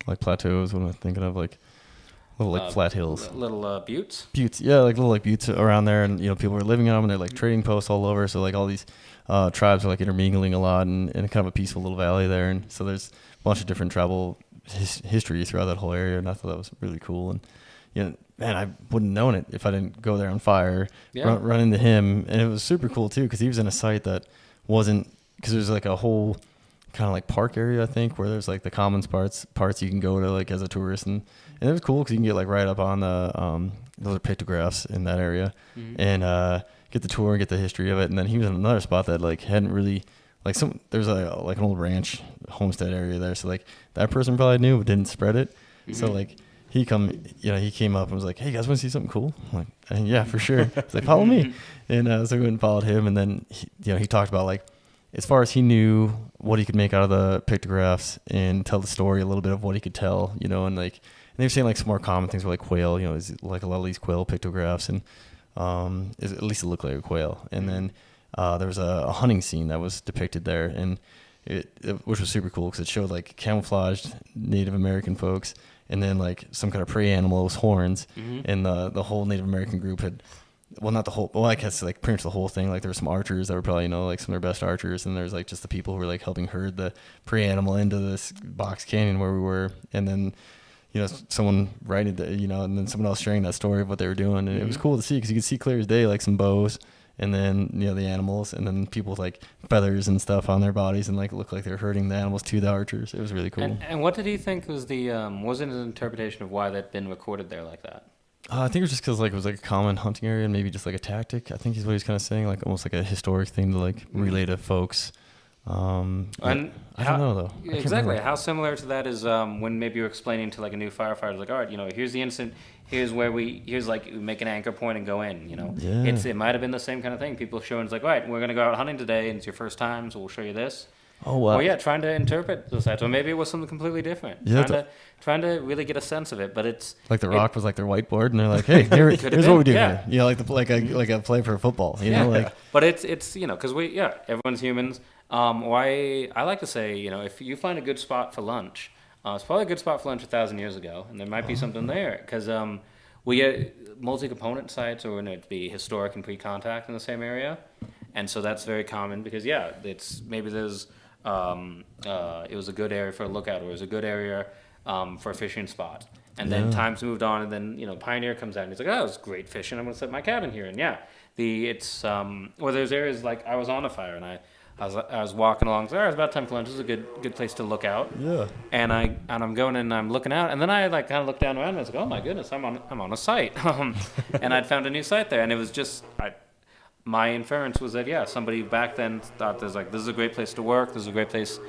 like plateaus. What am I thinking of? Like little like flat hills, little buttes. Buttes, yeah, like little like buttes around there, and people were living on them, and they're like trading posts all over. So like all these tribes are like intermingling a lot, and in kind of a peaceful little valley there, and so there's a bunch of different tribal history throughout that whole area, and I thought that was really cool. And man, I wouldn't have known it if I didn't go there on fire, run into him. And it was super cool too, because he was in a site that wasn't, because there's like a whole kind of like park area, I think, where there's like the commons parts you can go to like as a tourist, and it was cool because you can get like right up on the those are pictographs in that area, and get the tour and get the history of it. And then he was in another spot that like hadn't really like there's like an old ranch homestead area there, so like that person probably knew but didn't spread it. So like he came up and was like, "Hey guys, want to see something cool?" I'm like, "Yeah, for sure." He's like, "Follow me," and so we went and followed him. And then he talked about like, as far as he knew, what he could make out of the pictographs and tell the story a little bit of what he could tell, and like, and they were saying like some more common things were like quail, is like a lot of these quail pictographs, and at least it looked like a quail. And then there was a hunting scene that was depicted there, and which was super cool because it showed like camouflaged Native American folks, and then like some kind of prey animal with horns, and the whole Native American group had, well, not the whole, well, I guess like pretty much the whole thing. Like there were some archers that were probably like some of their best archers, and there's like just the people who were like helping herd the prey animal into this box canyon where we were, and then someone writing and then someone else sharing that story of what they were doing, and it was cool to see because you could see clear as day like some bows, and then the animals, and then people with like feathers and stuff on their bodies, and like it looked like they were herding the animals to the archers. It was really cool. And what did he think was wasn't his interpretation of why that'd been recorded there like that? I think it was just because like it was like a common hunting area, and maybe just like a tactic. I think is what he's kind of saying, like almost like a historic thing to like relay to folks. And I don't know though. Exactly. How similar to that is when maybe you're explaining to like a new firefighter, like, all right, here's the incident, here's like we make an anchor point and go in. It might have been the same kind of thing. People showing, it's like, all right, we're gonna go out hunting today, and it's your first time, so we'll show you this. Oh wow. Well, yeah, trying to interpret those sites, or maybe it was something completely different. Yeah, trying to really get a sense of it, but it's like the Rock was like their whiteboard, and they're like, "Hey, here's what we do here." Like a play for football, like. But it's because everyone's humans. I like to say, if you find a good spot for lunch, it's probably a good spot for lunch 1,000 years ago, and there might be something there because we get multi-component sites, or it be historic and pre-contact in the same area, and so that's very common because it's maybe there's. It was a good area for a lookout, or it was a good area for a fishing spot. And then times moved on, and then Pioneer comes out and he's like, "Oh, it was great fishing. I'm going to set my cabin here." And there's areas like I was on a fire, and I was walking along. So it was about time for lunch. This is a good place to look out. Yeah. And I'm going and I'm looking out, and then I like kind of look down around and I was like, "Oh my goodness, I'm on a site." And I'd found a new site there, and it was just my inference was that somebody back then thought this is a great place to work. This is a great place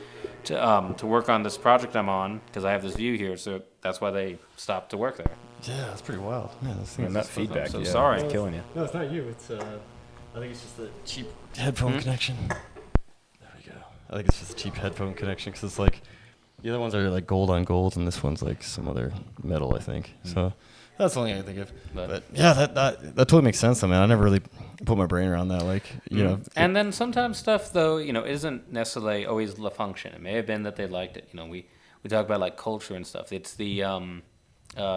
to work on this project I'm on because I have this view here. So that's why they stopped to work there. Yeah, that's pretty wild. Man, that feedback. So sorry, it's killing you. No, it's not you. It's I think it's just the cheap headphone connection. There we go. I think it's just a cheap headphone connection because it's like the other ones are like gold on gold, and this one's like some other metal, I think. So. That's the only thing I think of. But yeah, that totally makes sense. I mean, I never really put my brain around that. Like, And then sometimes stuff, though, isn't necessarily always the function. It may have been that they liked it. We talk about like culture and stuff. It's the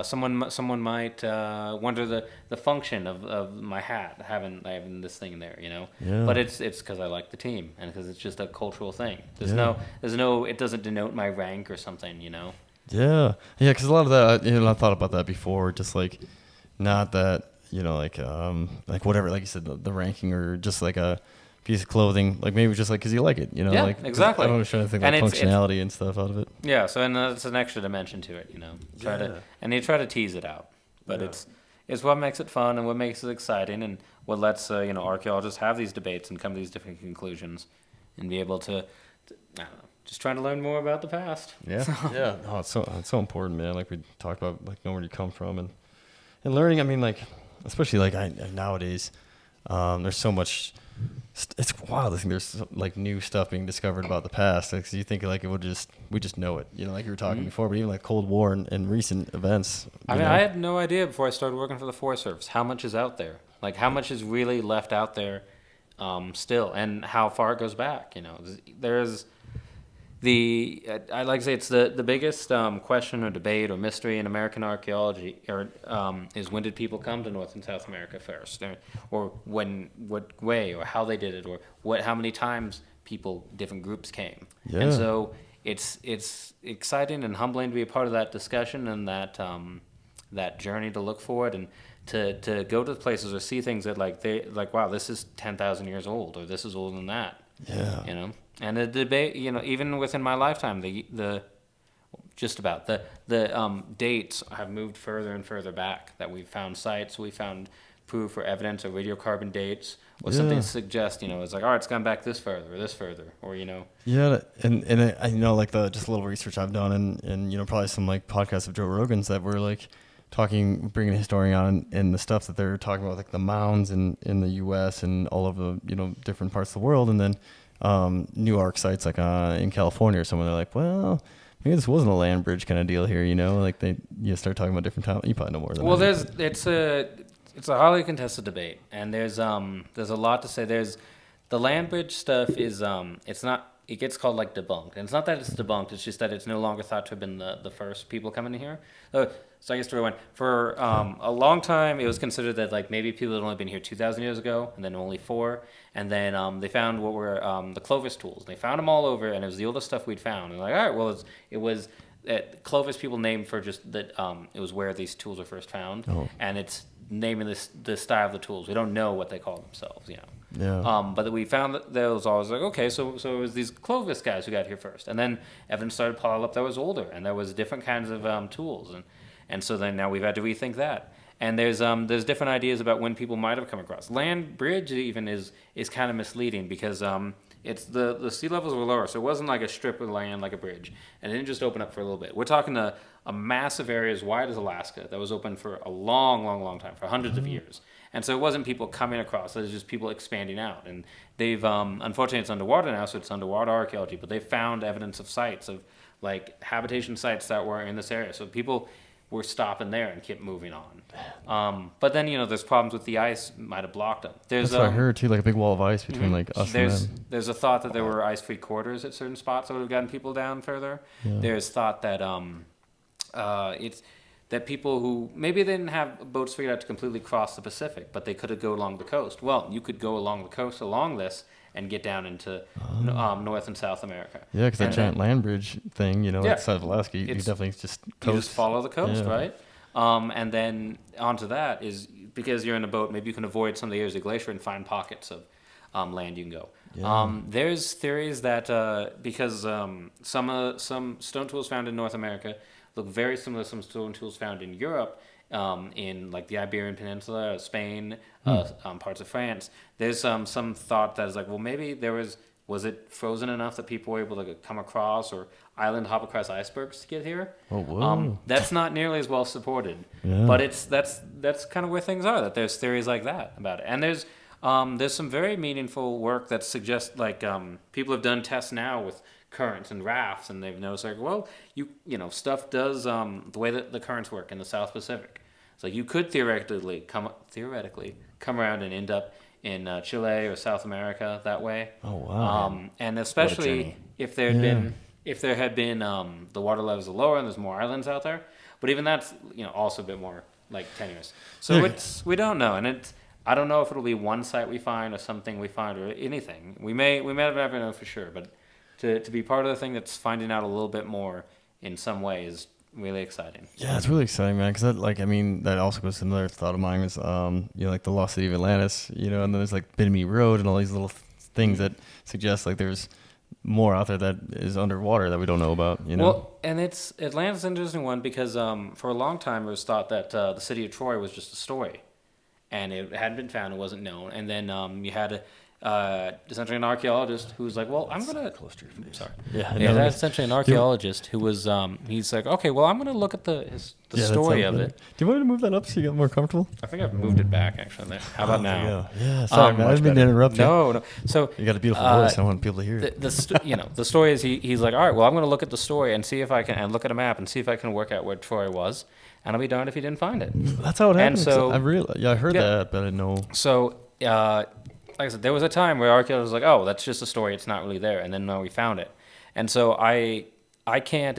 someone might wonder the function of my hat having this thing there. Yeah. But it's because I like the team and because it's just a cultural thing. There's no it doesn't denote my rank or something. Yeah, because a lot of that, I thought about that before. Just like, not that like whatever, like you said, the ranking or just like a piece of clothing, like maybe just like because you like it, Yeah, like exactly. I was trying to think like functionality and stuff out of it. Yeah, so and it's an extra dimension to it, and you try to tease it out, but it's what makes it fun and what makes it exciting and what lets archaeologists have these debates and come to these different conclusions. and be able to I don't know, just trying to learn more about the past. Yeah. Yeah. Oh, it's so important, man. Like we talked about, like knowing where you come from and learning. I mean, like especially like nowadays, there's so much. It's wild. I think there's like new stuff being discovered about the past. Like, 'cause you think like we just know it. You know, like you were talking before, but even like Cold War and recent events. I mean, I had no idea before I started working for the Forest Service how much is out there. Like how much is really left out there still, and how far it goes back. You know, there's I like to say it's the biggest question or debate or mystery in American archaeology is when did people come to North and South America first, or what way, or how they did it, or how many times different groups came. Yeah. And so it's exciting and humbling to be a part of that discussion and that journey to look forward and to go to places or see things that wow, this is 10,000 years old, or this is older than that. Yeah. You know, and the debate, you know, even within my lifetime, the dates have moved further and further back. That we've found sites, we found proof or evidence or radiocarbon dates, or something suggests, you know, it's like, all right, it's gone back this further, or you know. Yeah, and I know like just a little research I've done, and you know probably some like podcasts of Joe Rogan's that were like bringing a historian on and the stuff that they're talking about, like the mounds in the U.S. and all of the, you know, different parts of the world, and then new arc sites like in California or somewhere. They're like, well, maybe this wasn't a land bridge kind of deal here, you know? Like you start talking about different times. You probably know more than well, I do. It's a highly contested debate, and there's a lot to say. There's the land bridge stuff is it's not. It gets called like debunked, and it's not that it's debunked. It's just that it's no longer thought to have been the first people coming in here. So I guess to rewind, for a long time, it was considered that like maybe people had only been here 2,000 years ago, and then only 4, and then they found what were the Clovis tools. They found them all over, and it was the oldest stuff we'd found. And like, all right, well, it was Clovis people named for just that it was where these tools were first found, and it's naming the style of the tools. We don't know what they call themselves, you know. Yeah. But we found that there was always like, okay, so it was these Clovis guys who got here first, and then evidence started piling up that was older, and there was different kinds of tools, and so then now we've had to rethink that. And there's different ideas about when people might have come across. Land bridge even is kind of misleading because it's the sea levels were lower, so it wasn't like a strip of land like a bridge, and it didn't just open up for a little bit. We're talking a massive area as wide as Alaska that was open for a long time, for hundreds of years. And so it wasn't people coming across, it was just people expanding out. And they've, unfortunately it's underwater now, so it's underwater archaeology, but they found evidence of sites, of like habitation sites that were in this area. So people were stopping there and kept moving on. But then, you know, there's problems with the ice, might have blocked them. That's what I heard too, like a big wall of ice between like us and them. There's a thought that there were ice-free corridors at certain spots that would have gotten people down further. Yeah. There's thought that it's that people who maybe they didn't have boats figured out to completely cross the Pacific, but they could have go along the coast. Well, you could go along the coast along this and get down into North and South America. Yeah, because that giant land bridge thing, you know, outside of Alaska, you definitely just coast. You just follow the coast, right? And then onto that is because you're in a boat, maybe you can avoid some of the areas of the glacier and find pockets of land you can go. Yeah. There's theories that because some stone tools found in North America look very similar to some stone tools found in Europe, in like the Iberian Peninsula, Spain, parts of France. There's some thought that is like, well, maybe was it frozen enough that people were able to come across or island hop across icebergs to get here? Oh, whoa. That's not nearly as well supported, but that's kind of where things are. That there's theories like that about it, and there's some very meaningful work that suggests like people have done tests now with currents and rafts, and they've noticed like, well, you know, stuff does the way that the currents work in the South Pacific. So you could theoretically come around and end up in Chile or South America that way. Oh wow! And especially if there had been the water levels are lower and there's more islands out there, but even that's, you know, also a bit more like tenuous. So we don't know, and I don't know if it'll be one site we find or something we find or anything. We may never know for sure, but to be part of the thing that's finding out a little bit more in some way is really exciting. Yeah, it's really exciting, man. Because that also goes to another thought of mine was, you know, like the lost city of Atlantis, you know, and then there's like Bimini Road and all these little things that suggest like there's more out there that is underwater that we don't know about, you know. Well, and Atlantis is an interesting one because for a long time it was thought that the city of Troy was just a story, and it hadn't been found, it wasn't known, and then you had essentially an archaeologist who's like, well, I'm gonna. Close to your face. Sorry. Yeah. Yeah, that's essentially an archaeologist who was. He's like, okay, well, I'm gonna look at the story of it. Do you want me to move that up so you get more comfortable? I think I've moved it back actually. How about now? Yeah. Sorry, man. I didn't mean to interrupt you. No. So you got a beautiful voice. I want people to hear it. The story is he's like, all right, well, I'm gonna look at the story and see if I can, and look at a map and see if I can work out where Troy was, and I'll be darned if he didn't find it. That's how it happens. And so I heard that, but I didn't know. So. Like I said, there was a time where archaeologists were like, oh, that's just a story, it's not really there, and then no, we found it. And so I can't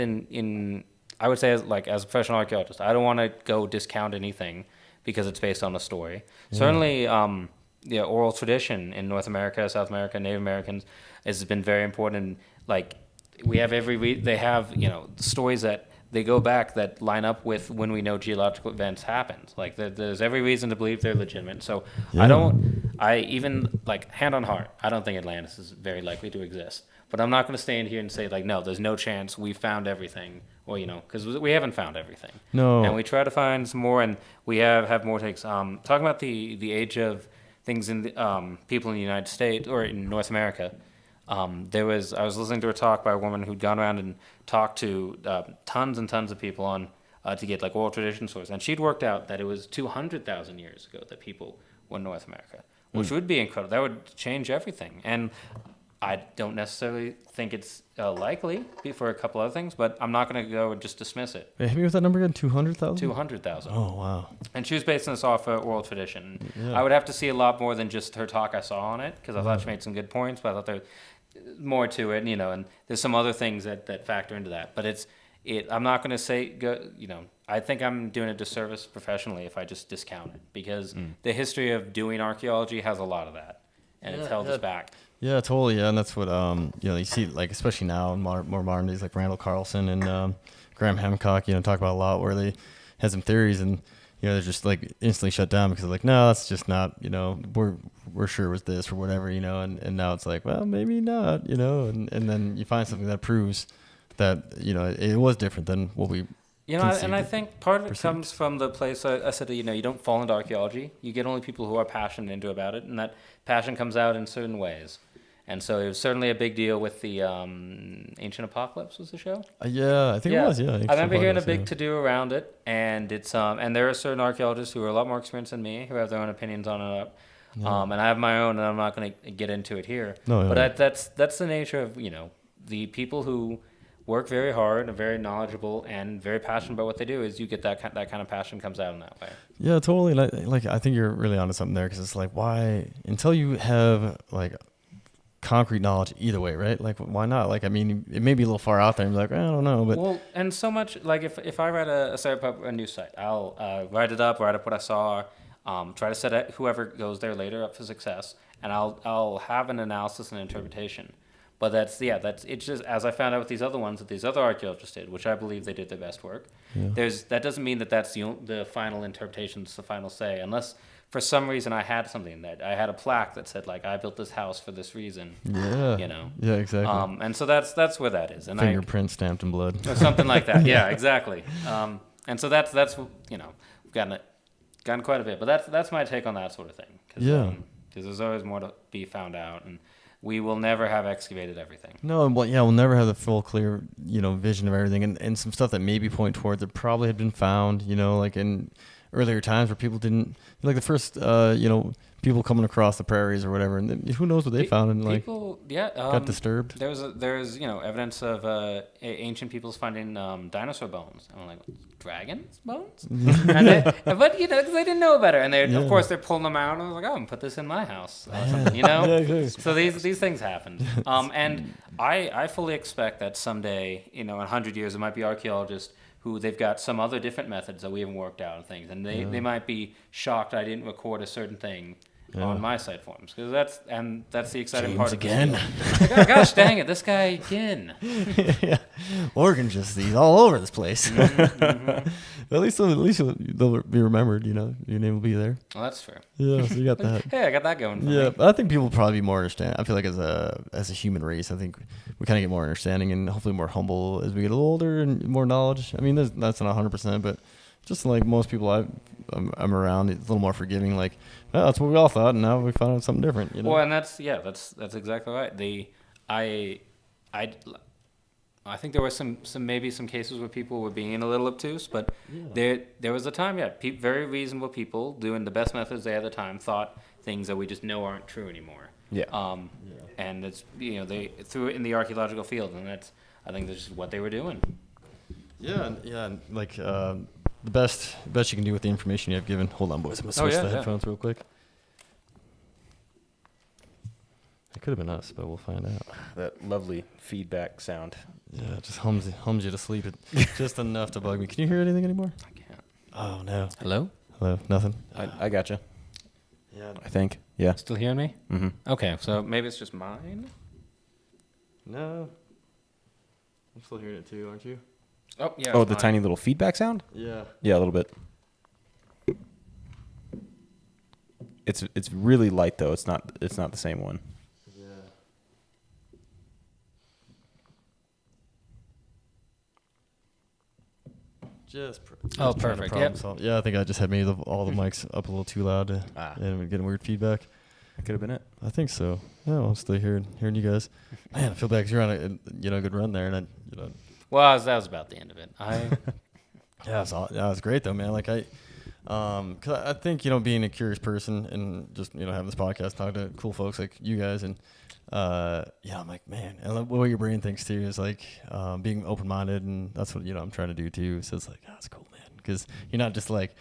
I would say as a professional archaeologist, I don't want to go discount anything because it's based on a story. Yeah. Certainly, oral tradition in North America, South America, Native Americans has been very important. And like we have they have stories that they go back that line up with when we know geological events happened. Like there's every reason to believe they're legitimate. So yeah. I even like hand on heart, I don't think Atlantis is very likely to exist. But I'm not going to stand here and say like, no, there's no chance we found everything, or because we haven't found everything. No. And we try to find some more, and we have more takes. Talking about the age of things in the, people in the United States or in North America. I was listening to a talk by a woman who'd gone around and talked to tons and tons of people on to get like oral tradition sources, and she'd worked out that it was 200,000 years ago that people were in North America, which would be incredible. That would change everything, and I don't necessarily think it's likely for a couple other things, but I'm not going to go and just dismiss it. Wait, hit me with that number again. 200,000. 200,000. Oh wow! And she was basing this off oral tradition. Yeah. I would have to see a lot more than just her talk I saw on it, because I thought she made some good points, but I thought there more to it, and there's some other things that factor into that. But I'm not going to say, I think I'm doing a disservice professionally if I just discount it, because the history of doing archaeology has a lot of that, and it's held us back. Yeah, totally. Yeah, and that's what you see, like especially now in more modern days, like Randall Carlson and Graham Hancock, talk about a lot where they had some theories and. They're just like instantly shut down because they're like, no, that's just not, we're sure it was this or whatever, and now it's like, well, maybe not, and then you find something that proves that, it was different than what we and I think part of it comes from the place I said that, you don't fall into archaeology. You get only people who are passionate into about it, and that passion comes out in certain ways. And so it was certainly a big deal with the Ancient Apocalypse was the show. Yeah, I think it was. Yeah, I remember hearing a big to-do around it, and it's and there are certain archaeologists who are a lot more experienced than me who have their own opinions on it. Yeah. And I have my own, and I'm not going to get into it here. No, but that's the nature of the people who work very hard, are very knowledgeable, and very passionate about what they do. Is you get that kind of passion comes out in that way. Yeah, totally. And I think you're really onto something there, because it's like, why until you have like concrete knowledge either way, right? Like, why not? Like, I mean, it may be a little far out there and be like, I don't know, but well, and so much like if I write a news site, I'll write up what I saw, try to set whoever goes there later up for success, and I'll have an analysis and interpretation. But it's just, as I found out with these other ones that these other archaeologists did, which I believe they did their best work. Yeah. That doesn't mean that that's the final interpretation, it's the final say, unless for some reason I had something that I had a plaque that said like I built this house for this reason. Yeah. Yeah, exactly. And so that's where that is. And fingerprint stamped in blood. Or something like that. Yeah, exactly. And so that's we've gotten quite a bit, but that's my take on that sort of thing. Because there's always more to be found out, and we will never have excavated everything. No, we'll never have the full, clear, vision of everything, and some stuff that maybe point towards it probably had been found, like in earlier times where people didn't, like the first, people coming across the prairies or whatever, and then who knows what they found and got disturbed. There's evidence of ancient peoples finding dinosaur bones. I'm like, dragons bones? But because they didn't know better, and of course they're pulling them out. And I was like, I'm gonna put this in my house, or something, So these things happened, and I fully expect that someday, in 100 years, there might be archaeologists who they've got some other different methods that we haven't worked out and things, and they might be shocked I didn't record a certain thing on my site forms, because that's the exciting part again. Like, oh, gosh dang it, this guy again. Organ just these all over this place. At least they'll be remembered. Your name will be there. Well, that's fair. Yeah, so you got that. Hey, I got that going. Yeah, but I think people will probably be more understanding. I feel like as a human race, I think we kind of get more understanding and hopefully more humble as we get a little older and more knowledge. I mean, that's not 100%, but just like most people I'm around, it's a little more forgiving. Like, oh, that's what we all thought, and now we found out something different. You know? Well, and that's exactly right. I think there were some cases where people were being a little obtuse, but there was a time, very reasonable people doing the best methods they had at the time thought things that we just know aren't true anymore. And it's they threw it in the archaeological field, and I think that's just what they were doing. Like the best you can do with the information you have given. Hold on, boys. I'm gonna switch the headphones real quick. It could have been us, but we'll find out. That lovely feedback sound. Yeah, it just hums you to sleep. Just enough to bug me. Can you hear anything anymore? I can't. Oh no. Hello? Nothing. I gotcha. Yeah. I think. Yeah. Still hearing me? Mm-hmm. Okay, so maybe it's just mine. No. I'm still hearing it too, aren't you? Oh yeah. Oh, the tiny little feedback sound? Yeah. Yeah, a little bit. It's really light though. It's not the same one. Yeah. Just perfect. Yep. Yeah, I think I just had maybe all the mics up a little too loud and we're getting weird feedback. That could have been it. I think so. Yeah, I'm still hearing you guys. Man, I feel bad 'cause you're on a good run there, and Well, that was about the end of it. Yeah, it was great though, man. Like 'cause I think being a curious person and just having this podcast, talking to cool folks like you guys, and I'm like, man, I love what your brain thinks too is like being open minded, and that's what I'm trying to do too. So it's like, that's cool, man, because you're not just like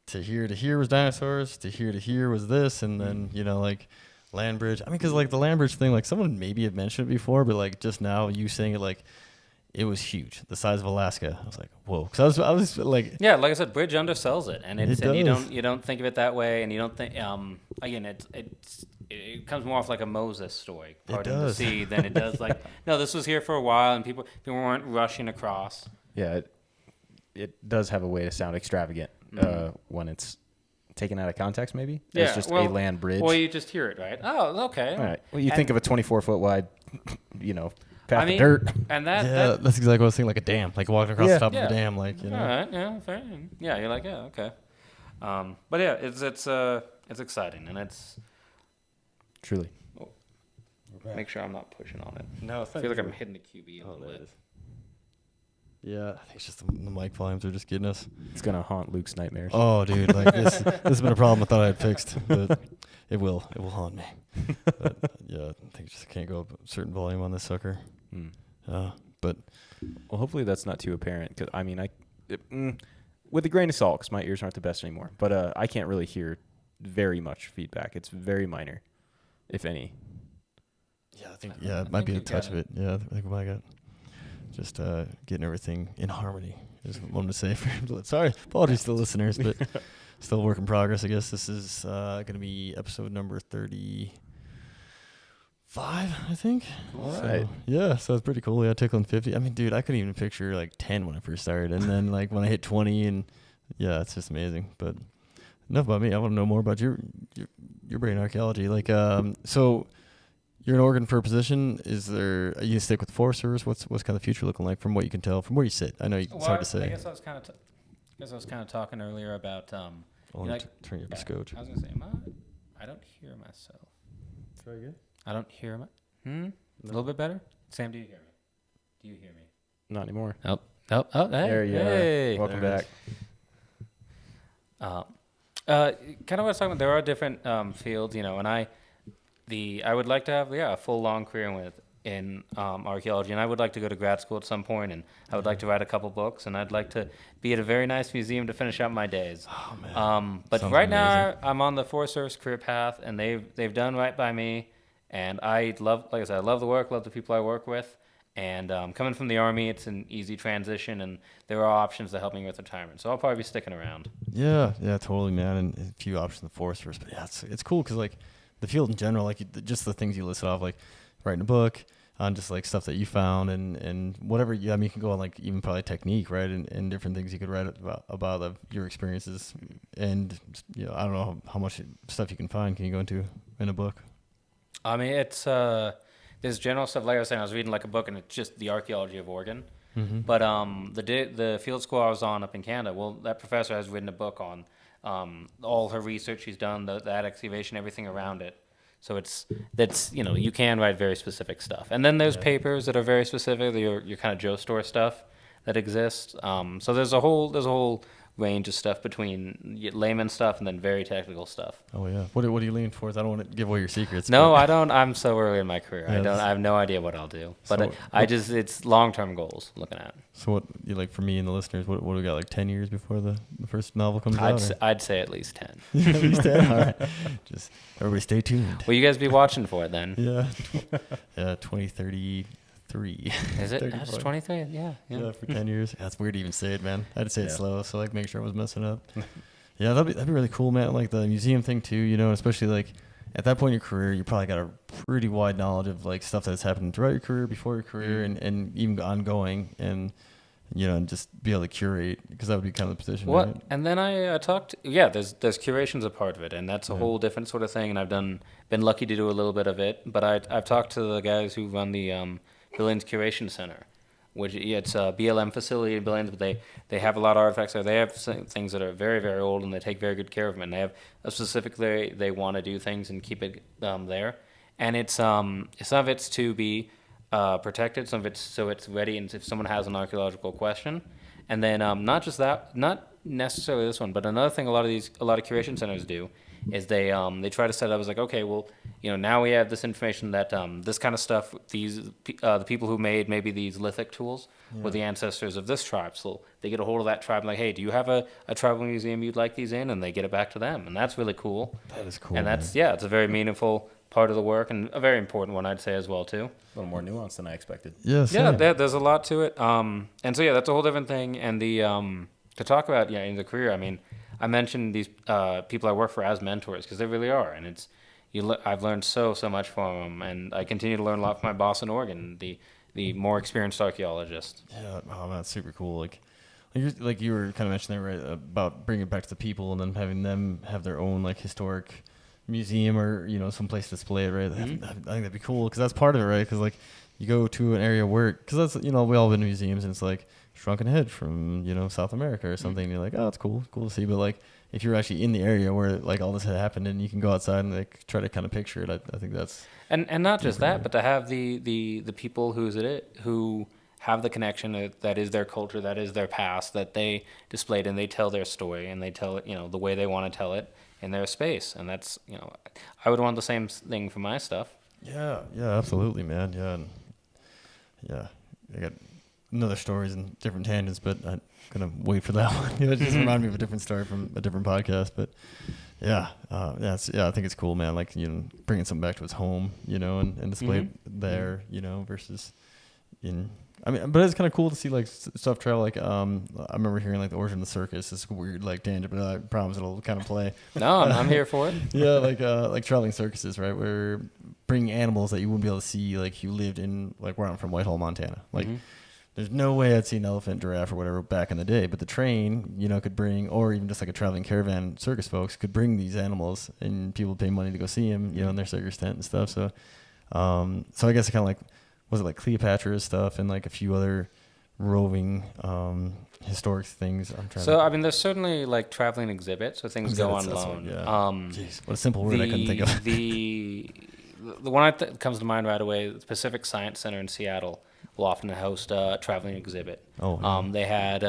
to hear was dinosaurs, to hear was this, and then like land bridge. I mean, because like the land bridge thing, like someone maybe had mentioned it before, but like just now you saying it like. It was huge, the size of Alaska. I was like, whoa, because I was like, yeah, like I said, bridge undersells it, and it you don't think of it that way, and you don't think again, it comes more off like a Moses story, parting the sea, than it does like no, this was here for a while, and people weren't rushing across. Yeah, it does have a way to sound extravagant when it's taken out of context, maybe. Yeah, it's just a land bridge. Well, you just hear it, right? Oh, okay. All right. Well, you think of a 24-foot wide, path of dirt. And that's exactly what I was thinking, like a dam, like walking across the top of a dam, like All right, yeah, fair. Yeah, you're like, yeah, okay. But yeah, it's exciting, and it's truly. Oh, make sure I'm not pushing on it. No, I feel like I'm hitting the QB a little bit. Yeah, I think it's just the mic volumes are just getting us. It's gonna haunt Luke's nightmares. Oh, dude, like this has been a problem I thought I had fixed, but it will haunt me. But, yeah, I think just can't go up a certain volume on this sucker. But well, hopefully that's not too apparent. Cause I mean, with a grain of salt, because my ears aren't the best anymore. But I can't really hear very much feedback. It's very minor, if any. Yeah, I think it might be a touch of it. Yeah, I think I got just getting everything in harmony. Is what I wanted to say. Sorry, apologies to the listeners, but still a work in progress. I guess this is going to be episode number 35, I think. All right. Yeah, so it's pretty cool. Yeah, tickling 50. I mean, dude, I couldn't even picture like 10 when I first started, and then like when I hit 20, and yeah, it's just amazing. But enough about me. I want to know more about your brain archaeology. Like, so. You're in Oregon for a position. Are you stick with the Forest Service? What's kind of the future looking like from what you can tell, from where you sit? I know it's hard to say. I guess I was kind of talking earlier about turn your scotch. I was gonna say, I don't hear myself. Try again. I don't hear A little bit better. Sam, do you hear me? Do you hear me? Not anymore. Oh, hey, there you are. Welcome back. Kind of what I was talking about. There are different fields, and I would like to have a full long career in archaeology, and I would like to go to grad school at some point, and I would like to write a couple books, and I'd like to be at a very nice museum to finish out my days. Oh man! But Sounds right amazing. now I'm on the Forest Service career path, and they've done right by me, and I love the work, love the people I work with, and coming from the Army, it's an easy transition, and there are options to help me with retirement, so I'll probably be sticking around. Yeah, totally, man, and a few options in the Forest Service, but yeah, it's cool because like. The field in general, like just the things you listed off, like writing a book on just like stuff that you found and whatever. Yeah, I mean, you can go on like even probably technique, right, and different things you could write about your experiences. And I don't know how much stuff you can find. Can you go into in a book? I mean, it's there's general stuff. Like I was saying, I was reading like a book, and it's just the archaeology of Oregon. But the field school I was on up in Canada, well, that professor has written a book on all her research she's done, that excavation, everything around it. So that's you can write very specific stuff, and then there's papers that are very specific, your kind of Joe store stuff that exists. So there's a whole range of stuff between layman stuff and then very technical stuff. Oh yeah. What do you lean towards? I don't want to give away your secrets. No, but- I don't. I'm so early in my career. Yeah, I have no idea what I'll do. But So, it's long-term goals looking at. So what you like for me and the listeners? What do we got, like 10 years before the first novel comes out? I'd say at least 10. At least 10. All right. Just everybody stay tuned. Will you guys be watching for it then? Yeah. Yeah. 2033. Is it? 34. That's 23. Yeah. Yeah, for 10 years. Yeah, it's weird to even say it, man. I had to say it Yeah. slow, so like make sure I was messing up. Yeah, that'd be really cool, man. Like the museum thing too, especially like at that point in your career, you probably got a pretty wide knowledge of like stuff that's happened throughout your career, before your career, and even ongoing, and and just be able to curate, because that would be kind of the position. What? Right? And then I talked. Yeah, there's curation's a part of it, and that's a whole different sort of thing. And I've been lucky to do a little bit of it, but I've talked to the guys who run the Billings Curation Center, which it's a BLM facility in Billings, but they have a lot of artifacts there. They have things that are very, very old, and they take very good care of them. And they have a specific they want to do things and keep it there. And it's some of it's to be protected, some of it's so it's ready, and if someone has an archaeological question. And then not just that, not necessarily this one, but another thing a lot of curation centers do is they try to set it up as like, okay, well, now we have this information that this kind of stuff, the people who made maybe these lithic tools were the ancestors of this tribe. So they get a hold of that tribe and like, hey, do you have a tribal museum you'd like these in? And they get it back to them, and that's really cool. That is cool. And that's it's a very meaningful part of the work, and a very important one, I'd say, as well too. A little more nuanced than I expected. Yes. Yeah, there's a lot to it. And so that's a whole different thing. And the to talk about in the career, I mean, I mentioned these people I work for as mentors, because they really are, and it's I've learned so much from them, and I continue to learn a lot from my boss in Oregon, the more experienced archeologist. Yeah. Oh, man, that's super cool. Like you were kind of mentioning there, right, about bringing it back to the people and then having them have their own like historic museum or some place to display it, right? I think that'd be cool, because that's part of it, right? Because like you go to an area where, because that's we all been to museums, and it's like shrunken head from South America or something, and you're like, oh, it's cool to see. But like if you're actually in the area where like all this had happened, and you can go outside and like try to kind of picture it, I think that's and not just that, but to have the people who have the connection that is their culture, that is their past, that they displayed, and they tell their story, and they tell it the way they want to tell it in their space. And that's I would want the same thing for my stuff. Yeah, absolutely, man. Yeah, I got another stories and different tangents, but I'm gonna wait for that one. It just reminded me of a different story from a different podcast. But I think it's cool, man. Like bringing something back to its home, and display it there, versus in. I mean, but it's kind of cool to see like stuff travel. Like I remember hearing like the origin of the circus. This weird like tangent, but I promise it'll kind of play. No, I'm here for it. Yeah, like traveling circuses, right? Where bringing animals that you wouldn't be able to see, like you lived in, like where I'm from, Whitehall, Montana. Like there's no way I'd see an elephant, giraffe, or whatever back in the day. But the train, could bring, or even just like a traveling caravan, circus folks could bring these animals, and people pay money to go see them, in their circus tent and stuff. So, so I guess it kind of like. Was it like Cleopatra's stuff and like a few other roving historic things? I mean, there's certainly like traveling exhibits, so things go on loan. Yeah. Jeez, what a simple word I couldn't think of. The one that comes to mind right away, the Pacific Science Center in Seattle will often host a traveling exhibit. Oh. Yeah. They had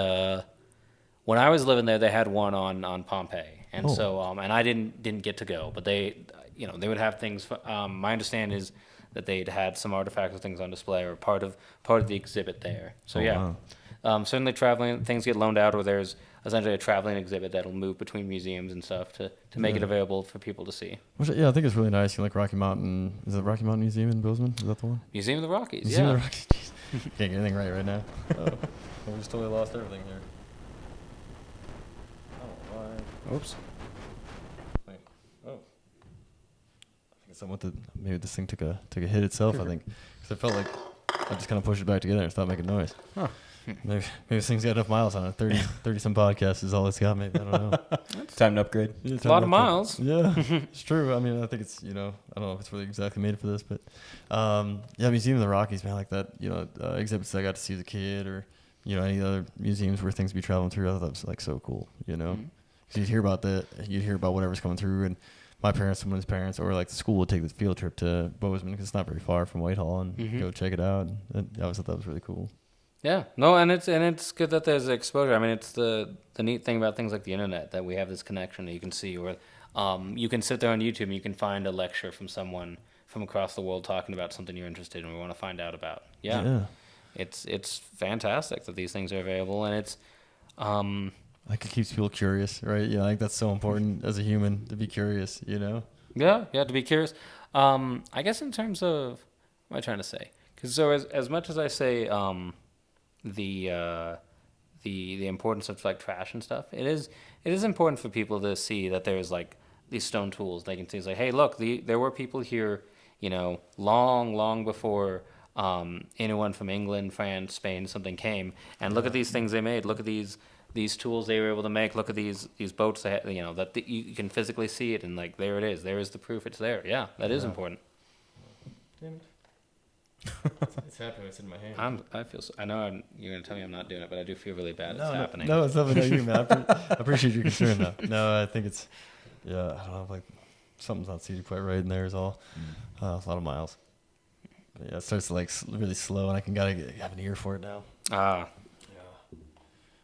when I was living there, they had one on Pompeii, and and I didn't get to go, but they would have things. My understanding is that they'd had some artifacts or things on display, or part of the exhibit there. So wow. Certainly traveling things get loaned out, or there's essentially a traveling exhibit that'll move between museums and stuff to make it available for people to see. Which, I think it's really nice. Like Rocky Mountain, is it the Rocky Mountain Museum in Bozeman? Is that the one? Museum of the Rockies. Museum of the Rockies. Jeez. Can't get anything right now. We just totally lost everything here. Oh, why? Oops. Wait. Oh. Maybe this thing took a hit itself. I think, because I felt like I just kind of pushed it back together and stopped making noise. Huh. Maybe this thing's got enough miles on it. 30 some podcasts is all it's got. Maybe I don't know. Time to upgrade. Yeah, It's a lot of miles. Yeah, it's true. I mean, I think it's, I don't know if it's really exactly made for this, but Museum of the Rockies, man, like that, exhibits that I got to see as a kid, or any other museums where things be traveling through. I thought that was like so cool. Because you'd hear about whatever's coming through, and my parents, someone's parents, or like the school would take this field trip to Bozeman because it's not very far from Whitehall, and go check it out. And I always thought that was really cool. Yeah, no, and it's good that there's exposure. I mean, it's the neat thing about things like the internet, that we have this connection that you can see, or you can sit there on YouTube and you can find a lecture from someone from across the world talking about something you're interested in or want to find out about. Yeah. It's fantastic that these things are available, and it's like it keeps people curious, right? Yeah, I think that's so important as a human to be curious. Yeah, to be curious. I guess in terms of, what am I trying to say? Because as much as I say the importance of like trash and stuff, it is important for people to see that there's like these stone tools. They can see, it's like, hey, look, there were people here, long before anyone from England, France, Spain, something came, and look at these things they made. Look at these tools they were able to make. Look at these boats that you can physically see it, and like there it is. There is the proof. It's there. Yeah, that is important. Damn it. It's happening. It's in my hand. I know you're gonna tell me I'm not doing it, but I do feel really bad. It's happening. No, it's nothing about you, man. I appreciate your concern, though. No, I think it's, I don't know, like something's not seated quite right in there is all. A lot of miles. But yeah, it starts to like really slow, and I gotta have an ear for it now.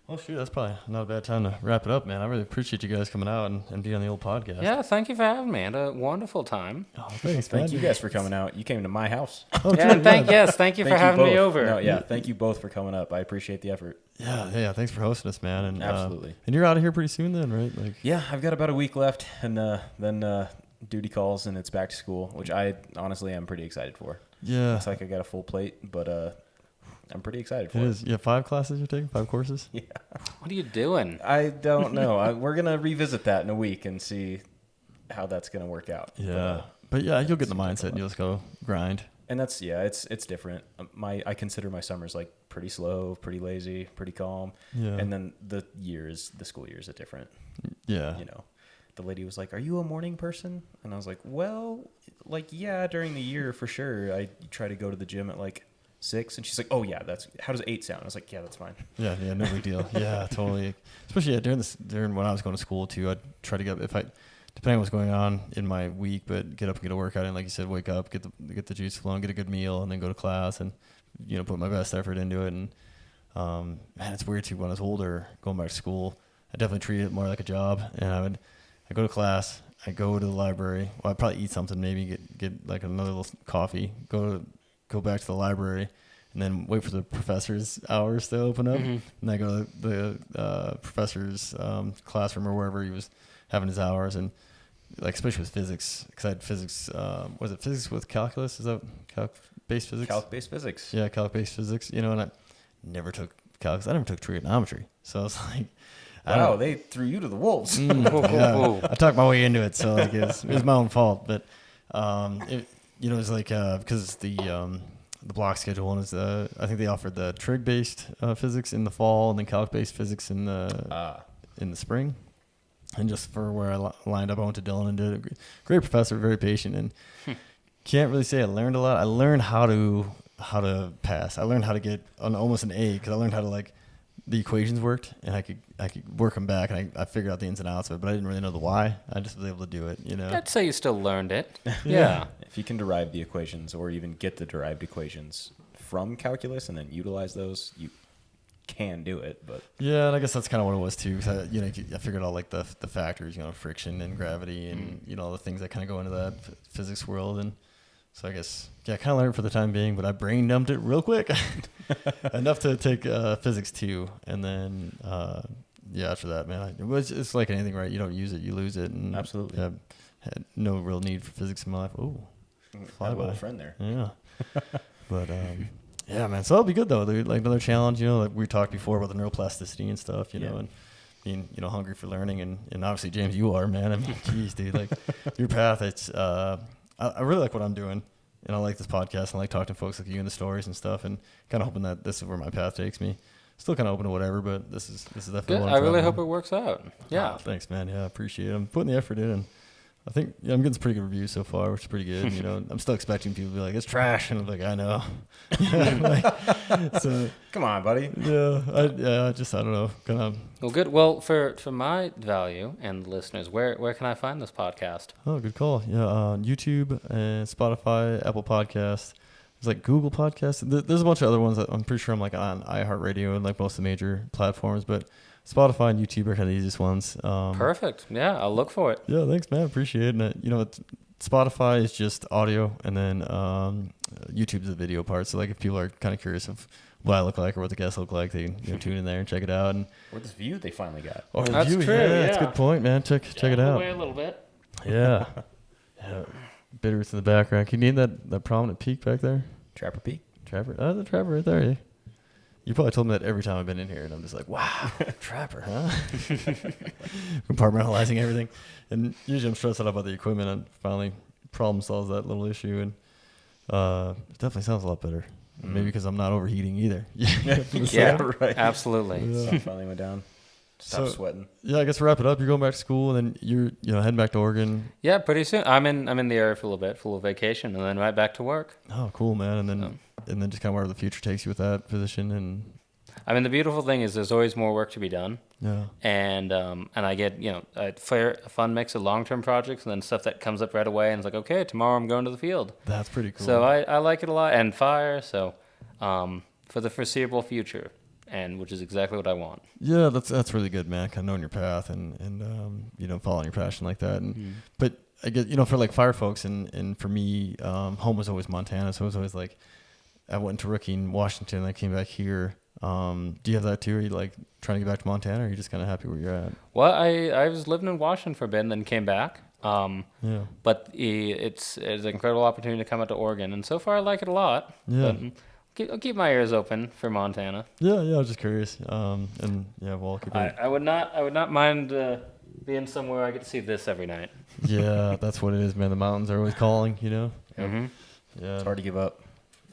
Well, shoot, that's probably not a bad time to wrap it up, man. I really appreciate you guys coming out and being on the old podcast. Yeah, thank you for having me. I had a wonderful time. Oh, thanks, man. Thank you guys for coming out. You came to my house. Oh, yeah, and thank you for having me over. No, yeah, thank you both for coming up. I appreciate the effort. Yeah. Thanks for hosting us, man. And absolutely. And you're out of here pretty soon, then, right? Like. Yeah, I've got about a week left, and then duty calls, and it's back to school, which I honestly am pretty excited for. Yeah. It's like I got a full plate, but I'm pretty excited for it. It is. You have 5 classes you're taking? 5 courses? Yeah. What are you doing? I don't know. We're going to revisit that in a week and see how that's going to work out. Yeah. But yeah, you'll get in the mindset and you'll just go grind. And that's, it's different. I consider my summers like pretty slow, pretty lazy, pretty calm. Yeah. And then the school year is different. Yeah. The lady was like, "Are you a morning person?" And I was like, "Well, like, yeah, during the year for sure. I try to go to the gym at like 6." And she's like, "Oh yeah, how does 8 sound?" I was like, "Yeah, that's fine." Yeah, no big deal. Yeah, totally. Especially during when I was going to school too, I'd try to get, depending on what's going on in my week, but get up and get a workout in, like you said, wake up, get the juice flowing, get a good meal, and then go to class and put my best effort into it. And man, it's weird too. When I was older, going back to school, I definitely treated it more like a job, and I go to class, I go to the library. Well, I'd probably eat something, maybe get like another little coffee, go back to the library, and then wait for the professor's hours to open up. And I go to the professor's classroom or wherever he was having his hours, and like especially with physics, because I had physics. Was it physics with calculus? Is that calc-based physics? Calc-based physics. Yeah, calc-based physics. And I never took calculus. I never took trigonometry. So I was like, wow, they threw you to the wolves. Yeah, I talked my way into it, so like it was my own fault. But it was like because the block schedule one is I think they offered the trig-based physics in the fall, and then calc-based physics in the spring. And just for where I lined up, I went to Dillon and did a great professor, very patient, and can't really say I learned a lot. I learned how to pass. I learned how to get almost an A because I learned how to like the equations worked, and I could work them back, and I figured out the ins and outs of it, but I didn't really know the why. I just was able to do it, I'd say you still learned it. Yeah. If you can derive the equations or even get the derived equations from calculus and then utilize those, you can do it. But yeah, and I guess that's kind of what it was too. Cause I figured out like the factors, friction and gravity, and all the things that kind of go into that physics world, and so I guess I kind of learned for the time being, but I brain dumped it real quick, enough to take physics 2, and then after that, man, it's like anything, right? You don't use it, you lose it, and absolutely had no real need for physics in my life. Oh, I have a little friend there. Yeah, but. Yeah, man. So that'll be good though. Like another challenge, like we talked before about the neuroplasticity and stuff, and being, hungry for learning, and obviously James, you are, man. I mean, geez, dude, like your path. It's I really like what I'm doing, and I like this podcast, and I like talking to folks like you and the stories and stuff, and kind of hoping that this is where my path takes me. still kind of open to whatever, but this is definitely Good. what I I'm really trying hope it works out. Yeah. Oh, thanks, man. Yeah, I appreciate it. I'm putting the effort in, and I think I'm getting some pretty good reviews so far, which is pretty good. I'm still expecting people to be like, "It's trash," and I'm like, "I know." So Come on, buddy. yeah, I don't know, kind of. Well, good. Well, for my value and the listeners, where can I find this podcast? Oh, good call. Yeah, on YouTube and Spotify, Apple Podcasts. There's like Google Podcasts. There's a bunch of other ones that I'm pretty sure I'm like on iHeartRadio and like most of the major platforms, but Spotify and YouTube are kind of the easiest ones. Perfect. Yeah, I'll look for it. Yeah, thanks, man. Appreciate it. Spotify is just audio, and then YouTube's the video part. So like if people are kind of curious of what I look like or what the guests look like, they can tune in there and check it out. And Or this view they finally got. or the That's view, true, yeah, yeah. that's a good point, man. Check it out. Away a little bit. Yeah. Yeah. Bitterroot's in the background. Can you name that prominent peak back there? Trapper Peak. Trapper. Oh, the Trapper right there. Yeah. You probably told me that every time I've been in here, and I'm just like, wow, Trapper, huh? Compartmentalizing everything. And usually I'm stressed out about the equipment, and finally problem solves that little issue, and it definitely sounds a lot better. Maybe because I'm not overheating either. Yeah, right. Absolutely. Sun finally went down. Stop sweating. Yeah, I guess to wrap it up, you're going back to school, and then you're heading back to Oregon. Yeah, pretty soon. I'm in the area for a little bit, full of vacation, and then right back to work. Oh, cool, man. And then just kind of wherever the future takes you with that position. And I mean, the beautiful thing is there's always more work to be done. yeah. And I get, a fun mix of long-term projects and then stuff that comes up right away. And it's like, okay, tomorrow I'm going to the field. That's pretty cool. So I like it a lot. And fire, so for the foreseeable future, and which is exactly what I want. Yeah, that's really good, man. Kind of knowing your path and following your passion like that. And but I get for like fire folks and for me, home was always Montana, so it was always like I went to rookie in Washington, and I came back here. Do you have that too? Are you like trying to get back to Montana, or are you just kind of happy where you're at? Well, I was living in Washington for a bit and then came back. Yeah. But it's an incredible opportunity to come out to Oregon, and so far I like it a lot. Yeah. But I'll keep my ears open for Montana. Yeah, I was just curious. And yeah, well, I'll keep it. I would not mind being somewhere I get to see this every night. Yeah, that's what it is, man. The mountains are always calling, Mm-hmm. Yeah. It's hard to give up.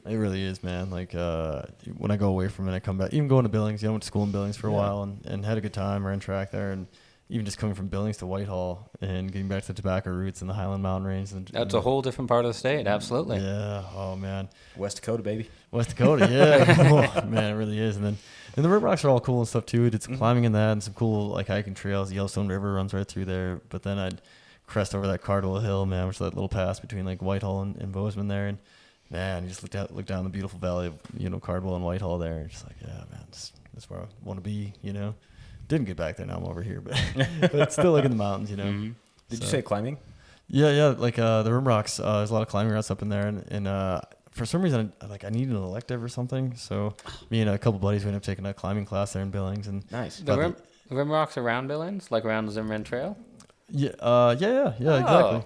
It really is, man. Like when I go away from it, I come back. Even going to Billings, I went to school in Billings for a while and had a good time. Ran track there, and even just coming from Billings to Whitehall and getting back to the tobacco roots and the Highland Mountain Range. That's a whole different part of the state, absolutely. Yeah. Oh man. West Dakota, baby. West Dakota. Yeah. Oh, man, it really is. And the rim rocks are all cool and stuff too. I did some climbing in that and some cool like hiking trails. The Yellowstone River runs right through there. But then I'd crest over that Cardwell Hill, man, which is that little pass between like Whitehall and Bozeman there. And man, you just look down the beautiful valley of Cardwell and Whitehall there, and just like, yeah, man, that's where I want to be. Didn't get back there. Now I'm over here, but but still like in the mountains. Mm-hmm. Did you say climbing? Yeah, like the rim rocks. There's a lot of climbing routes up in there, and for some reason, I need an elective or something. So me and a couple buddies we ended up taking a climbing class there in Billings, and Nice. The rim rocks around Billings, like around the Zimmerman Trail? yeah, exactly.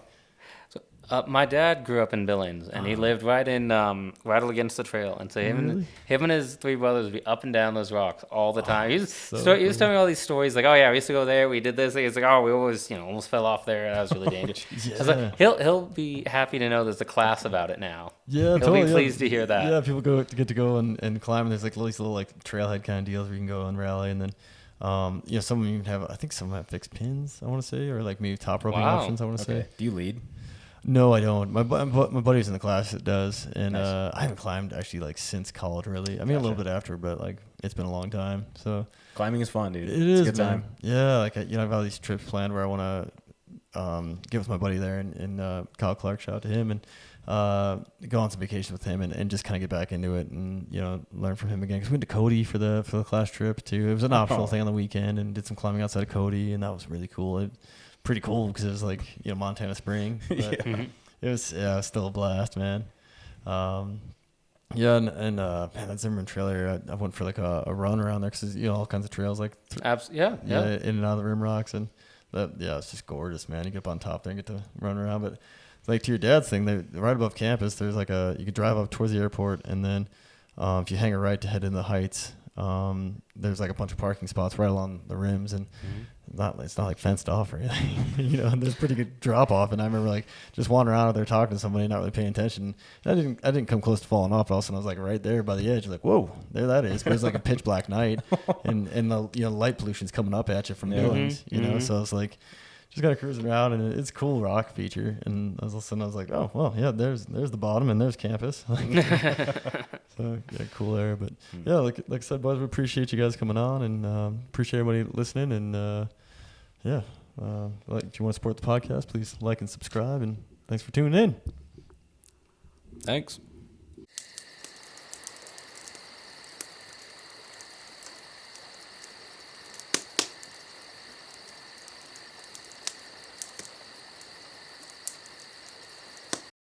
So, my dad grew up in Billings, and he lived right against the trail. And so him and his three brothers would be up and down those rocks all the time. He was telling me all these stories, like, oh yeah, we used to go there, we did this. He's like, oh, we always, almost fell off there. That was really dangerous. Yeah. I was like, he'll be happy to know there's a class about it now. Yeah, he'll totally, be pleased to hear that. Yeah, people get to go and climb, and there's like these little like trailhead kind of deals where you can go and rally, and then some of them even have, I think some have fixed pins, I want to say, or like maybe top roping options, I want to say. Do you lead? No, I don't. My buddy's in the class that does, and Nice. I haven't climbed actually like since college really. I mean, a little bit after, but like it's been a long time. So Climbing is fun, dude. it It's is, a good man. time. Yeah, like I've all these trips planned where I want to get with my buddy there and Kyle Clark, shout out to him, and go on some vacation with him and just kind of get back into it and learn from him again. Because we went to Cody for the class trip too. It was an optional thing on the weekend, and did some climbing outside of Cody, and that was really cool. Pretty cool because it was like Montana spring. But Yeah. It was still a blast, man. Man, that Zimmerman Trail area, I went for like a run around there because all kinds of trails like Yeah. in and out of the rim rocks, and it's just gorgeous, man. You get up on top there and get to run around. But like to your dad's thing, right above campus, there's like you could drive up towards the airport, and then if you hang a right to head in the heights, There's like a bunch of parking spots right along the rims, and it's not like fenced off or anything. You know, and there's pretty good drop off. And I remember like just wandering around out there talking to somebody, not really paying attention. And I didn't come close to falling off. All of a sudden I was like right there by the edge, like, whoa, there that is. But it was like a pitch black night, and the light pollution's coming up at you from buildings. You know, so it's like just kind of cruising around, and it's a cool rock feature. And all of a sudden I was like, oh well, yeah, there's the bottom, and there's campus. So yeah, cool area. But yeah, like I said, boys, we appreciate you guys coming on, and appreciate everybody listening. And if you want to support the podcast, please like and subscribe. And thanks for tuning in. Thanks.